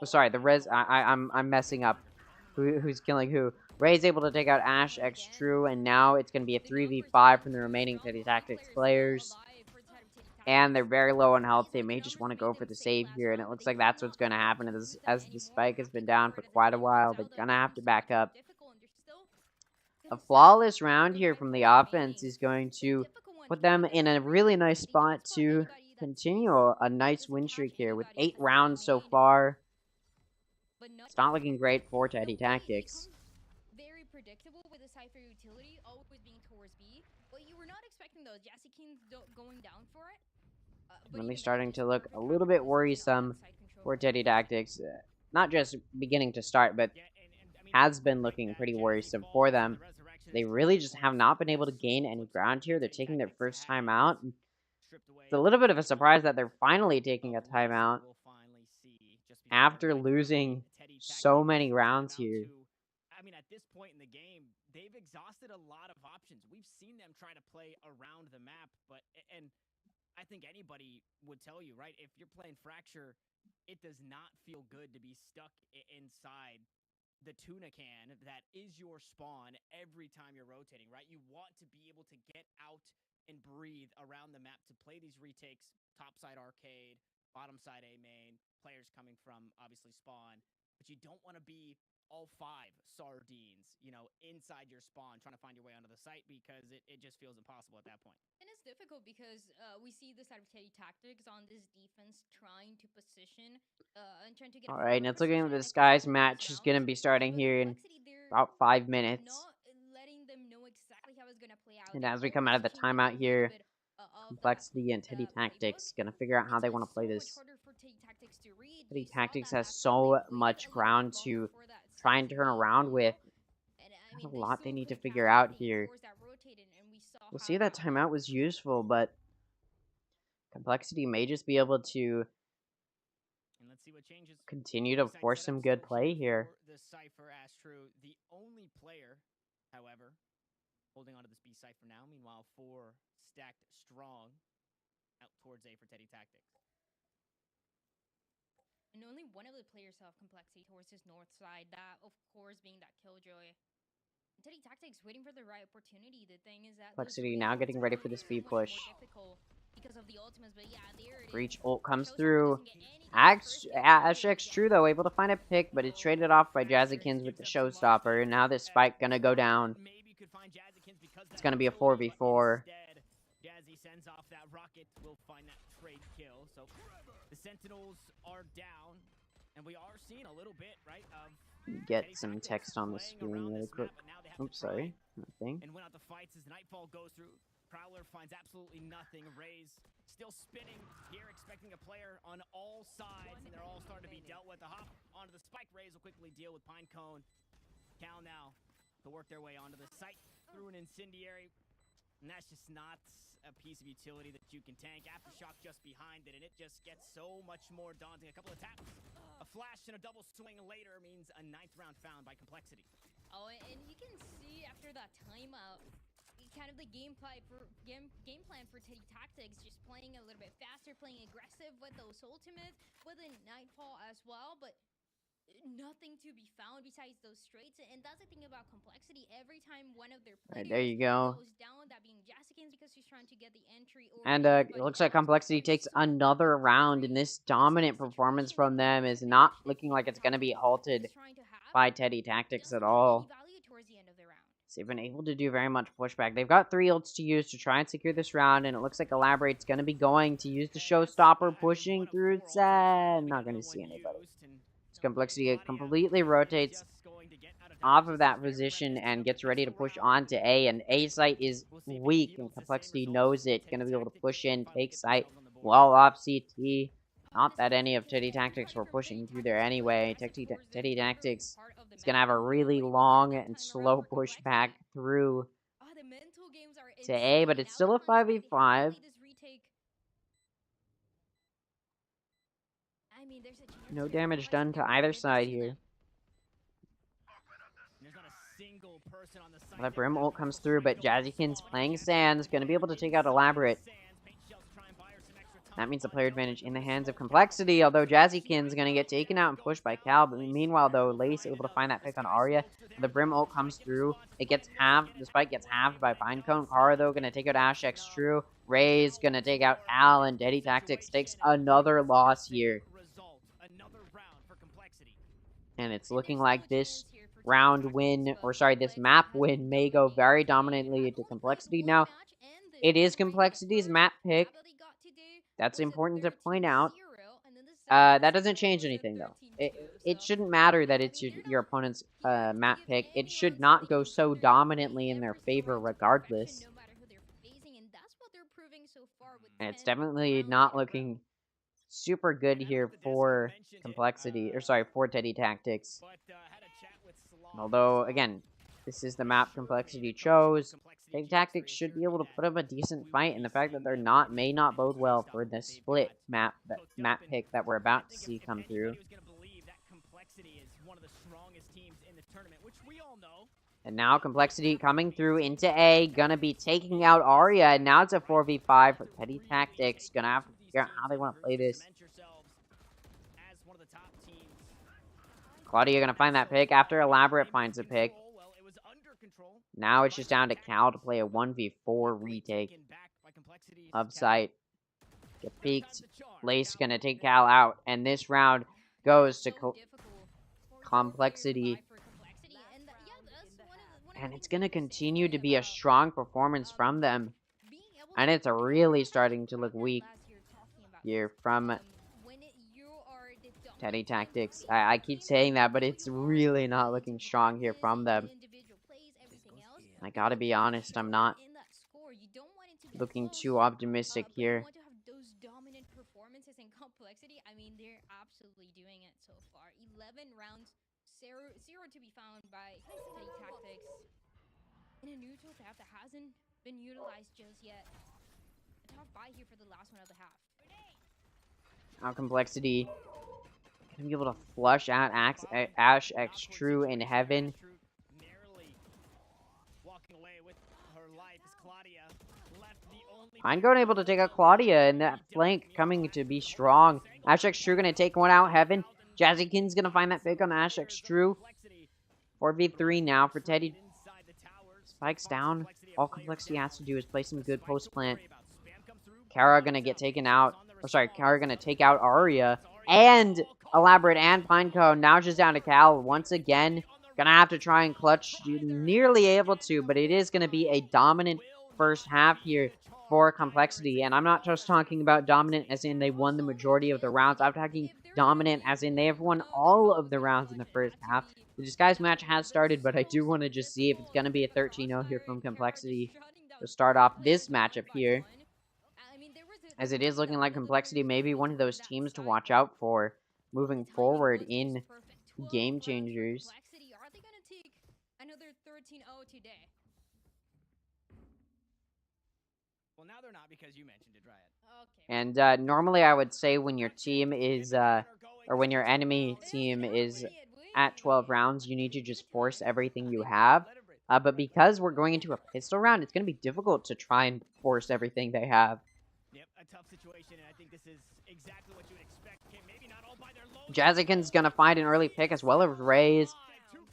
Oh, sorry, the Rez, I'm messing up. Who's killing who? Ray's able to take out Ash X True, and now it's going to be a 3v5 from the remaining Teddy Tactics players. And they're very low on health. They may just want to go for the save here, and it looks like that's what's going to happen as the spike has been down for quite a while. They're going to have to back up. A flawless round here from the offense is going to put them in a really nice spot to continue a nice win streak here with 8 rounds so far. It's not looking great for Teddy Tactics. Very predictable with the Cypher utility always being towards B, but you were not expecting those Jazzykins going down for it. Really starting to look a little bit worrisome for Teddy Tactics. Not just beginning to start, but has been looking pretty worrisome for them. They really just have not been able to gain any ground here. They're taking their first time out. It's a little bit of a surprise that they're finally taking a timeout after losing so many rounds here. I mean, at this point in the game, they've exhausted a lot of options. We've seen them try to play around the map, and I think anybody would tell you, right? If you're playing Fracture, it does not feel good to be stuck inside the tuna can that is your spawn every time you're rotating, right? You want to be able to get out and breathe around the map to play these retakes, topside arcade, bottom side A main, players coming from obviously spawn, but you don't want to be all 5 sardines, inside your spawn trying to find your way onto the site because it just feels impossible at that point. And it's difficult because we see this out of Teddy Tactics on this defense trying to position and trying to get. All right, and it's looking like the Disguise match is going to be starting here in about 5 minutes. And as we come out of the timeout here, Complexity and Teddy Tactics going to figure out how they want to play this. Teddy Tactics has so much ground to try and turn around with. There's a lot they need to figure out here. We'll see, that timeout was useful, but Complexity may just be able to And let's see what changes. continue to force some good play here. The Cypher as true. The only player, however, holding on to this B Cypher now. Meanwhile, 4 stacked strong out towards A for Teddy Tactics. And only one of the players have Complexity towards his north side. That, of course, being that Killjoy. Teddy Tactics waiting for the right opportunity. The thing is that Complexity now getting ready for the speed push. Because of the ultimates, but yeah, there it is. Breach ult comes through. Ashx True, though, able to find a pick, but it's traded off by Jazzykins with the showstopper. And now this spike gonna go down. It's gonna be a 4v4. Jazzy sends off that rocket. Will find that trade kill. So the Sentinels are down, and we are seeing a little bit, right, of Get some text on the screen really quick. Oops, sorry. Nothing. and win out the fights as Nightfall goes through. Prowler finds absolutely nothing. Raze still spinning here, expecting a player on all sides, and they're all starting to be dealt with. The hop onto the spike. Raze will quickly deal with Pinecone. Cal now to work their way onto the site through an incendiary, and that's just not a piece of utility that you can tank. Aftershock just behind it, and it just gets so much more daunting. A couple of taps, a flash, and a double swing later means a 9th round found by Complexity. Oh, and you can see after that timeout, kind of the game plan for Teddy Tactics, just playing a little bit faster, playing aggressive with those ultimates, with a Nightfall as well, but nothing to be found besides those straights. And that's the thing about Complexity. Every time one of their players Right, there you go. goes down, that being Jazzykins because he's trying to get the entry. Or And it looks like Complexity takes another round, and this dominant performance from them is not looking like it's gonna be halted by Teddy Tactics at all. They've been able to do very much pushback. They've got 3 ults to use to try and secure this round, and it looks like Elaborate's going to be going to use the showstopper, pushing through Sen. Not going to see anybody. This Complexity completely rotates off of that position and gets ready to push on to A, and A site is weak, and Complexity knows it. Going to be able to push in, take site, wall off CT. Not that any of Teddy Tactics were pushing through there anyway. Teddy Tactics is going to have a really long and slow push back through to A, but it's still a 5v5. No damage done to either side here. The Brim ult comes through, but Jazzykins playing Sands, going to be able to take out Elaborate. That means the player advantage in the hands of Complexity, although Jazzykins going to get taken out and pushed by Cal. But meanwhile, though, Lace able to find that pick on Arya. The Brim ult comes through. It gets halved. The spike gets halved by Pinecone. Kara, though, going to take out Ashx True. Ray's going to take out Al, and Teddy Tactics takes another loss here. And it's looking like this round win, or sorry, this map win may go very dominantly to Complexity. Now, it is Complexity's map pick. That's important to point out. That doesn't change anything, though. It shouldn't matter that it's your opponent's map pick. It should not go so dominantly in their favor regardless. And it's definitely not looking super good here for Complexity, or sorry, for Teddy Tactics. Although, again, this is the map Complexity chose. Teddy Tactics should be able to put up a decent fight, and the fact that they're not may not bode well for the split map pick that we're about to see come through. And now Complexity coming through into A, gonna be taking out Arya, and now it's a 4v5 for Teddy Tactics. Gonna have to figure out how they want to play this. Claudia gonna find that pick after Elaborate finds a pick. Now it's just down to Cal to play a 1v4 retake of site. Get peeked. Lace gonna take Cal out, and this round goes to Complexity. And it's gonna continue to be a strong performance from them. And it's really starting to look weak here from Teddy Tactics. I keep saying that, but it's really not looking strong here from them. I gotta be honest, I'm not looking too optimistic here. I mean, they're absolutely doing it so far. 11 rounds, zero to be found by Teddy Tactics. In a neutral tap that hasn't been utilized just yet. A tough buy here for the last one of the half. Now Complexity gonna be able to flush out Ash X True in heaven. I'm going able to take out Claudia, and that flank coming to be strong. Ash X True gonna take one out heaven. Jazzykin's gonna find that fake on Ash X True. 4v3 now for Teddy. Spikes down. All Complexity has to do is play some good post plant. Kara gonna get taken out. Or sorry, Kara gonna take out Arya. And Elaborate and Pinecone. Now just down to Cal once again. Gonna have to try and clutch. Nearly able to, but it is gonna be a dominant first half here for Complexity. And I'm not just talking about dominant as in they won the majority of the rounds. I'm talking dominant as in they have won all of the rounds in the first half. The Disguise match has started, but I do want to just see if it's going to be a 13-0 here from Complexity to start off this matchup here. As it is looking like Complexity may be one of those teams to watch out for moving forward in Game Changers. Are they going to take another 13-0 today? Well, now they're not because you mentioned it, Dryad. Okay. And normally I would say when your team is, or when your enemy team is at 12 rounds, you need to just force everything you have. But because we're going into a pistol round, it's going to be difficult to try and force everything they have. Yep, a tough situation, and I think this is exactly what you would expect. Okay, maybe not all by their low. Jazzykin's going to find an early pick as well as Ray's.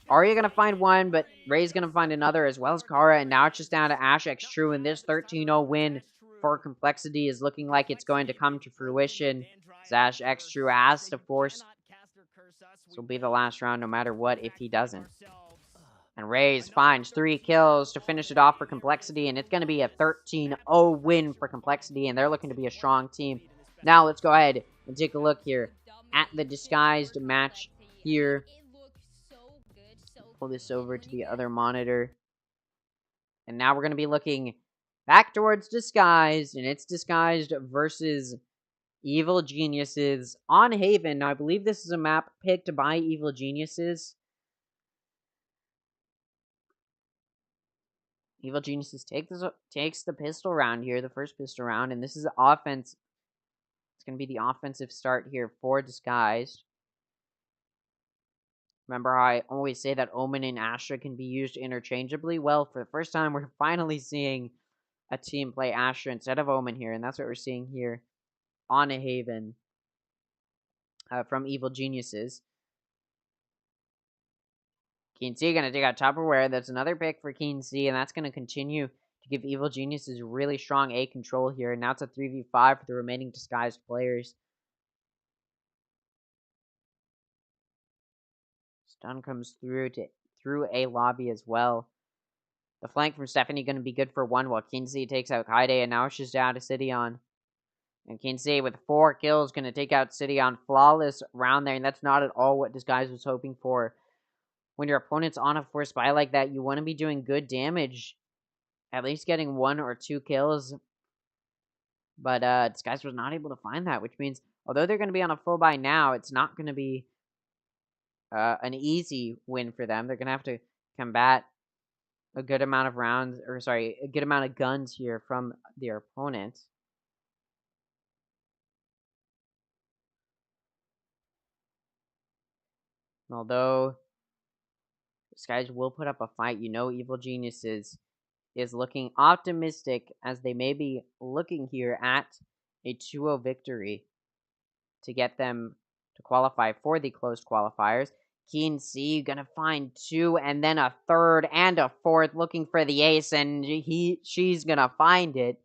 Arya going to find one, but Ray's going to find another as well as Kara. And now it's just down to Ash X True, and this 13-0 win for Complexity is looking like it's going to come to fruition. Ash X True has to force. This will be the last round no matter what if he doesn't. And Raze finds 3 kills to finish it off for Complexity, and it's going to be a 13-0 win for Complexity, and they're looking to be a strong team. Now let's go ahead and take a look here at the Disguised match here. Pull this over to the other monitor. And now we're going to be looking back towards Disguised, and it's Disguised versus Evil Geniuses on Haven. Now, I believe this is a map picked by Evil Geniuses. Evil Geniuses takes the pistol round here, the first pistol round, and this is offense. It's going to be the offensive start here for Disguised. Remember how I always say that Omen and Astra can be used interchangeably? Well, for the first time, we're finally seeing a team play Astra instead of Omen here, and that's what we're seeing here on a Haven from Evil Geniuses. Keen C going to take out Tupperware. That's another pick for Keen C, and that's going to continue to give Evil Geniuses really strong A control here. And now it's a 3v5 for the remaining Disguised players. Stun comes through A lobby as well. The flank from Stephanie going to be good for 1 while Kinsey takes out Kaide, and now it's just down to Sidion. And Kinsey with 4 kills going to take out Sidion. Flawless round there, and that's not at all what Disguise was hoping for. When your opponent's on a force buy like that, you want to be doing good damage. At least getting 1 or 2 kills. But Disguise was not able to find that, which means although they're going to be on a full buy now, it's not going to be an easy win for them. They're going to have to combat a good amount of rounds, or sorry, a good amount of guns here from their opponent. Although Disguise will put up a fight, you know Evil Geniuses is looking optimistic as they may be looking here at a 2-0 victory to get them to qualify for the closed qualifiers. Keen C gonna find 2 and then a 3rd and a 4th, looking for the ace, and she's gonna find it.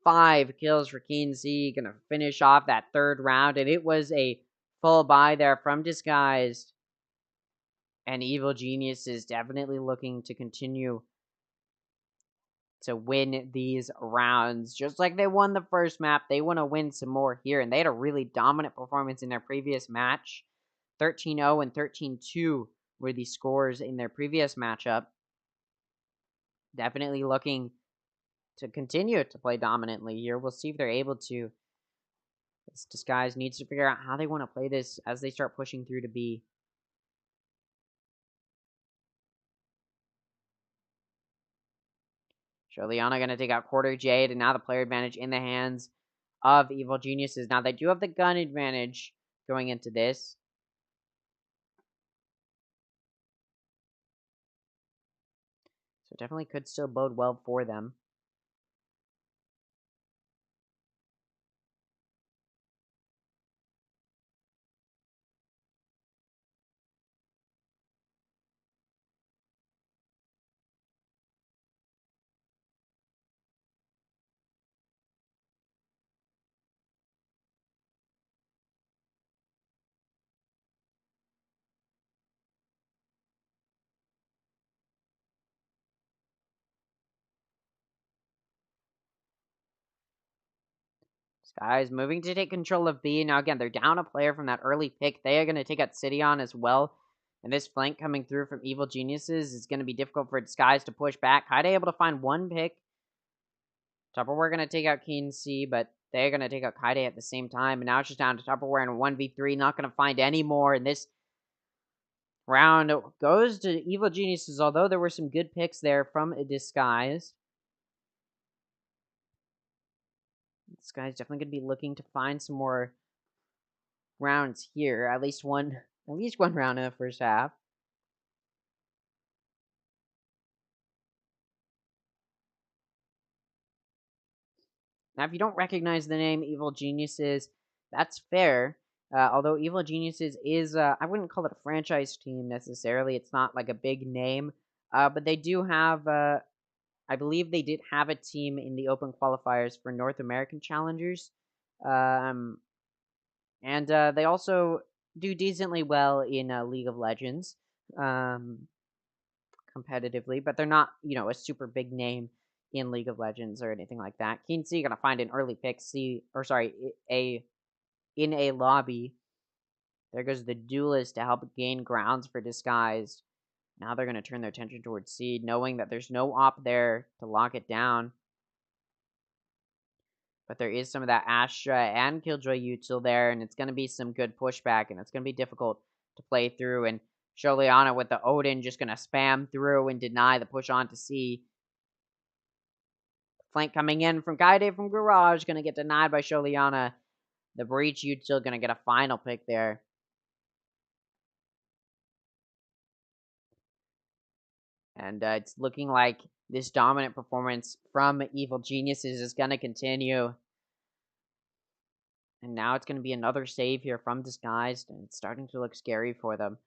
5 kills for Keen C, gonna finish off that 3rd round, and it was a full buy there from Disguised. And Evil Genius is definitely looking to continue to win these rounds. Just like they won the first map, they want to win some more here. And they had a really dominant performance in their previous match. 13-0 and 13-2 were the scores in their previous matchup. Definitely looking to continue to play dominantly here. We'll see if they're able to. This Disguise needs to figure out how they want to play this as they start pushing through to B. Sholiana gonna take out Quarter Jade, and now the player advantage in the hands of Evil Geniuses. Now they do have the gun advantage going into this. So definitely could still bode well for them. Sky's moving to take control of B. Now, again, they're down a player from that early pick. They are going to take out Cidion as well. And this flank coming through from Evil Geniuses is going to be difficult for Disguise to push back. Kaide able to find one pick. Tupperware going to take out Keen C, but they're going to take out Kaide at the same time. And now it's just down to Tupperware in a 1v3. Not going to find any more. And this round goes to Evil Geniuses, although there were some good picks there from Disguise. This guy's definitely going to be looking to find some more rounds here. At least one round in the first half. Now, if you don't recognize the name Evil Geniuses, that's fair. Although Evil Geniuses is, I wouldn't call it a franchise team necessarily. It's not like a big name. But they do have, I believe they did have a team in the open qualifiers for North American Challengers. And they also do decently well in League of Legends competitively, but they're not, a super big name in League of Legends or anything like that. Keen C gonna find an early pick in a lobby. There goes the Duelist to help gain grounds for Disguised. Now they're gonna turn their attention towards Seed, knowing that there's no op there to lock it down. But there is some of that Astra and Killjoy util there, and it's gonna be some good pushback, and it's gonna be difficult to play through. And Sholiana with the Odin just gonna spam through and deny the push on to C. Flank coming in from Kaide from Garage, gonna get denied by Sholiana. The Breach util gonna get a final pick there. And it's looking like this dominant performance from Evil Geniuses is gonna continue. And now it's gonna be another save here from Disguised, and it's starting to look scary for them.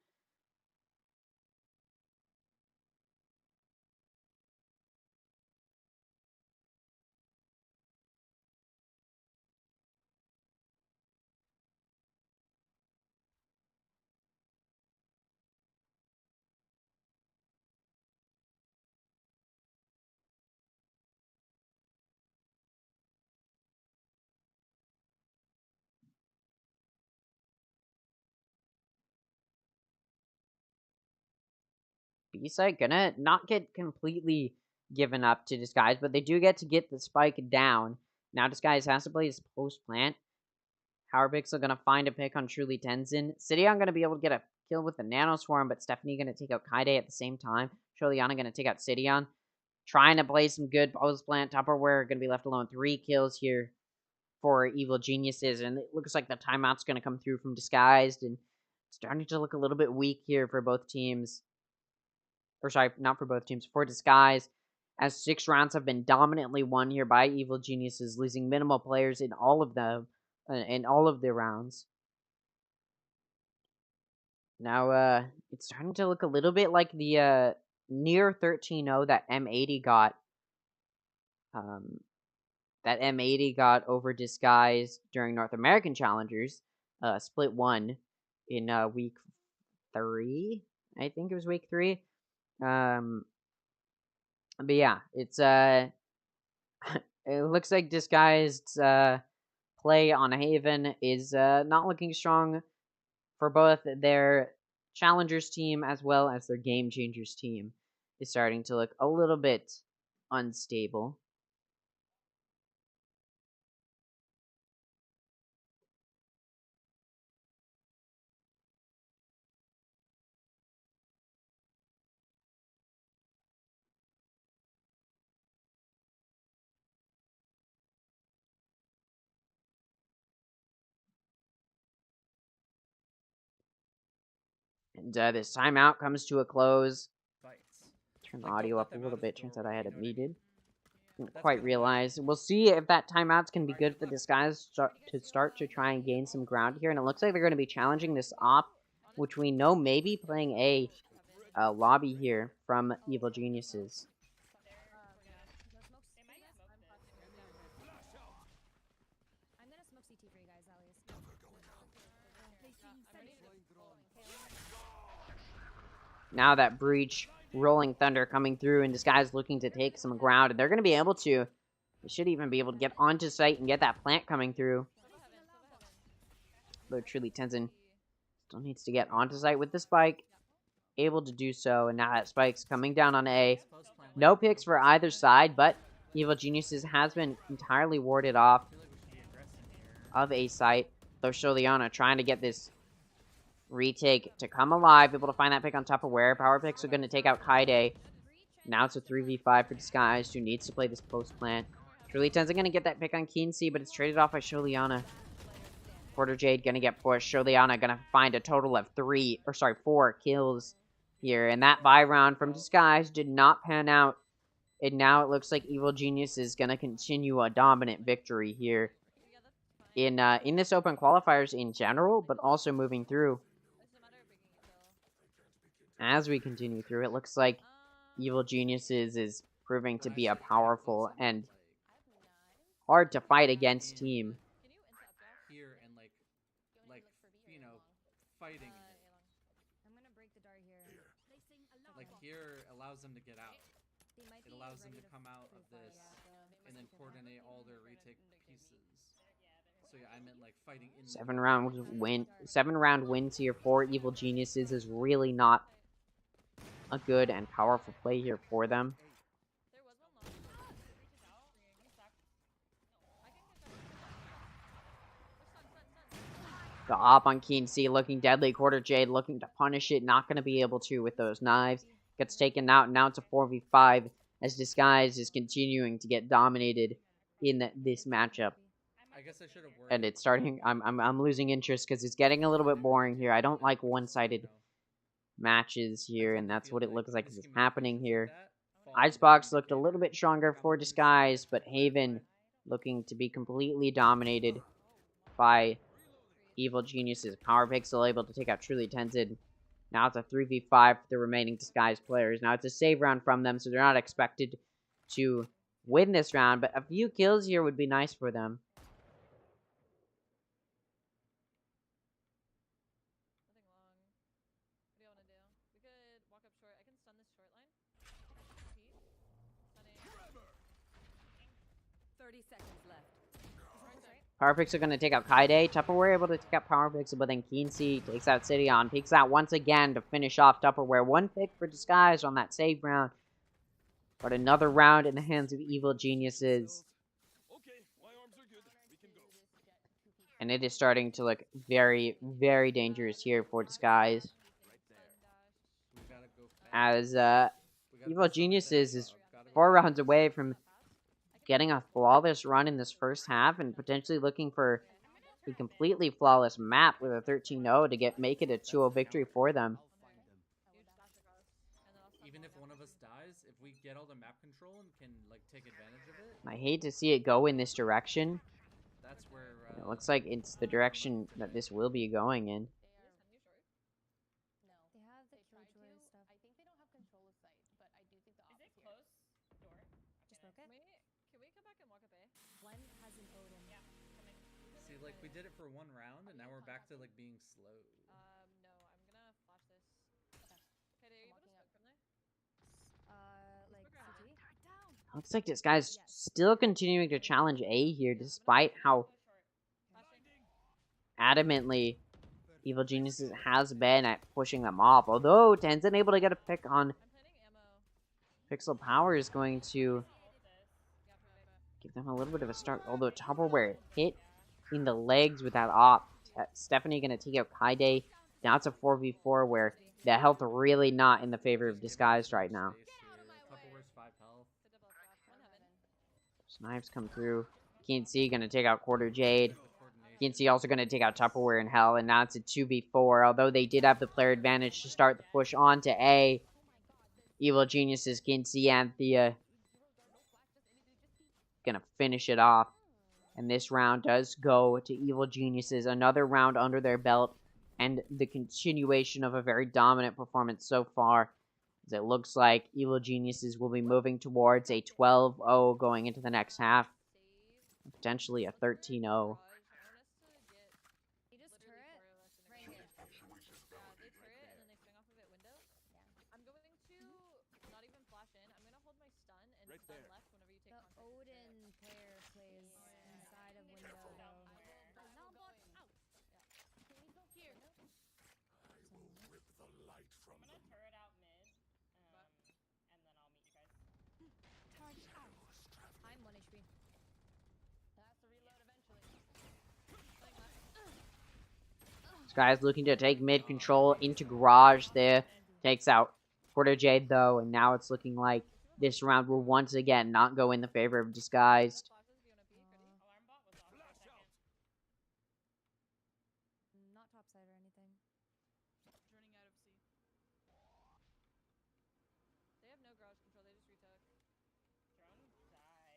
B-side gonna not get completely given up to Disguise, but they do get to get the spike down. Now Disguise has to play his post-plant. Power Pixel gonna find a pick on Truly Tenzin. Cidion gonna be able to get a kill with the Nano Swarm, but Stephanie gonna take out Kaide at the same time. Sholiana gonna take out Cidion. Trying to play some good post-plant. Tupperware gonna be left alone. 3 kills here for Evil Geniuses, and it looks like the timeout's gonna come through from Disguised, and it's starting to look a little bit weak here for both teams. Or sorry, not for both teams, for Disguise, as 6 rounds have been dominantly won here by Evil Geniuses, losing minimal players in all of them, in all of their rounds. Now, it's starting to look a little bit like the near 13-0 that M80 got. That M80 got over Disguise during North American Challengers, split 1 in week 3. I think it was week 3. But yeah, it's it looks like Disguised's play on Haven is not looking strong for both their Challengers team as well as their Game Changers team. Is starting to look a little bit unstable. And this timeout comes to a close. Fights. Turn the Like, don't audio let up a them little out bit. as Turns door, out I had you it know what I mean? muted. Didn't That's quite gonna realize. We'll see if that timeout's can be good for Disguise to start to try and gain some ground here. And it looks like they're going to be challenging this op, which we know may be playing a lobby here from Evil Geniuses. I'm gonna smoke CT for you guys, at least. Now that breach, Rolling Thunder coming through, and Disguise looking to take some ground, and they're going to be able to. They should even be able to get onto site and get that plant coming through. Though truly Tenzin still needs to get onto site with the spike. Able to do so, and now that spike's coming down on A. No picks for either side, but Evil Geniuses has been entirely warded off of A site. Though Sholiana trying to get this retake to come alive, able to find that pick on Tupperware. Power picks are going to take out Kaide. Now it's a 3v5 for Disguised, who needs to play this post plant. Truly Tenzin going to get that pick on Keensi, but it's traded off by Sholiana. Quarter Jade going to get pushed. Sholiana going to find a total of 4 kills here. And that buy round from Disguise did not pan out. And now it looks like Evil Genius is going to continue a dominant victory here in this open qualifiers in general, but also moving through. As we continue through, it looks like Evil Geniuses is proving to be a powerful and hard to fight against team. Here and like you know, fighting. Like here allows them to get out. It allows them to come out of this and then coordinate all their retake pieces. So yeah, I meant like fighting in. 7-round wins here for Evil Geniuses is really not a good and powerful play here for them. The op on Keensi looking deadly. Quarter Jade looking to punish it. Not going to be able to with those knives. Gets taken out. Now it's a 4v5 as Disguise is continuing to get dominated in this matchup. I guess I should have worked. And it's starting. I'm losing interest because it's getting a little bit boring here. I don't like one-sided matches here, and that's what it looks like is happening here. Icebox looked a little bit stronger for Disguise, but Haven looking to be completely dominated by Evil Geniuses. Power Pixel able to take out Truly Tenzin. Now it's a 3v5 for the remaining Disguise players. Now it's a save round from them, so they're not expected to win this round, but a few kills here would be nice for them. Power Pixel are going to take out Kaide. Tupperware able to take out Power Pixel, but then Keensi takes out Sidion. Peeks out once again to finish off Tupperware. One pick for Disguise on that save round. But another round in the hands of Evil Geniuses. And it is starting to look very, very dangerous here for Disguise. As Evil Geniuses is 4 rounds away from getting a flawless run in this first half and potentially looking for a completely flawless map with a 13-0 to make it a 2-0 victory for them. Even if one of us dies, if we get all the map control and can like take advantage of it. I hate to see it go in this direction. That's where it looks like it's the direction that this will be going in. See, like we did it for one round, and now we're back to like being slow. No, I'm gonna flash this. Okay, are you able to smoke from there? Looks like this guy's still continuing to challenge A here, despite how adamantly Evil Geniuses has been at pushing them off. Although Tenzin able to get a pick on Pixel Power is going to give them a little bit of a start. Although Tupperware hit in the legs with that op. Stephanie going to take out Kaide. Now it's a 4v4 where the health really not in the favor of Disguised right now. Knives come through. Keensi going to take out Quarter Jade. Kinsey also going to take out Tupperware in Hell, and now it's a 2v4. Although they did have the player advantage to start the push on to A. Evil Geniuses, Kinsey, and Thea gonna finish it off. And this round does go to Evil Geniuses. Another round under their belt, and the continuation of a very dominant performance so far. As it looks like Evil Geniuses will be moving towards a 12-0 going into the next half. Potentially a 13-0. Guy's looking to take mid control into garage there. Takes out Porter Jade though, and now it's looking like this round will once again not go in the favor of Disguised. Not topside or anything. Joining out of C. They have no garage control, they just retook. Drone dies,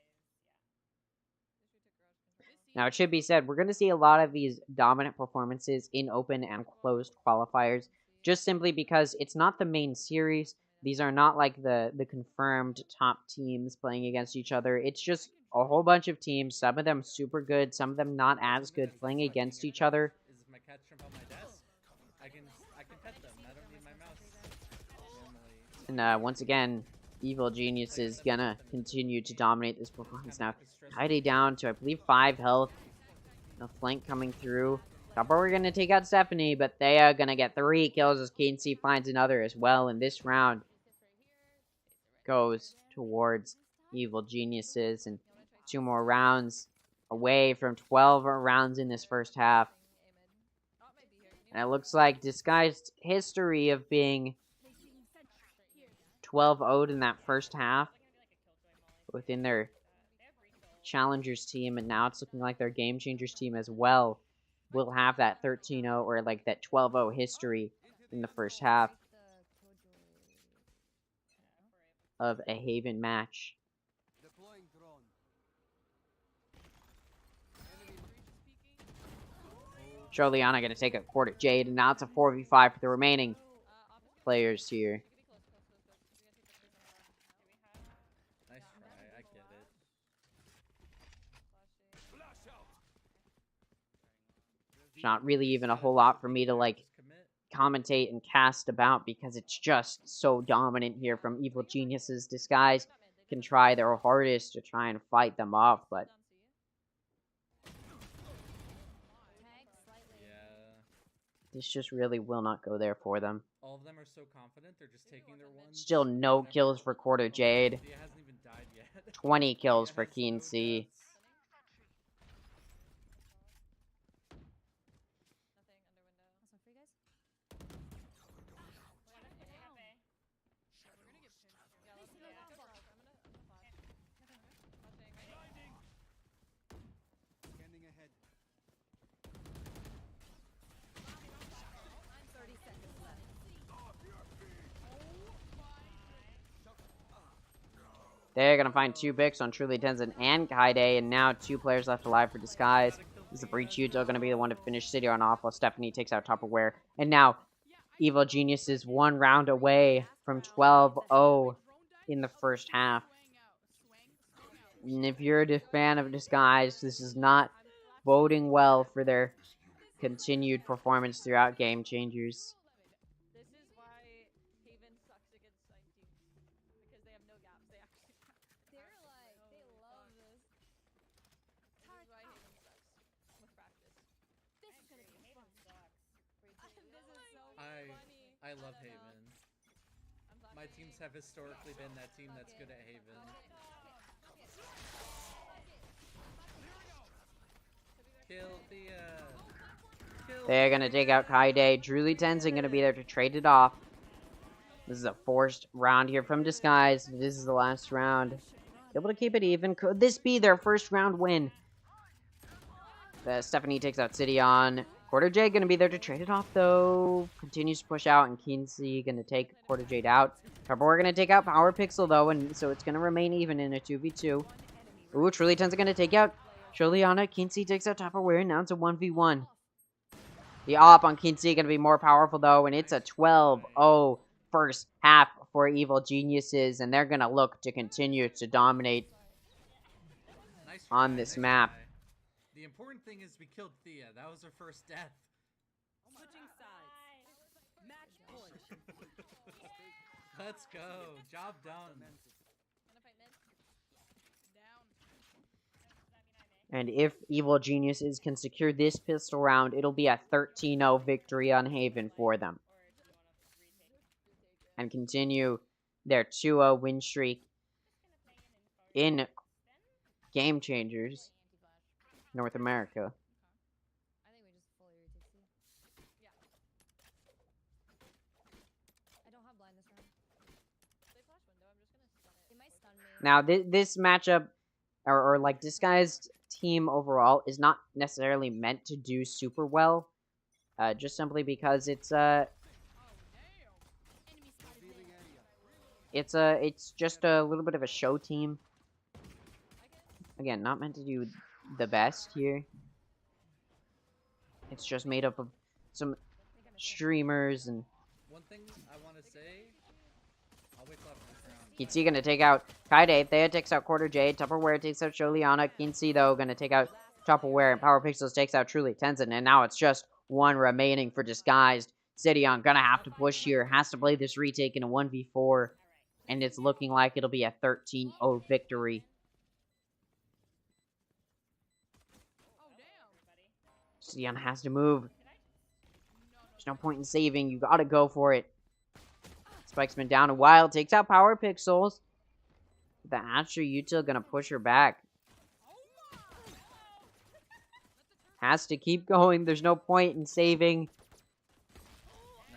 Now, it should be said, we're going to see a lot of these dominant performances in open and closed qualifiers, just simply because it's not the main series. These are not like the confirmed top teams playing against each other. It's just a whole bunch of teams, some of them super good, some of them not as good, playing against each other. Is my cat shrimp on my desk? I can pet them. I don't need my mouse. And once again, Evil Genius is gonna continue to dominate this performance now. Heidi down to, I believe, 5 health. The flank coming through. We're gonna take out Stephanie, but they are gonna get 3 kills as Kinsey finds another as well. And this round goes towards Evil Geniuses, and 2 more rounds away from 12 rounds in this first half. And it looks like Disguised history of being 12-0'd in that first half within their Challengers team, and now it's looking like their Game Changers team as well will have that 13-0 or like that 12-0 history in the first half of a Haven match. Charliana going to take a Quarter Jade, and now it's a 4v5 for the remaining players here. Nice try, I get it. There's not really even a whole lot for me to like commentate and cast about because it's just so dominant here from Evil Geniuses. Disguise can try their hardest to try and fight them off, but this just really will not go there for them. All of them are so confident, they're just taking their ones. Still no kills for Quarter Jade. He hasn't even died yet. 20 kills for Keen C. They're going to find 2 picks on Truly Tenzin and Kaide, and now 2 players left alive for Disguise. Is the Breach Yuto going to be the one to finish City on off while Stephanie takes out Tupperware? And now, Evil Genius is 1 round away from 12-0 in the first half. And if you're a fan of Disguise, this is not boding well for their continued performance throughout Game Changers. I love Haven. My teams have historically been that team that's good at Haven. Kill the, They're going to take out Kaide. Truly Tenzin going to be there to trade it off. This is a forced round here from Disguise. This is the last round. Able to keep it even. Could this be their first round win? Stephanie takes out Sidion. Quarter J gonna be there to trade it off though. Continues to push out, and Kinsey gonna take Quarter Jade out. We're gonna take out Power Pixel though, and so it's gonna remain even in a 2v2. Ooh, Truly Ten's gonna take out Juliana. Kinsey takes out Tupperware, and now it's a 1v1. The op on Kinsey gonna be more powerful though, and it's a 12-0 first half for Evil Geniuses, and they're gonna look to continue to dominate on this map. The important thing is we killed Thea. That was her first death. Switching sides. Match point. Let's go. Job done. And if Evil Geniuses can secure this pistol round, it'll be a 13-0 victory on Haven for them. And continue their 2-0 win streak in Game Changers North America. Now, this matchup, or like Disguised team overall, is not necessarily meant to do super well. Just simply because it's just a little bit of a show team. Again, not meant to do the best here. It's just made up of some streamers and... One thing I want to say... I'll wait till after this round. Kinsey gonna take out Kaide. Thea takes out Quarter J. Tupperware takes out Sholiana. Kinsey, though, gonna take out Tupperware. And Power Pixels takes out Truly Tenzin. And now it's just one remaining for Disguised. Sidion gonna have to push here. Has to play this retake in a 1v4. And it's looking like it'll be a 13-0 victory. Sidion has to move. There's no point in saving. You gotta go for it. Spikesman down a while. Takes out Power Pixels. The Astra Util gonna push her back. Has to keep going. There's no point in saving.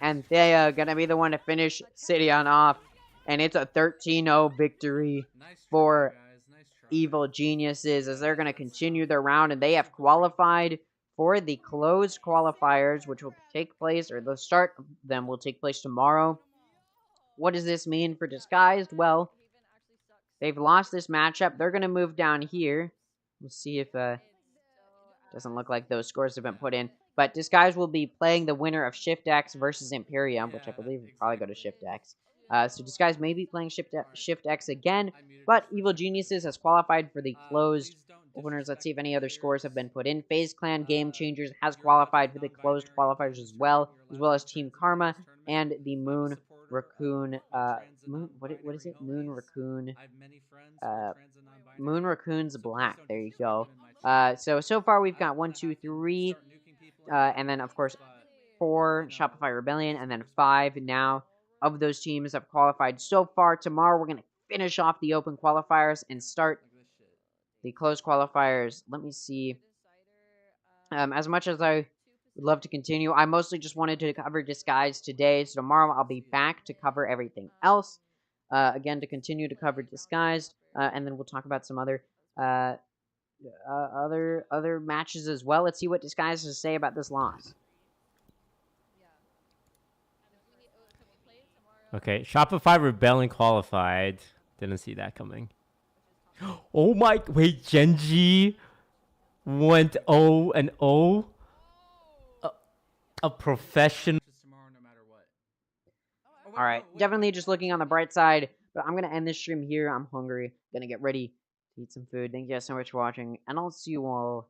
And Thea gonna be the one to finish Sidion off. And it's a 13-0 victory for Evil Geniuses as they're gonna continue their round. And they have qualified for the closed qualifiers, which will take place, or the start of them will take place tomorrow. What does this mean for Disguised? Well, they've lost this matchup. They're going to move down here. We'll see if, doesn't look like those scores have been put in. But Disguised will be playing the winner of Shift X versus Imperium, which I believe will probably go to Shift X. So Disguised may be playing Shift X again, but Evil Geniuses has qualified for the closed winners. Let's see if any other scores have been put in. FaZe Clan Game Changers has qualified for the closed qualifiers as well as Team Karma and the Moon Raccoon. What is it? Moon Raccoon. Moon Raccoon's Black. There you go. So far we've got 1, 2, 3, and then of course 4 Shopify Rebellion, and then 5 now of those teams have qualified so far. Tomorrow we're gonna finish off the open qualifiers and start the closed qualifiers. Let me see. As much as I would love to continue, I mostly just wanted to cover Disguised today. So tomorrow I'll be back to cover everything else. Again, to continue to cover Disguised, and then we'll talk about some other other matches as well. Let's see what Disguised has to say about this loss. Okay, Shopify Rebellion qualified. Didn't see that coming. Oh my, wait, Genji went 0-0? A professional. Alright, definitely just looking on the bright side, but I'm going to end this stream here. I'm hungry, going to get ready to eat some food. Thank you guys so much for watching, and I'll see you all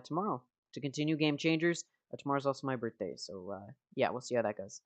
tomorrow to continue Game Changers. Tomorrow's also my birthday, so yeah, we'll see how that goes.